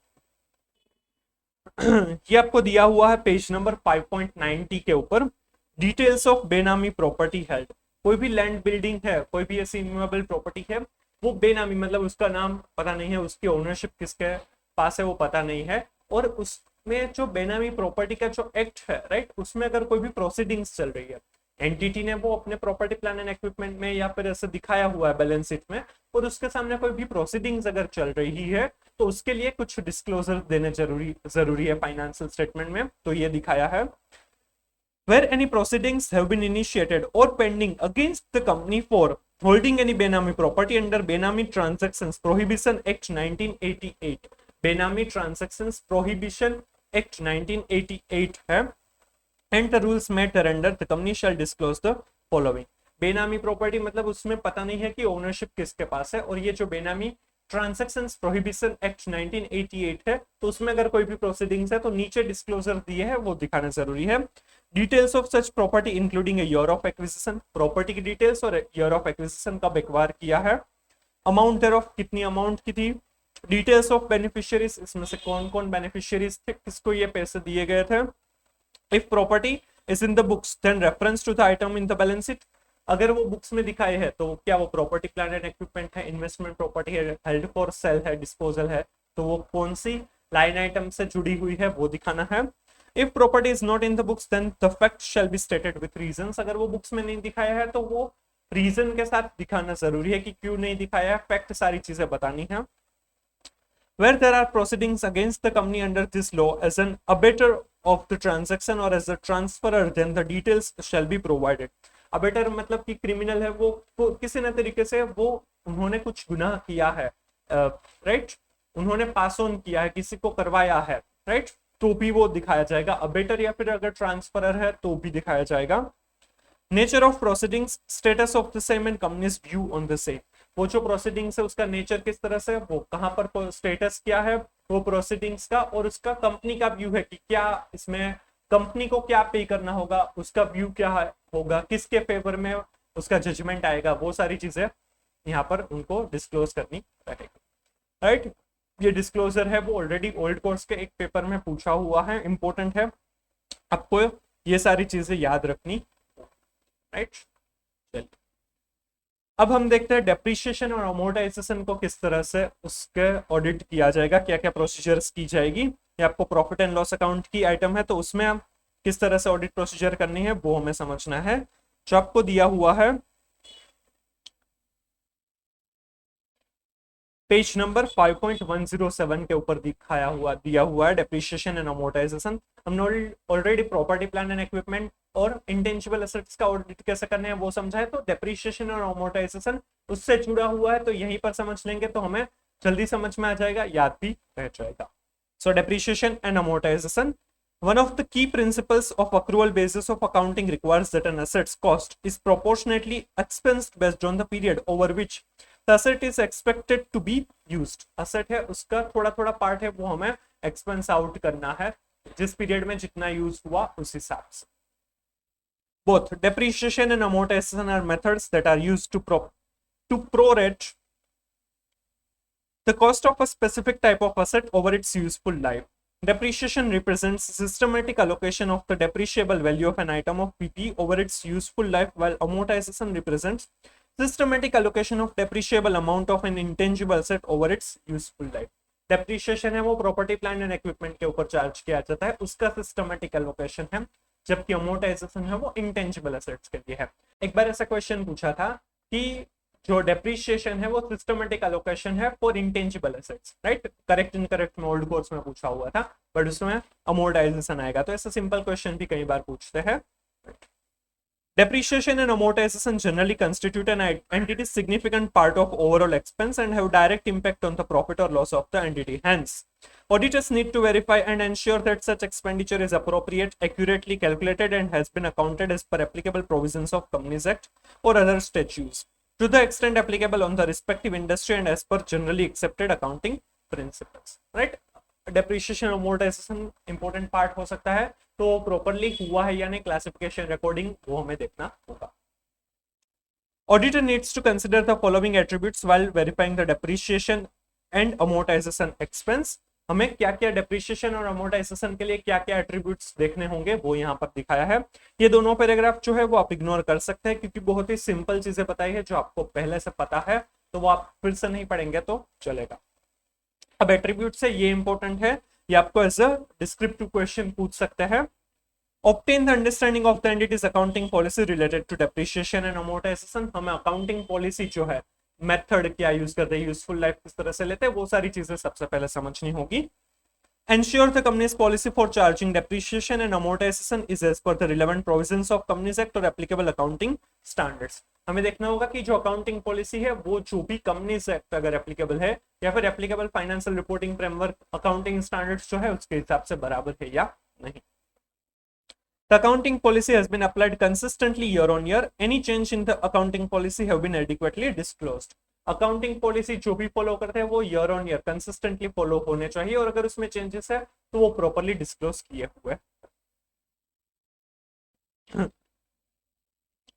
ये आपको दिया हुआ है पेज नंबर 5.90 के ऊपर, डिटेल्स ऑफ बेनामी प्रॉपर्टी हेल्ड। कोई भी लैंड बिल्डिंग है, कोई भी ऐसी इमूवेबल प्रॉपर्टी है, वो बेनामी मतलब उसका नाम पता नहीं है, उसकी ओनरशिप किसके पास है वो पता नहीं है, और उसमें जो बेनामी प्रॉपर्टी का जो एक्ट है, राइट, उसमें अगर कोई भी प्रोसीडिंग्स चल रही है, एंटिटी ने वो अपने प्रॉपर्टी प्लान एंड इक्विपमेंट में या फिर ऐसे दिखाया हुआ है बैलेंस शीट में, और उसके सामने कोई भी प्रोसीडिंग्स अगर चल रही है तो उसके लिए कुछ डिस्क्लोजर देने जरूरी है फाइनेंशियल स्टेटमेंट में। तो ये दिखाया है, where any proceedings have been initiated or pending against the company for holding any benami property under Benami Transactions Prohibition Act 1988, Benami Transactions Prohibition Act 1988 है, and the rules met under the company shall disclose the following। बेनामी property मतलब उसमें पता नहीं है कि ownership किसके पास है, और ये जो बेनामी ट्रांजैक्शंस प्रोहिबिशन एक्ट 1988 है, तो उसमें अगर कोई भी प्रोसीडिंग्स है तो नीचे डिस्क्लोजर दिए है वो दिखाना जरूरी है। Details of such property including year of acquisition, property की डिटेल्स और ईयर ऑफ एक्विजिशन कब एक्वायर किया है, अमाउंट देयर ऑफ कितनी अमाउंट की थी, डिटेल्स ऑफ बेनिफिशियरीज, इसमें से कौन कौन बेनिफिशियरीज थे, किसको ये पैसे दिए गए थे। If property is in the books then reference to the item in the balance sheet, अगर वो बुक्स में दिखाए है तो क्या वो प्रॉपर्टी प्लांट एंड इक्विपमेंट है, इन्वेस्टमेंट प्रॉपर्टी है, हेल्ड फॉर सेल है, डिस्पोजल है, तो वो कौन सी लाइन आइटम से जुड़ी हुई है वो दिखाना है। If property is not in the books then the fact shall be stated with reasons. अगर वो बुक्स में नहीं दिखाया है तो वो रीजन के साथ दिखाना जरूरी है कि क्यों नहीं दिखाया है, फैक्ट सारी चीजें बतानी है। Where there are proceedings against the company under this law as an abettor of the transaction or as a transferor, then the details shall be provided. Abettor मतलब कि क्रिमिनल है, वो किसी न तरीके से वो उन्होंने कुछ गुनाह किया है, राइट, उन्होंने पास ऑन किया है, किसी को करवाया है, राइट, तो भी वो दिखाया जाएगा। अबेटर या फिर अगर ट्रांसफरर है तो भी दिखाया जाएगा। Nature of proceedings, status of the same and companies view on the same. वो जो प्रोसीडिंग्स है उसका नेचर किस तरह से, वो कहां पर स्टेटस क्या है वो प्रोसीडिंग्स का, और उसका कंपनी का व्यू है कि क्या इसमें कंपनी को क्या पे करना होगा, उसका व्यू क्या होगा, किसके फेवर में उसका जजमेंट आएगा, वो सारी चीजें यहाँ पर उनको डिस्क्लोज करनी रहेगी, राइट। ये डिस्क्लोजर है वो ऑलरेडी ओल्ड कोर्स के एक पेपर में पूछा हुआ है, इंपॉर्टेंट है, आपको ये सारी चीजें याद रखनी, राइट। चलिए अब हम देखते हैं डेप्रिसिएशन और अमोर्टाइजेशन को किस तरह से उसके ऑडिट किया जाएगा, क्या क्या प्रोसीजर्स की जाएगी। ये आपको प्रॉफिट एंड लॉस अकाउंट की आइटम है, तो उसमें हम किस तरह से ऑडिट प्रोसीजर करनी है वो हमें समझना है। जो आपको दिया हुआ है पेज नंबर 5.107 के ऊपर दिया हुआ है डेप्रिसिएशन एंड अमोर्टाइजेशन। हमने already property plant and equipment और इंटेंजिबल एसेट्स का ऑडिट कैसे करने हैं वो समझा है, तो डेप्रिसिएशन और अमोर्टाइजेशन उससे जुड़ा हुआ है, तो यहीं पर समझ लेंगे तो हमें जल्दी समझ में आ जाएगा, याद भी रह जाएगा। सो depreciation and amortisation, one of the key principles of accrual basis of accounting requires that an asset's cost is proportionately expensed based on the period over which the asset is expected to be used. asset है उसका थोड़ा थोड़ा part है वो हमें expense out करना है, जिस पीरियड में जितना यूज हुआ उस हिसाब से। Both depreciation and amortization are methods that are used to prorate the cost of a specific type of asset over its useful life. Depreciation represents systematic allocation of the depreciable value of an item of PP over its useful life, while amortization represents systematic allocation of depreciable amount of an intangible asset over its useful life. Depreciation है वो property plant and equipment के ऊपर charge किया जाता है, उसका systematic allocation है, जबकि अमोर्टाइजेशन है वो इंटेंजिबल एसेट्स के लिए है। एक बार ऐसा क्वेश्चन पूछा था कि जो डेप्रिसिएशन है वो सिस्टमेटिक एलोकेशन है for intangible assets, right, correct incorrect में ओल्ड कोर्स में पूछा हुआ था, बट उसमें अमोर्टाइजेशन आएगा, तो ऐसा सिंपल क्वेश्चन भी कई बार पूछते हैं। Depreciation and amortization generally constitute an entity's significant part of overall expense and have direct impact on the profit or loss of the entity. Hence, auditors need to verify and ensure that such expenditure is appropriate, accurately calculated, and has been accounted as per applicable provisions of Companies Act or other statutes, to the extent applicable on the respective industry and as per generally accepted accounting principles. Right? Depreciation amortisation important part हो सकता है, तो properly हुआ है या नहीं classification recording वो हमें देखना होगा। Auditor needs to consider the following attributes while verifying the depreciation and amortisation expense. हमें क्या क्या डेप्रिसिएशन और अमोर्टाइजेशन के लिए क्या क्या एट्रीब्यूट्स देखने होंगे वो यहाँ पर दिखाया है। ये दोनों पैराग्राफ जो है वो आप इग्नोर कर सकते हैं, क्योंकि बहुत ही सिंपल चीजें बताई है जो आपको पहले से पता है, तो वो आप फिर से नहीं पढ़ेंगे तो चलेगा। अब एट्रीब्यूट से ये इंपॉर्टेंट है, ये आपको एज अ डिस्क्रिप्टिव क्वेश्चन पूछ सकते हैं। Obtain the understanding of the entity's accounting policy related to depreciation and amortisation. हमें अकाउंटिंग पॉलिसी जो है, मेथड क्या यूज करते हैं, यूजफुल लाइफ किस तरह से लेते हैं, वो सारी चीजें सबसे पहले समझनी होगी। Ensure the company's policy for charging depreciation and amortization is as per the relevant provisions of Companies Act or applicable accounting standards. हमें देखना होगा कि जो अकाउंटिंग पॉलिसी है वो जो भी कंपनीज एक्ट अगर एप्लीकेबल है या फिर applicable financial reporting framework accounting standards जो है उसके हिसाब से बराबर है या नहीं। The accounting policy has been applied consistently year on year. Any change in the accounting policy have been adequately disclosed. Accounting policy जो भी फॉलो करते हैं वो year on year consistently follow होने चाहिए, और अगर उसमें चेंजेस है तो वो प्रॉपर्ली डिस्क्लोज किए हुए।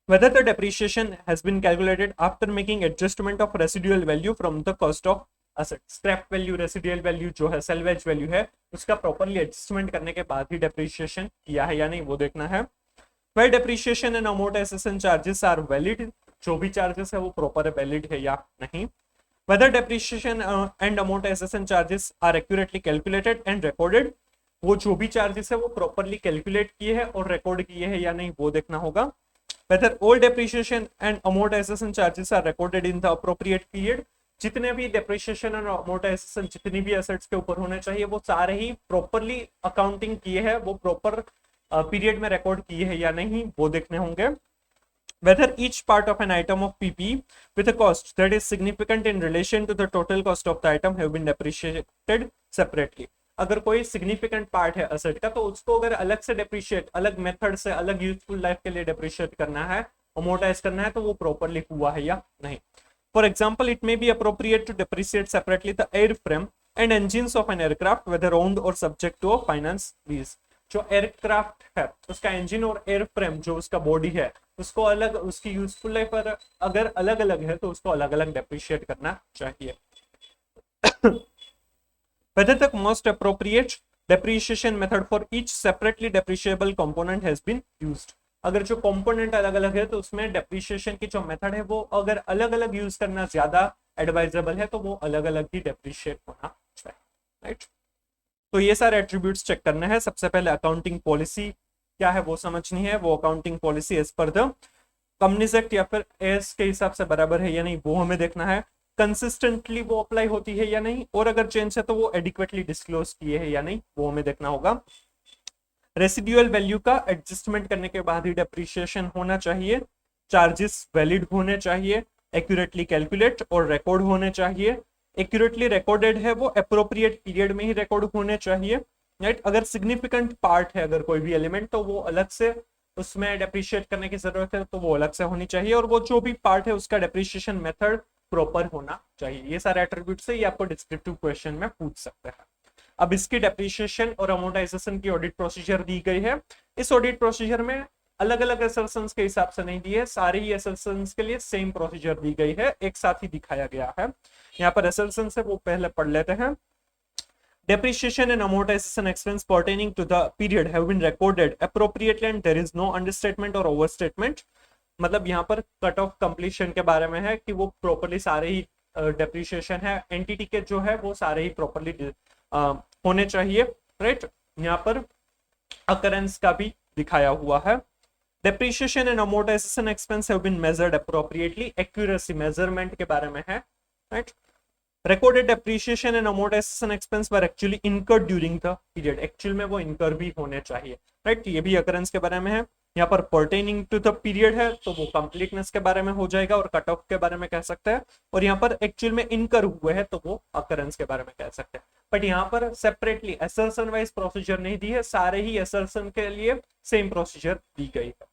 Whether the depreciation has been calculated after making adjustment of residual value from the cost of asset. Scrap value, residual value जो है, सेल्वेज वैल्यू है, उसका प्रॉपर्ली एडजस्टमेंट करने के बाद ही डेप्रिसिएशन किया है या नहीं वो देखना है। Well depreciation and amortisation charges are valid, जो भी चार्जेस है वो प्रॉपर वैलिड है या नहीं। Whether depreciation and amortisation charges are accurately calculated and recorded, वो जो भी चार्जेस है वो प्रॉपरली कैलकुलेट किए हैं और रिकॉर्ड किए हैं या नहीं वो देखना होगा। Whether all depreciation and amortisation charges are recorded in the appropriate period, जितने भी डेप्रिसिएशन और अमोर्टाइजेशन जितनी भी एसेट्स के ऊपर होने चाहिए वो सारे ही प्रॉपरली अकाउंटिंग किए हैं, वो प्रॉपर पीरियड में रिकॉर्ड किए हैं या नहीं वो देखने होंगे। Whether each part of an item of PP with a cost that is significant in relation to the total cost of the item have been depreciated separately, अगर कोई सिग्निफिकेंट पार्ट है असेट का तो उसको अगर अलग से डेप्रिशिएट, अलग मेथड से, अलग यूजफुल लाइफ के लिए डेप्रिशिएट करना है, अमोर्टाइज करना है, तो वो प्रॉपरली हुआ है या नहीं। For example it may be appropriate to depreciate separately the airframe and engines of an aircraft whether owned और सब्जेक्ट टू फाइनेंस लीज, जो एयरक्राफ्ट है उसका इंजन और एयर फ्रेम जो उसका बॉडी है उसको अलग, उसकी यूजफुल लाइफ पर अगर अलग अलग है तो उसको अलग अलग डेप्रिशिएट करना चाहिए। Whether the most appropriate depreciation method for each separately depreciable component has been used, अगर जो कंपोनेंट अलग अलग है तो उसमें डेप्रिशिएशन की जो मेथड है वो अगर अलग अलग यूज करना ज्यादा एडवाइजेबल है तो वो अलग अलग ही डेप्रिशिएट होना चाहिए, राइट। तो ये सारे एट्रीब्यूट्स चेक करने हैं। सबसे पहले अकाउंटिंग पॉलिसी क्या है वो समझनी है, वो accounting policy as per the companies act या फिर एस के हिसाब से बराबर है या नहीं वो हमें देखना है। कंसिस्टेंटली वो अप्लाई होती है या नहीं, और अगर चेंज है तो वो एडिक्वेटली डिस्क्लोज किए है या नहीं वो हमें देखना होगा। रेसिड्यूअल वैल्यू का एडजस्टमेंट करने के बाद ही डेप्रिसिएशन होना चाहिए। चार्जेस वैलिड होने चाहिए, एक्यूरेटली कैलकुलेट और रिकॉर्ड होने चाहिए। एक्यूरेटली रिकॉर्डेड है वो अप्रोप्रिएट पीरियड में ही रिकॉर्ड होने चाहिए, राइट। अगर सिग्निफिकेंट पार्ट है अगर कोई भी एलिमेंट तो वो अलग से उसमें डेप्रिशिएट करने की जरूरत है तो वो अलग से होनी चाहिए, और वो जो भी पार्ट है उसका डेप्रिसिएशन मेथड प्रॉपर होना चाहिए। ये सारे एट्रीब्यूट से ये आपको डिस्क्रिप्टिव क्वेश्चन में पूछ सकते हैं। अब इसकी डेप्रिसिएशन और अमोर्टाइजेशन की ऑडिट प्रोसीजर दी गई है। इस ऑडिट प्रोसीजर में अलग अलग असर्शंस के हिसाब से नहीं दी है, सारे ही असर्शंस के लिए सेम प्रोसीजर दी गई है, एक साथ ही दिखाया गया है। यहाँ पर असर्शंस है वो पहले पढ़ लेते हैं। Depreciation and amortization expense pertaining to the period have been recorded appropriately and there is no understatement or overstatement, मतलब यहाँ पर कट ऑफ कंप्लीशन के बारे में है कि वो प्रॉपरली सारे ही डेप्रिसिएशन है एंटिटी के जो है वो सारे ही प्रॉपरली होने चाहिए, राइट। यहाँ पर अकरेंस का भी दिखाया हुआ है। Depreciation and amortisation expense have been measured appropriately, accuracy measurement के बारे में है, right. Recorded depreciation and amortization expense were actually incurred during the period, actual में वो इनकर भी होने चाहिए, राइट। ये भी अकरेंस के बारे में है। यहाँ पर pertaining to the period है तो वो completeness के बारे में हो जाएगा और कट ऑफ के बारे में कह सकते हैं, और यहाँ पर एक्चुअल में इनकर हुए हैं तो वो अकरेंस के बारे में कह सकते हैं। बट यहाँ पर सेपरेटली असर्शन वाइज प्रोसीजर नहीं दी है, सारे ही असर्शन के लिए सेम प्रोसीजर दी गई है।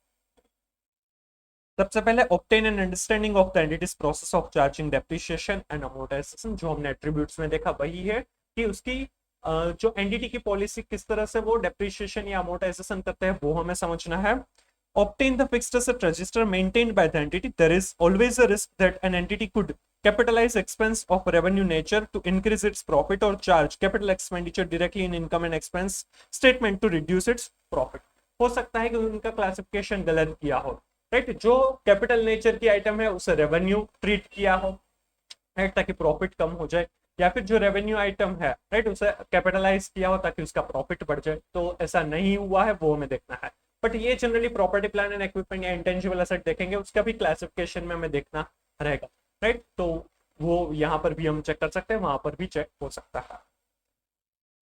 सबसे पहले obtain an understanding of the entity's process of charging depreciation and amortization, जो हमने एट्रीब्यूट्स में देखा वही है कि उसकी जो एंटिटी की पॉलिसी किस तरह से वो डेप्रिसिएशन या अमोर्टाइजेशन करते हैं वो हमें समझना है। obtain the fixed asset register maintained by the entity, there is always a risk that an entity could capitalize expense of revenue nature to increase its profit or charge capital expenditure directly in income and expense statement to reduce its profit। हो सकता है कि उनका classification गलत किया हो, right. जो capital nature की आइटम है उसे रेवेन्यू ट्रीट किया हो, राइट, ताकि प्रॉफिट कम हो जाए, या फिर जो रेवेन्यू आइटम है, राइट, उसे कैपिटलाइज किया हो ताकि उसका प्रॉफिट बढ़ जाए, तो ऐसा नहीं हुआ है वो हमें देखना है। बट ये generally property plant and equipment या इंटेंजिबल एसेट देखेंगे उसका भी क्लासिफिकेशन में हमें देखना रहेगा, राइट। तो वो यहाँ पर भी हम चेक कर सकते हैं, वहां पर भी चेक हो सकता है।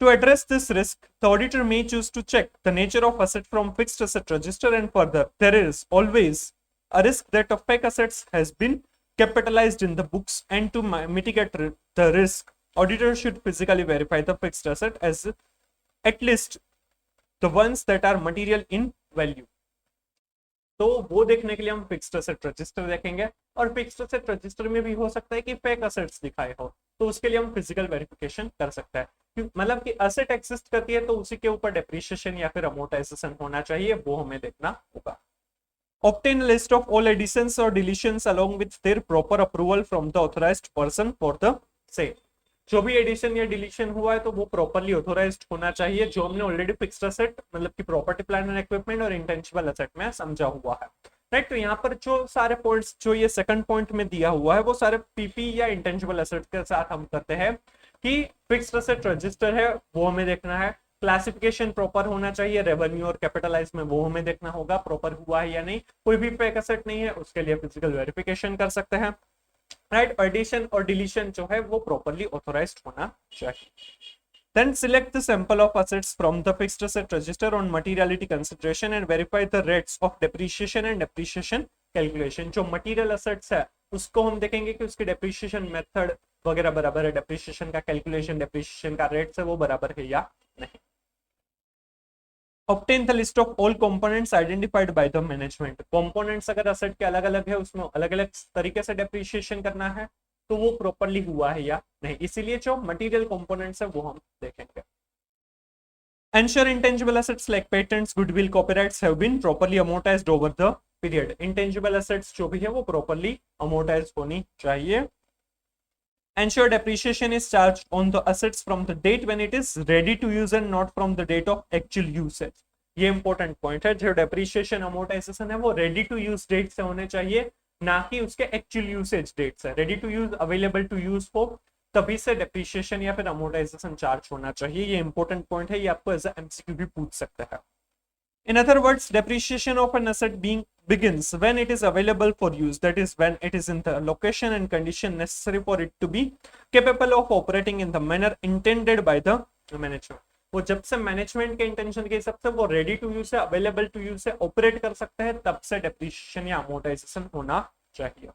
To address this risk, the auditor may choose to check the nature of asset from fixed asset register, and further, there is always a risk that a fake assets has been capitalized in the books, and to mitigate the risk, auditor should physically verify the fixed asset as at least the ones that are material in value। तो वो देखने के लिए हम fixed asset register देखेंगे, और fixed asset register में भी हो सकता है कि फेक एसेट्स दिखाए हो, तो उसके लिए हम फिजिकल वेरिफिकेशन कर सकते हैं। मतलब कि एसेट एग्जिस्ट करती है तो उसी के ऊपर डेप्रिसिएशन या फिर अमोर्टाइजेशन होना चाहिए, वो हमें देखना होगा। Obtain a list of all additions or deletions along with their proper approval from the authorized person for the same। जो भी एडिशन या डिलीशन हुआ है तो वो प्रॉपरली ऑथोराइज्ड होना चाहिए, जो हमने ऑलरेडी फिक्स्ड एसेट मतलब कि प्रॉपर्टी प्लांट एंड इक्विपमेंट और इंटेंजिबल एसेट में समझा हुआ है, राइट। तो यहाँ पर जो सारे पॉइंट्स जो ये सेकंड पॉइंट में दिया हुआ है वो सारे पीपी या इंटेंजिबल एसेट के साथ हम करते हैं कि फिक्स्ड एसेट रजिस्टर है वो हमें देखना है, क्लासिफिकेशन प्रॉपर होना चाहिए, रेवेन्यू और कैपिटलाइज में वो हमें देखना होगा प्रॉपर हुआ है या नहीं, कोई भी फेक एसेट नहीं है उसके लिए फिजिकल वेरिफिकेशन कर सकते हैं, राइट। एडिशन और डिलीशन जो है वो प्रॉपरली ऑथोराइज्ड होना चाहिए। Then select the sample of assets from the fixed asset register on materiality consideration and verify the rates of depreciation and depreciation calculation। जो material assets है उसको हम देखेंगे कि उसकी depreciation method वगैरह बराबर है, depreciation का calculation, depreciation का rates है वो बराबर है या नहीं। Obtain the list of all components identified by the management। components अगर asset के अलग अलग है उसमें अलग अलग तरीके से depreciation करना है तो वो प्रॉपरली हुआ है या नहीं, इसीलिए जो मटेरियल कंपोनेंट्स है वो हम देखेंगे। Ensure intangible assets like patents, goodwill, copyrights have been properly amortized over the period। intangible assets जो भी है वो properly amortized होनी चाहिए। Ensure depreciation is charged on the assets from the date when it is ready to use and not from the date of actual usage। ये important point है, जो depreciation amortisation है वो रेडी टू यूज डेट से होने चाहिए ना कि उसके एक्चुअल यूसेज डेट से। Ready to use, available to use हो तभी से डेप्रिसिएशन या फिर अमोर्टाइजेशन चार्ज होना चाहिए। ये इंपॉर्टेंट पॉइंट है, ये आपको एज एमसीक्यू भी पूछ सकता है। In other words, depreciation of an asset begins when it is available for use, that is when it is in the location and condition necessary for it to be capable of operating in the manner intended by the management। वो जब से management के intention के हिसाब से वो ready to use है, available to use है, ऑपरेट कर सकता है, तब से डेप्रिसिएशन या अमोर्टाइजेशन होना चाहिए।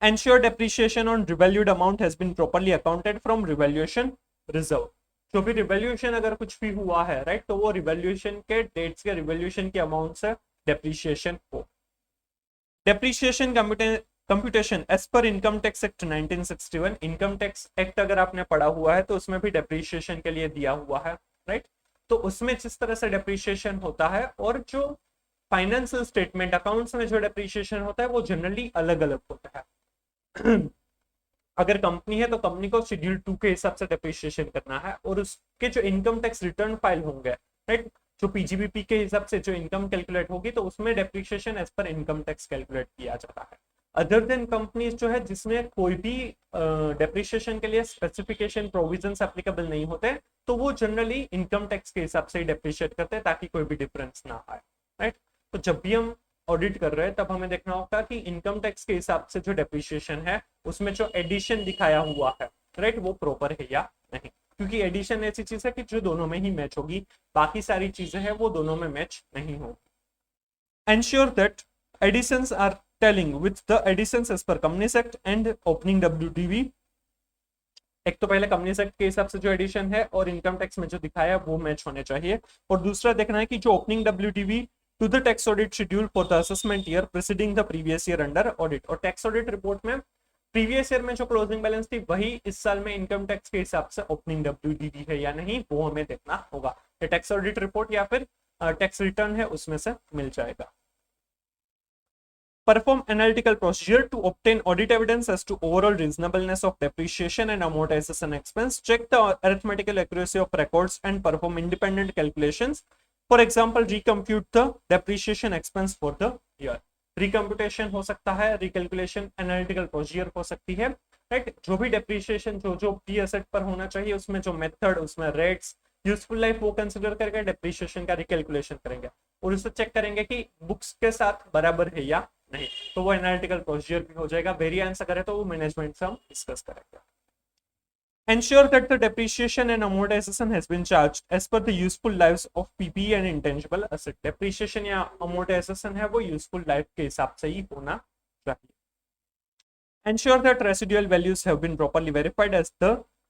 Ensure depreciation on revalued amount has been properly accounted from revaluation reserve। जो भी रिवैल्यूएशन अगर कुछ भी हुआ है, राइट, तो वो रिवैल्यूएशन के डेट्स के रिवैल्यूएशन के अमाउंट से डेप्रिसिएशन हो। Depreciation computation as per income tax act 1961। Income tax act अगर आपने पढ़ा हुआ है तो उसमें भी डेप्रिसिएशन के लिए दिया हुआ है, राइट। तो उसमें जिस तरह से डेप्रिसिएशन होता है और जो फाइनेंशियल स्टेटमेंट अकाउंट्स में जो डेप्रिसिएशन होता है वो जनरली अलग अलग होता है। अगर कंपनी है तो कंपनी को शेड्यूल 2 के हिसाब से डेप्रिसिएशन करना है और उसके जो इनकम टैक्स रिटर्न फाइल होंगे, राइट, जो पीजीबीपी के हिसाब से जो इनकम कैलकुलेट होगी तो उसमें depreciation as per income tax calculate किया जाता है। अदर देन कंपनीज जो है जिसमें कोई भी डेप्रिसिएशन के लिए स्पेसिफिकेशन प्रोविजंस एप्लीकेबल नहीं होते तो वो जनरली इनकम टैक्स के हिसाब से ही डेप्रिशिएट करते हैं ताकि कोई भी डिफरेंस ना आए, राइट। तो जब भी हम ऑडिट कर रहे हैं तब हमें देखना होगा कि इनकम टैक्स के हिसाब से जो डेप्रिसिएशन है उसमें जो एडिशन दिखाया हुआ है, राइट, वो प्रॉपर है या नहीं, क्योंकि एडिशन ऐसी चीज है कि जो दोनों में ही मैच होगी, बाकी सारी चीजें हैं वो दोनों में मैच नहीं होगी। Ensure that additions are tallying with the additions as per companies act and opening WTV। एक तो पहले कंपनीज एक्ट के हिसाब से जो एडिशन है और इनकम टैक्स में जो दिखाया वो मैच होने चाहिए, और दूसरा देखना है कि जो opening WTV to the tax audit schedule for the assessment year preceding the previous year under audit। और टैक्स ऑडिट रिपोर्ट में प्रीवियस ईयर में जो क्लोजिंग बैलेंस थी वही इस साल में इनकम टैक्स के हिसाब से ओपनिंग WTV है या नहीं वो हमें देखना होगा। ये टैक्स ऑडिट रिपोर्ट या फिर टैक्स रिटर्न है उसमें से मिल जाएगा। Perform analytical procedure to obtain audit evidence as to overall reasonableness of depreciation and amortization expense। Check the arithmetical accuracy of records and perform independent calculations। For example, recompute the depreciation expense for the year। Recomputation हो सकता है, recalculation analytical procedure हो सकती है, right. जो भी depreciation जो P asset पर होना चाहिए उसमें जो मेथड, उसमें रेट्स, यूजफुल लाइफ वो कंसिडर करके depreciation का रिकैलकुलेशन करेंगे और उससे चेक करेंगे कि बुक्स के साथ बराबर है या नहीं, तो वो एनालिटिकल प्रोसीजर भी हो जाएगा। वेरिएंस अगर है तो वो मैनेजमेंट से हम डिस्कस करेंगे। Ensure that the depreciation and amortization has been charged as per the useful lives of PPE and intangible asset। depreciation या amortization है वो useful life के हिसाब से ही होना चाहिए। Ensure that residual values have been properly verified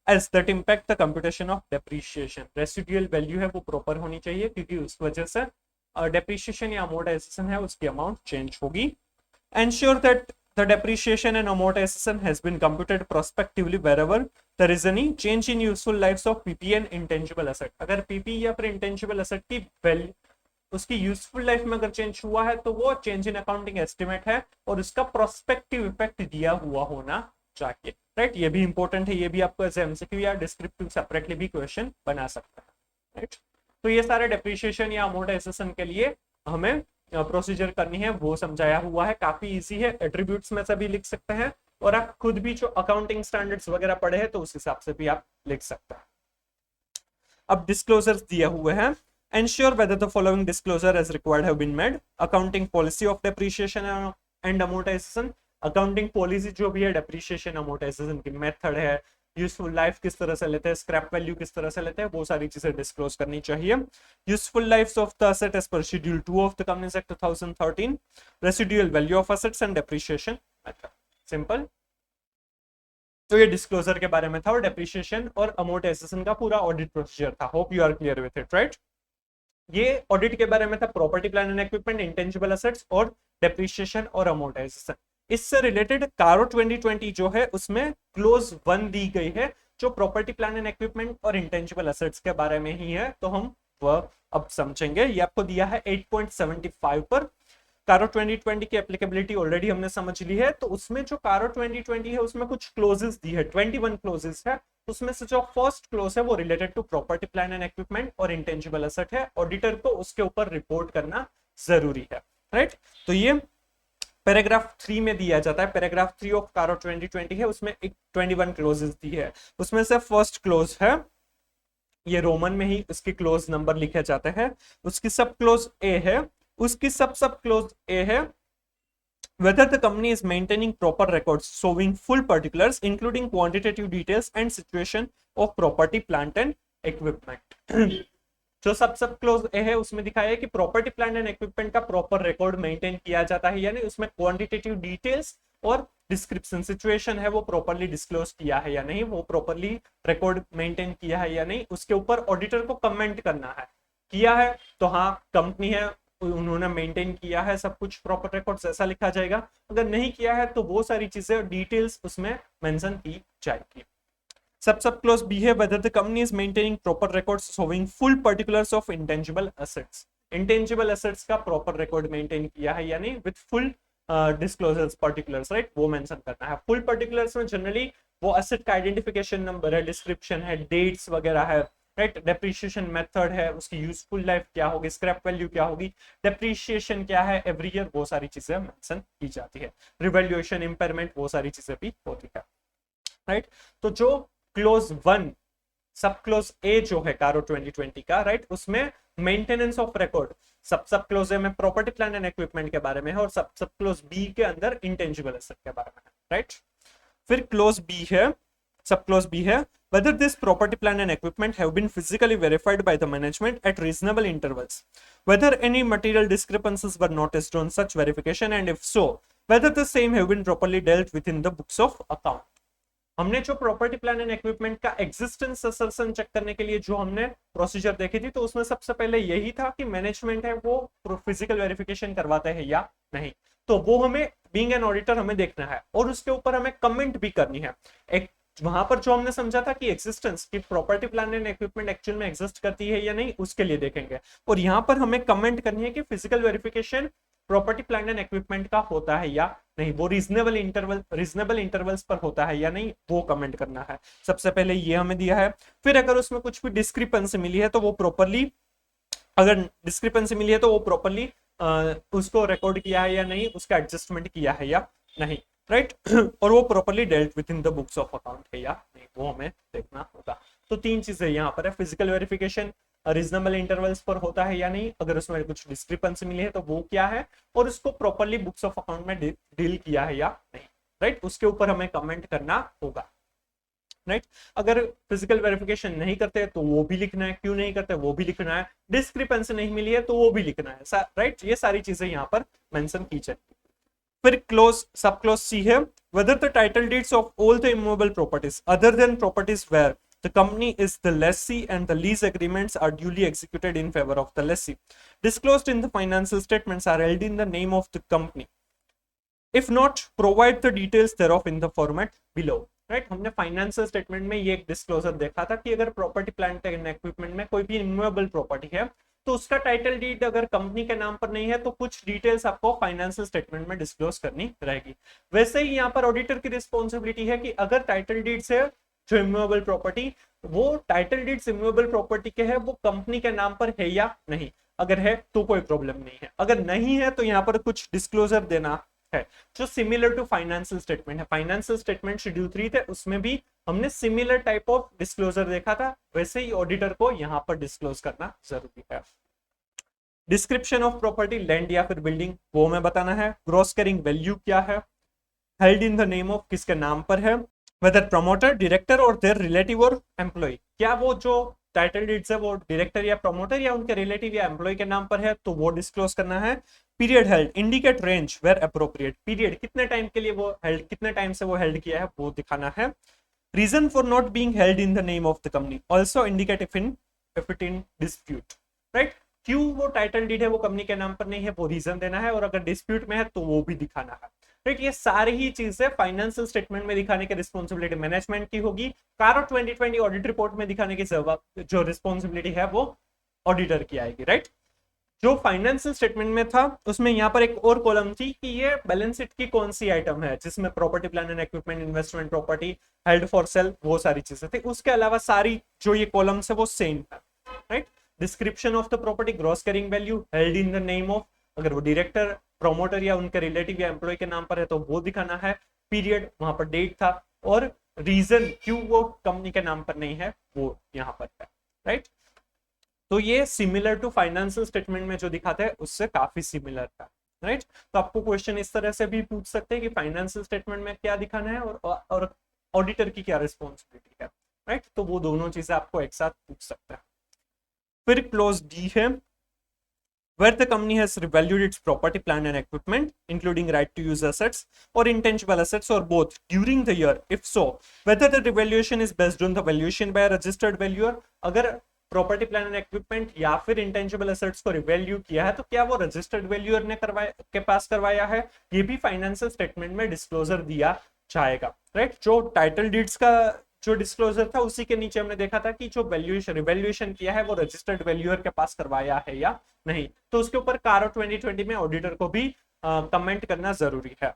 as that impact the computation of depreciation। residual value है वो proper होनी चाहिए क्योंकि उस वजह से depreciation या amortization है उसकी amount change होगी। Ensure that the depreciation and amortization has been computed prospectively wherever there is any change in useful lives of PP and intangible asset। अगर PP या फिर intangible asset की वैल्यू उसकी useful life में अगर change हुआ है तो वो चेंज इन अकाउंटिंग एस्टिमेट है और उसका प्रोस्पेक्टिव इफेक्ट दिया हुआ होना चाहिए, राइट। ये भी इंपॉर्टेंट है, ये भी आपको एज एमसीक्यू या डिस्क्रिप्टिव सेपरेटली भी क्वेश्चन बना सकता है, राइट। तो ये सारे डेप्रिसिएशन या अमोर्टाइजेशन के लिए हमें प्रोसीजर करनी है, वो समझाया हुआ है, काफी इजी है। एट्रीब्यूट्स में से भी लिख सकते हैं, और आप खुद भी जो अकाउंटिंग स्टैंडर्ड्स वगैरह पढ़े हैं तो उस हिसाब से भी आप लिख सकते हैं। अब डिस्क्लोजर्स दिए हुए हैं। Ensure whether the following disclosure as required have been made. Accounting policy of depreciation and amortization. Accounting policy जो भी है डेप्रिसिएशन अमोर्टाइजेशन की, मेथड है, यूजफुल लाइफ किस तरह से लेते हैं, स्क्रैप वैल्यू किस तरह से लेते हैं, वो सारी चीजें डिस्क्लोज करनी चाहिए। Useful life of the asset as per schedule 2 of the companies act 2013, residual value of assets and depreciation method. Simple. तो ये डिस्क्लोजर के बारे में था, और डेप्रिसिएशन और अमोर्टाइजेशन का पूरा ऑडिट प्रोसीजर था। Hope you are clear with it, right. ये ऑडिट के बारे में था, property plan and equipment, intangible assets और डेप्रिसिएशन और अमोर्टाइजेशन। इससे रिलेटेड कारो 2020 जो है उसमें क्लोज 1 दी गई है, जो प्रॉपर्टी प्लान एंड इक्विपमेंट और इंटेंजिबल एसेट्स के बारे में ही है, तो हम वह अब समझेंगे। ये आपको दिया है 8.75 पर। कारो 2020 की एप्लीकेबिलिटी ऑलरेडी हमने समझ ली है, तो उसमें जो कारो 2020 है उसमें कुछ क्लोजेस दी है, 21 क्लोजेस है। उसमें से जो फर्स्ट क्लोज है वो related to property plan and equipment और इंटेंजिबल एसेट है। ऑडिटर को उसके ऊपर रिपोर्ट करना जरूरी है, राइट। तो ये पैराग्राफ 3 में दिया जाता है। पैराग्राफ 3 ऑफ कारो 2020 है, उसमें एक 21 क्लोजेस दी है। उसमें से फर्स्ट क्लोज है, ये रोमन में ही उसकी क्लोज नंबर लिखे जाते हैं। उसकी सब क्लोज ए है, उसकी सब क्लोज ए है whether the company is maintaining proper records showing full particulars including quantitative details and situation of property plant and equipment। जो सब क्लोज ए है उसमें दिखाया है कि प्रॉपर्टी प्लांट एंड इक्विपमेंट का प्रॉपर रिकॉर्ड मेंटेन किया जाता है, यानी उसमें क्वांटिटेटिव डिटेल्स और डिस्क्रिप्शन सिचुएशन है वो प्रॉपरली डिस्क्लोज किया है या नहीं, वो प्रॉपरली रिकॉर्ड मेंटेन किया है या नहीं, उसके ऊपर ऑडिटर को कमेंट करना है। किया है तो हाँ कंपनी है, उन्होंने मेंटेन किया है सब कुछ, प्रॉपर रिकॉर्ड्स ऐसा लिखा जाएगा। अगर नहीं किया है तो वो सारी चीजें डिटेल्स उसमें मेंशन की जाएगी। सब क्लोज बी है whether the company is maintaining proper records showing full particulars of intangible assets। Intangible assets का प्रॉपर रिकॉर्ड मेंटेन किया है यानी with full disclosures particulars, right, वो मेंशन करना है। फुल पर्टिकुलर्स में जनरली वो एसेट का आइडेंटिफिकेशन नंबर है, डिस्क्रिप्शन है, डेट्स वगैरह है, राइट, डेप्रिसिएशन मेथड है, उसकी यूजफुल लाइफ क्या होगी, स्क्रैप वैल्यू क्या होगी, डेप्रिसिएशन क्या है एवरी ईयर, वो सारी चीजें मेंशन की जाती है। रिवैल्यूएशन, इंपेयरमेंट, वो सारी चीजें भी होती है, राइट। तो जो क्लोज 1 सब क्लोज ए जो है कारो 2020 का, राइट, उसमें मेंटेनेंस ऑफ रिकॉर्ड सब क्लोज ए में प्रॉपर्टी प्लान एंड इक्विपमेंट के बारे में है, और सब क्लोज बी के अंदर इंटेंजिबल एसेट के बारे में है, राइट। फिर क्लोज बी है, सब क्लोज बी है whether this property plan and equipment have been physically verified by the management at reasonable intervals, whether any material discrepancies were noticed on such verification, and if so whether the same have been properly dealt with in the books of account। हमने जो property plan and equipment का existence assertion check करने के लिए जो हमने procedure देखी थी, तो उसमें सबसे पहले यही था कि मैनेजमेंट है वो फिजिकल वेरिफिकेशन करवाते हैं या नहीं, तो वो हमें बीइंग एन ऑडिटर हमें देखना है, और उसके ऊपर हमें कमेंट भी करनी है। एक वहां पर जो हमने समझा था कि एग्जिस्टेंस की property plan and equipment actual में एग्जिस्ट करती है या नहीं, उसके लिए देखेंगे, और यहाँ पर हमें कमेंट करनी है कि physical verification property plan and equipment का होता है या नहीं, वो रीजनेबल इंटरवल्स पर होता है या नहीं, वो कमेंट करना है। सबसे पहले ये हमें दिया है। फिर अगर उसमें कुछ भी डिस्क्रिपेंसी मिली है तो वो प्रॉपरली, अगर डिस्क्रिपेंसी मिली है तो वो प्रॉपरली उसको रिकॉर्ड किया है या नहीं, उसका एडजस्टमेंट किया है या नहीं, राइट, और वो properly dealt with in the books of account है या नहीं, वो हमें देखना होगा। तो 3 चीजें यहाँ पर है, फिजिकल वेरिफिकेशन रीजनेबल इंटरवल्स पर होता है या नहीं, अगर उसमें कुछ डिस्क्रिपेंसी मिली है तो वो क्या है, और उसको प्रॉपरली बुक्स ऑफ अकाउंट में डील किया है या नहीं, राइट, उसके ऊपर हमें कमेंट करना होगा, राइट। अगर फिजिकल वेरिफिकेशन नहीं करते तो वो भी लिखना है, क्यों नहीं करते वो भी लिखना है, डिस्क्रिपेंसी नहीं मिली है तो वो भी लिखना है, राइट। ये सारी चीजें यहाँ पर मेंशन की जाएगी। फिर क्लोज सब क्लोज सी है whether the title deeds of all the immovable properties other than properties where the company is the lessee and the lease agreements are duly executed in favor of the lessee disclosed in the financial statements are held in the name of the company, if not provide the details thereof in the format below, right. हमने financial statement में ये एक disclosure देखा था कि अगर property plant and equipment में कोई भी इमूवेबल प्रॉपर्टी है तो उसका टाइटल डीड अगर कंपनी के नाम पर नहीं है तो कुछ डिटेल्स आपको फाइनेंशियल स्टेटमेंट में डिस्क्लोज करनी रहेगी। वैसे ही यहाँ पर ऑडिटर की रिस्पॉन्सिबिलिटी है कि अगर टाइटल डीड से जो इमूवेबल प्रॉपर्टी, वो टाइटल डीड्स इमूवेबल प्रॉपर्टी के है, वो कंपनी के नाम पर है या नहीं, अगर है तो कोई प्रॉब्लम नहीं है, अगर नहीं है तो यहाँ पर कुछ डिस्क्लोजर देना है जो सिमिलर टू फाइनेंशियल स्टेटमेंट है। फाइनेंशियल स्टेटमेंट शेड्यूल 3 थे, उसमें भी हमने सिमिलर टाइप ऑफ डिस्क्लोजर देखा था, वैसे ही ऑडिटर को यहाँ पर डिस्क्लोज करना जरूरी है। डिस्क्रिप्शन ऑफ प्रॉपर्टी, लैंड या फिर बिल्डिंग, वो हमें बताना है। ग्रॉस कैरिंग वैल्यू क्या है, held in the name of, किसके नाम पर है, वेदर प्रमोटर, डायरेक्टर और देयर रिलेटिव और एम्प्लॉय, क्या वो जो टाइटल डीड्स है वो डायरेक्टर या प्रमोटर या उनके रिलेटिव या एम्प्लॉय के नाम पर है, तो वो डिस्क्लोज करना है। Period held, indicate range where appropriate, period कितने टाइम के लिए वो हेल्ड, कितने टाइम से वो हेल्ड किया है वो दिखाना है। Reason for not being held in the name of the company, also indicate if it in dispute, right, क्यों वो टाइटल डीड है वो कंपनी के नाम पर नहीं है वो रीजन देना है, और अगर डिस्प्यूट में है तो वो भी दिखाना है, राइट। ये सारी ही चीजें फाइनेंशियल स्टेटमेंट में दिखाने की रिस्पॉन्सिबिलिटी मैनेजमेंट की होगी। कारो 2020 ऑडिट रिपोर्ट में दिखाने की जो रिस्पॉन्सिबिलिटी है वो ऑडिटर की आएगी, राइट। जो फाइनेंशियल स्टेटमेंट में था उसमें यहाँ पर एक और कॉलम थी कि ये बैलेंस शीट की कौन सी आइटम है जिसमें property plan and equipment, investment property, held for sale, वो सारी चीजें थी। उसके अलावा सारी जो ये कॉलम्स है वो सेम है, right. Description of the property, gross carrying value, held in the name of, अगर वो डायरेक्टर, प्रमोटर या उनके रिलेटिव या एम्प्लॉय के नाम पर है तो वो दिखाना है। पीरियड, वहां पर डेट था, और रीजन क्यों वो कंपनी के नाम पर नहीं है वो यहाँ पर है, राइट। तो ये सिमिलर टू फाइनेंशियल स्टेटमेंट में जो दिखाते हैं उससे काफी सिमिलर था, राइट। तो आपको क्वेश्चन इस तरह से भी पूछ सकते हैं कि फाइनेंशियल स्टेटमेंट में क्या दिखाना है और ऑडिटर की क्या रिस्पॉन्सिबिलिटी है, राइट। तो वो दोनों चीजें आपको एक साथ पूछ सकते हैं। फिर क्लोज डी है, where the company has revalued its property, plant and equipment, including right to use assets or intangible assets or both during the year. If so, whether the revaluation is based on the valuation by a registered valuer, अगर property plan and equipment या फिर intangible assets को revalue किया है तो क्या वो registered valuer ने के पास करवाया है, ये भी फाइनेंशियल स्टेटमेंट में डिस्क्लोजर दिया जाएगा, राइट। जो टाइटल डीड्स का जो डिस्क्लोजर था उसी के नीचे हमने देखा था कि जो वैल्यूएशन रिवैल्यूएशन किया है वो रजिस्टर्ड वैल्यूअर के पास करवाया है या नहीं, तो उसके ऊपर कारो 2020 में ऑडिटर को भी कमेंट करना जरूरी है।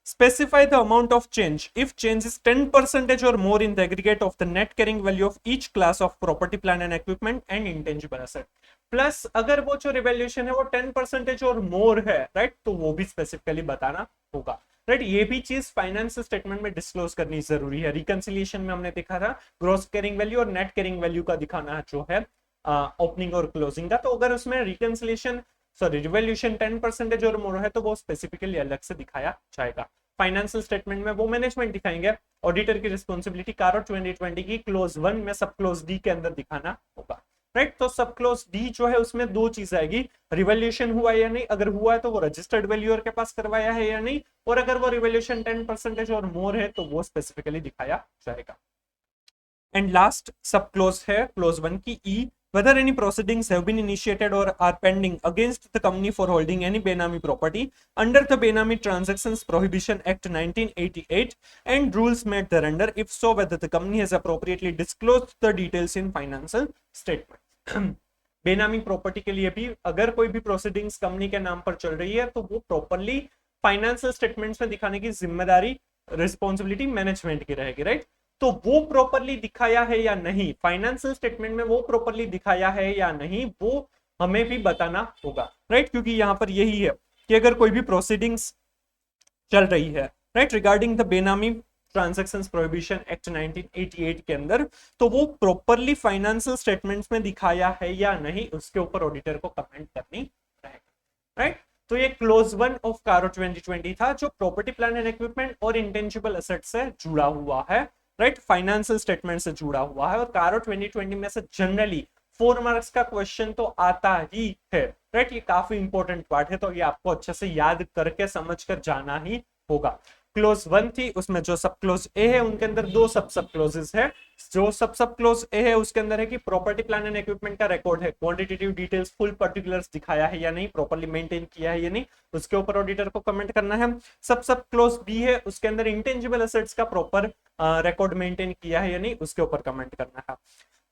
Specify the amount of change if change is 10% or more in the aggregate of the net carrying value of each class of property, plant and equipment and intangible asset. Plus अगर वो जो revaluation है वो 10% और more है, right, तो वो भी स्पेसिफिकली बताना होगा, राइट। ये भी चीज फाइनेंशियल स्टेटमेंट में डिस्क्लोज करनी जरूरी है। रिकंसिलिएशन में हमने देखा था ग्रॉस कैरिंग वैल्यू और नेट कैरिंग वैल्यू का दिखाना जो है ओपनिंग और क्लोजिंग का, तो अगर उसमें रिकंसिलिएशन रिवैल्यूएशन 10% और मोर है तो वो स्पेसिफिकली अलग से दिखाया जाएगा। फाइनेंशियल स्टेटमेंट में वो मैनेजमेंट दिखाएंगे, ऑडिटर की रिस्पॉन्सिबिलिटी कारो 2020 की क्लोज 1 में सब क्लोज डी के अंदर दिखाना होगा, राइट। तो सब क्लोज डी जो है उसमें दो चीज आएगी, रिवैल्यूएशन हुआ या नहीं, अगर हुआ है तो वो रजिस्टर्ड वैल्यूअर के पास करवाया है या नहीं, और अगर वो रिवैल्यूएशन 10% और मोर है तो वो स्पेसिफिकली दिखाया जाएगा। एंड लास्ट सब क्लोज है क्लोज 1 की ई, whether any proceedings have been initiated or are pending against the company for holding any Benami property under the Benami Transactions Prohibition Act 1988 and rules made thereunder, if so whether the company has appropriately disclosed the details in financial statement. बेनामी property के लिए भी अगर कोई भी proceedings company के नाम पर चल रही है तो वो प्रॉपरली फाइनेंशियल स्टेटमेंट्स में दिखाने की जिम्मेदारी, रिस्पॉन्सिबिलिटी मैनेजमेंट की रहेगी, राइट। तो वो प्रॉपरली दिखाया है या नहीं, फाइनेंशियल स्टेटमेंट में वो प्रॉपरली दिखाया है या नहीं, वो हमें भी बताना होगा, राइट। क्योंकि यहां पर यही है कि अगर कोई भी प्रोसीडिंग्स चल रही है, राइट, रिगार्डिंग द बेनामी ट्रांजैक्शंस प्रोहिबिशन एक्ट 1988 के अंदर, तो वो प्रॉपरली फाइनेंशियल स्टेटमेंट्स में दिखाया है या नहीं, उसके ऊपर ऑडिटर को कमेंट करनी रहेगी, राइट। तो ये क्लोज 1 ऑफ कारो 2020 था जो प्रॉपर्टी प्लान एंड इक्विपमेंट और इंटेंजिबल एसेट से जुड़ा हुआ है, राइट, फाइनेंशियल स्टेटमेंट से जुड़ा हुआ है। और कारो 2020 में से जनरली 4 मार्क्स का क्वेश्चन तो आता ही है, राइट। ये काफी इंपॉर्टेंट पार्ट है, तो ये आपको अच्छे से याद करके समझकर जाना ही होगा। क्लोज 1 थी, उसमें जो सब क्लोज ए है उनके अंदर दो सब क्लोजेस है। जो सब क्लोज ए है उसके अंदर है कि प्रॉपर्टी प्लान एंड इक्विपमेंट का रिकॉर्ड है, क्वांटिटेटिव डिटेल्स फुल पर्टिकुलर्स दिखाया है या नहीं, प्रॉपर्ली मेंटेन किया है या नहीं, उसके ऊपर ऑडिटर को कमेंट करना है। सब क्लोज बी है, उसके अंदर इंटेंजिबल एसेट्स का प्रॉपर रिकॉर्ड मेंटेन किया है या नहीं, उसके ऊपर कमेंट करना है।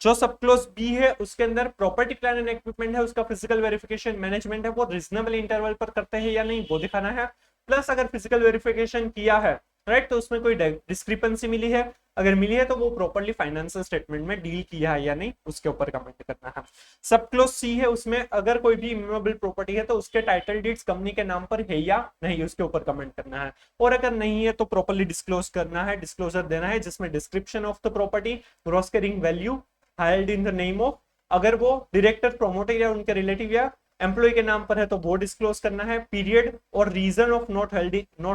जो सब क्लोज बी है उसके अंदर प्रॉपर्टी प्लान एंड इक्विपमेंट है, उसका फिजिकल वेरिफिकेशन मैनेजमेंट है वो रीजनेबल इंटरवल पर करते हैं या नहीं वो दिखाना है। प्लस अगर फिजिकल वेरिफिकेशन किया है राइट तो उसमें कोई डिस्क्रिपेंसी मिली है, अगर मिली है तो वो प्रॉपर्ली फाइनेंशियल स्टेटमेंट में डील किया है या नहीं उसके ऊपर कमेंट करना है। सब क्लोज सी है उसमें अगर कोई भी इमूवेबल प्रॉपर्टी है तो उसके टाइटल डीड्स कंपनी के नाम पर है या नहीं उसके ऊपर कमेंट करना है, और अगर नहीं है तो प्रॉपर्ली डिस्क्लोज करना है, डिस्क्लोजर देना है जिसमें description of the property, gross carrying value held in the name of, अगर वो डायरेक्टर प्रोमोटर या उनके रिलेटिव या एम्प्लॉय के नाम पर है तो वो डिस्क्लोज करना है, पीरियड और reason of not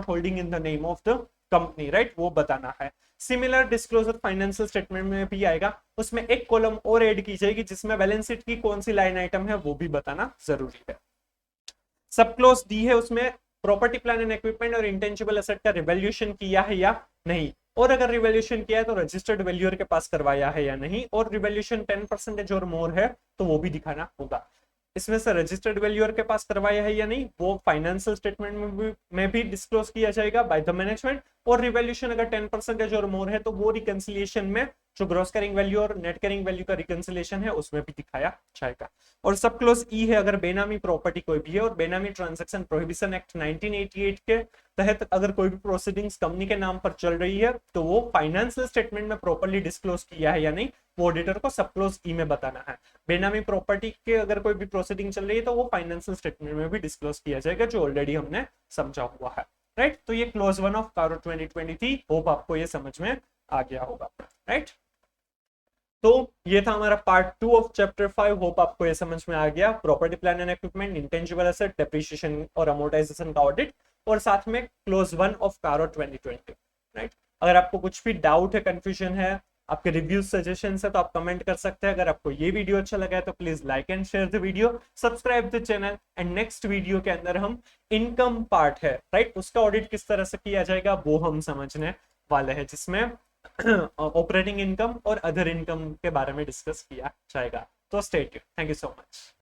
holding in the name of the company right वो बताना है। सिमिलर डिस्क्लोजर फाइनेंशियल स्टेटमेंट में भी आएगा, उसमें एक कॉलम और ऐड की जाएगी जिसमें बैलेंस शीट की कौन सी लाइन आइटम है वो भी बताना जरूरी है। सब क्लोज डी है उसमें प्रॉपर्टी प्लान एंड इक्विपमेंट और इंटेंजिबल एसेट का रिवैल्यूएशन किया है या नहीं, और अगर रिवैल्यूएशन किया है तो रजिस्टर्ड वैल्यूअर के पास करवाया है या नहीं, और रिवैल्यूएशन 10% और मोर है तो वो भी दिखाना होगा। इसमें से रजिस्टर्ड वैल्यूअर के पास करवाया है या नहीं वो फाइनेंशियल स्टेटमेंट में भी डिस्क्लोज किया जाएगा बाय द मैनेजमेंट, और रिवैल्यूएशन अगर 10% और मोर है तो वो रिकंसिलिएशन में जो ग्रॉस कैरिंग वैल्यू और नेट कैरिंग वैल्यू का रिकंसिलिएशन है उसमें भी दिखाया जाएगा। और सब क्लोज ई है अगर बेनामी प्रॉपर्टी कोई भी है और बेनामी ट्रांजैक्शन प्रोहिबिशन एक्ट 1988 के तहत अगर कोई भी प्रोसीडिंग्स कंपनी के नाम पर चल रही है तो वो फाइनेंशियल स्टेटमेंट में प्रॉपर्ली डिस्क्लोज किया है या नहीं वो ऑडिटर को सब क्लोज ई में बताना है। बेनामी प्रॉपर्टी के अगर कोई भी प्रोसीडिंग चल रही है तो वो फाइनेंशियल स्टेटमेंट में भी डिस्क्लोज किया जाएगा जो ऑलरेडी हमने समझा हुआ है राइट। तो ये क्लोज 1 ऑफ कारो 2023, होप आपको ये समझ में आ गया होगा राइट। तो ये था हमारा पार्ट 2 ऑफ चैप्टर 5, होप आपको ये समझ में आ गया, property plan and equipment, intangible asset, depreciation और अमोर्टाइजेशन का ऑडिट, और साथ में क्लोज 1 ऑफ कारो 2020 राइट। अगर आपको कुछ भी डाउट है, कंफ्यूजन है, आपके रिव्यूज सजेशन है तो आप कमेंट कर सकते हैं। अगर आपको ये वीडियो अच्छा लगा है तो please like and share the video, subscribe the channel, and next video के अंदर हम इनकम पार्ट है राइट उसका ऑडिट किस तरह से किया जाएगा वो हम समझने वाले हैं, जिसमें ऑपरेटिंग इनकम और अदर इनकम के बारे में डिस्कस किया जाएगा। तो stay tuned, thank you so much.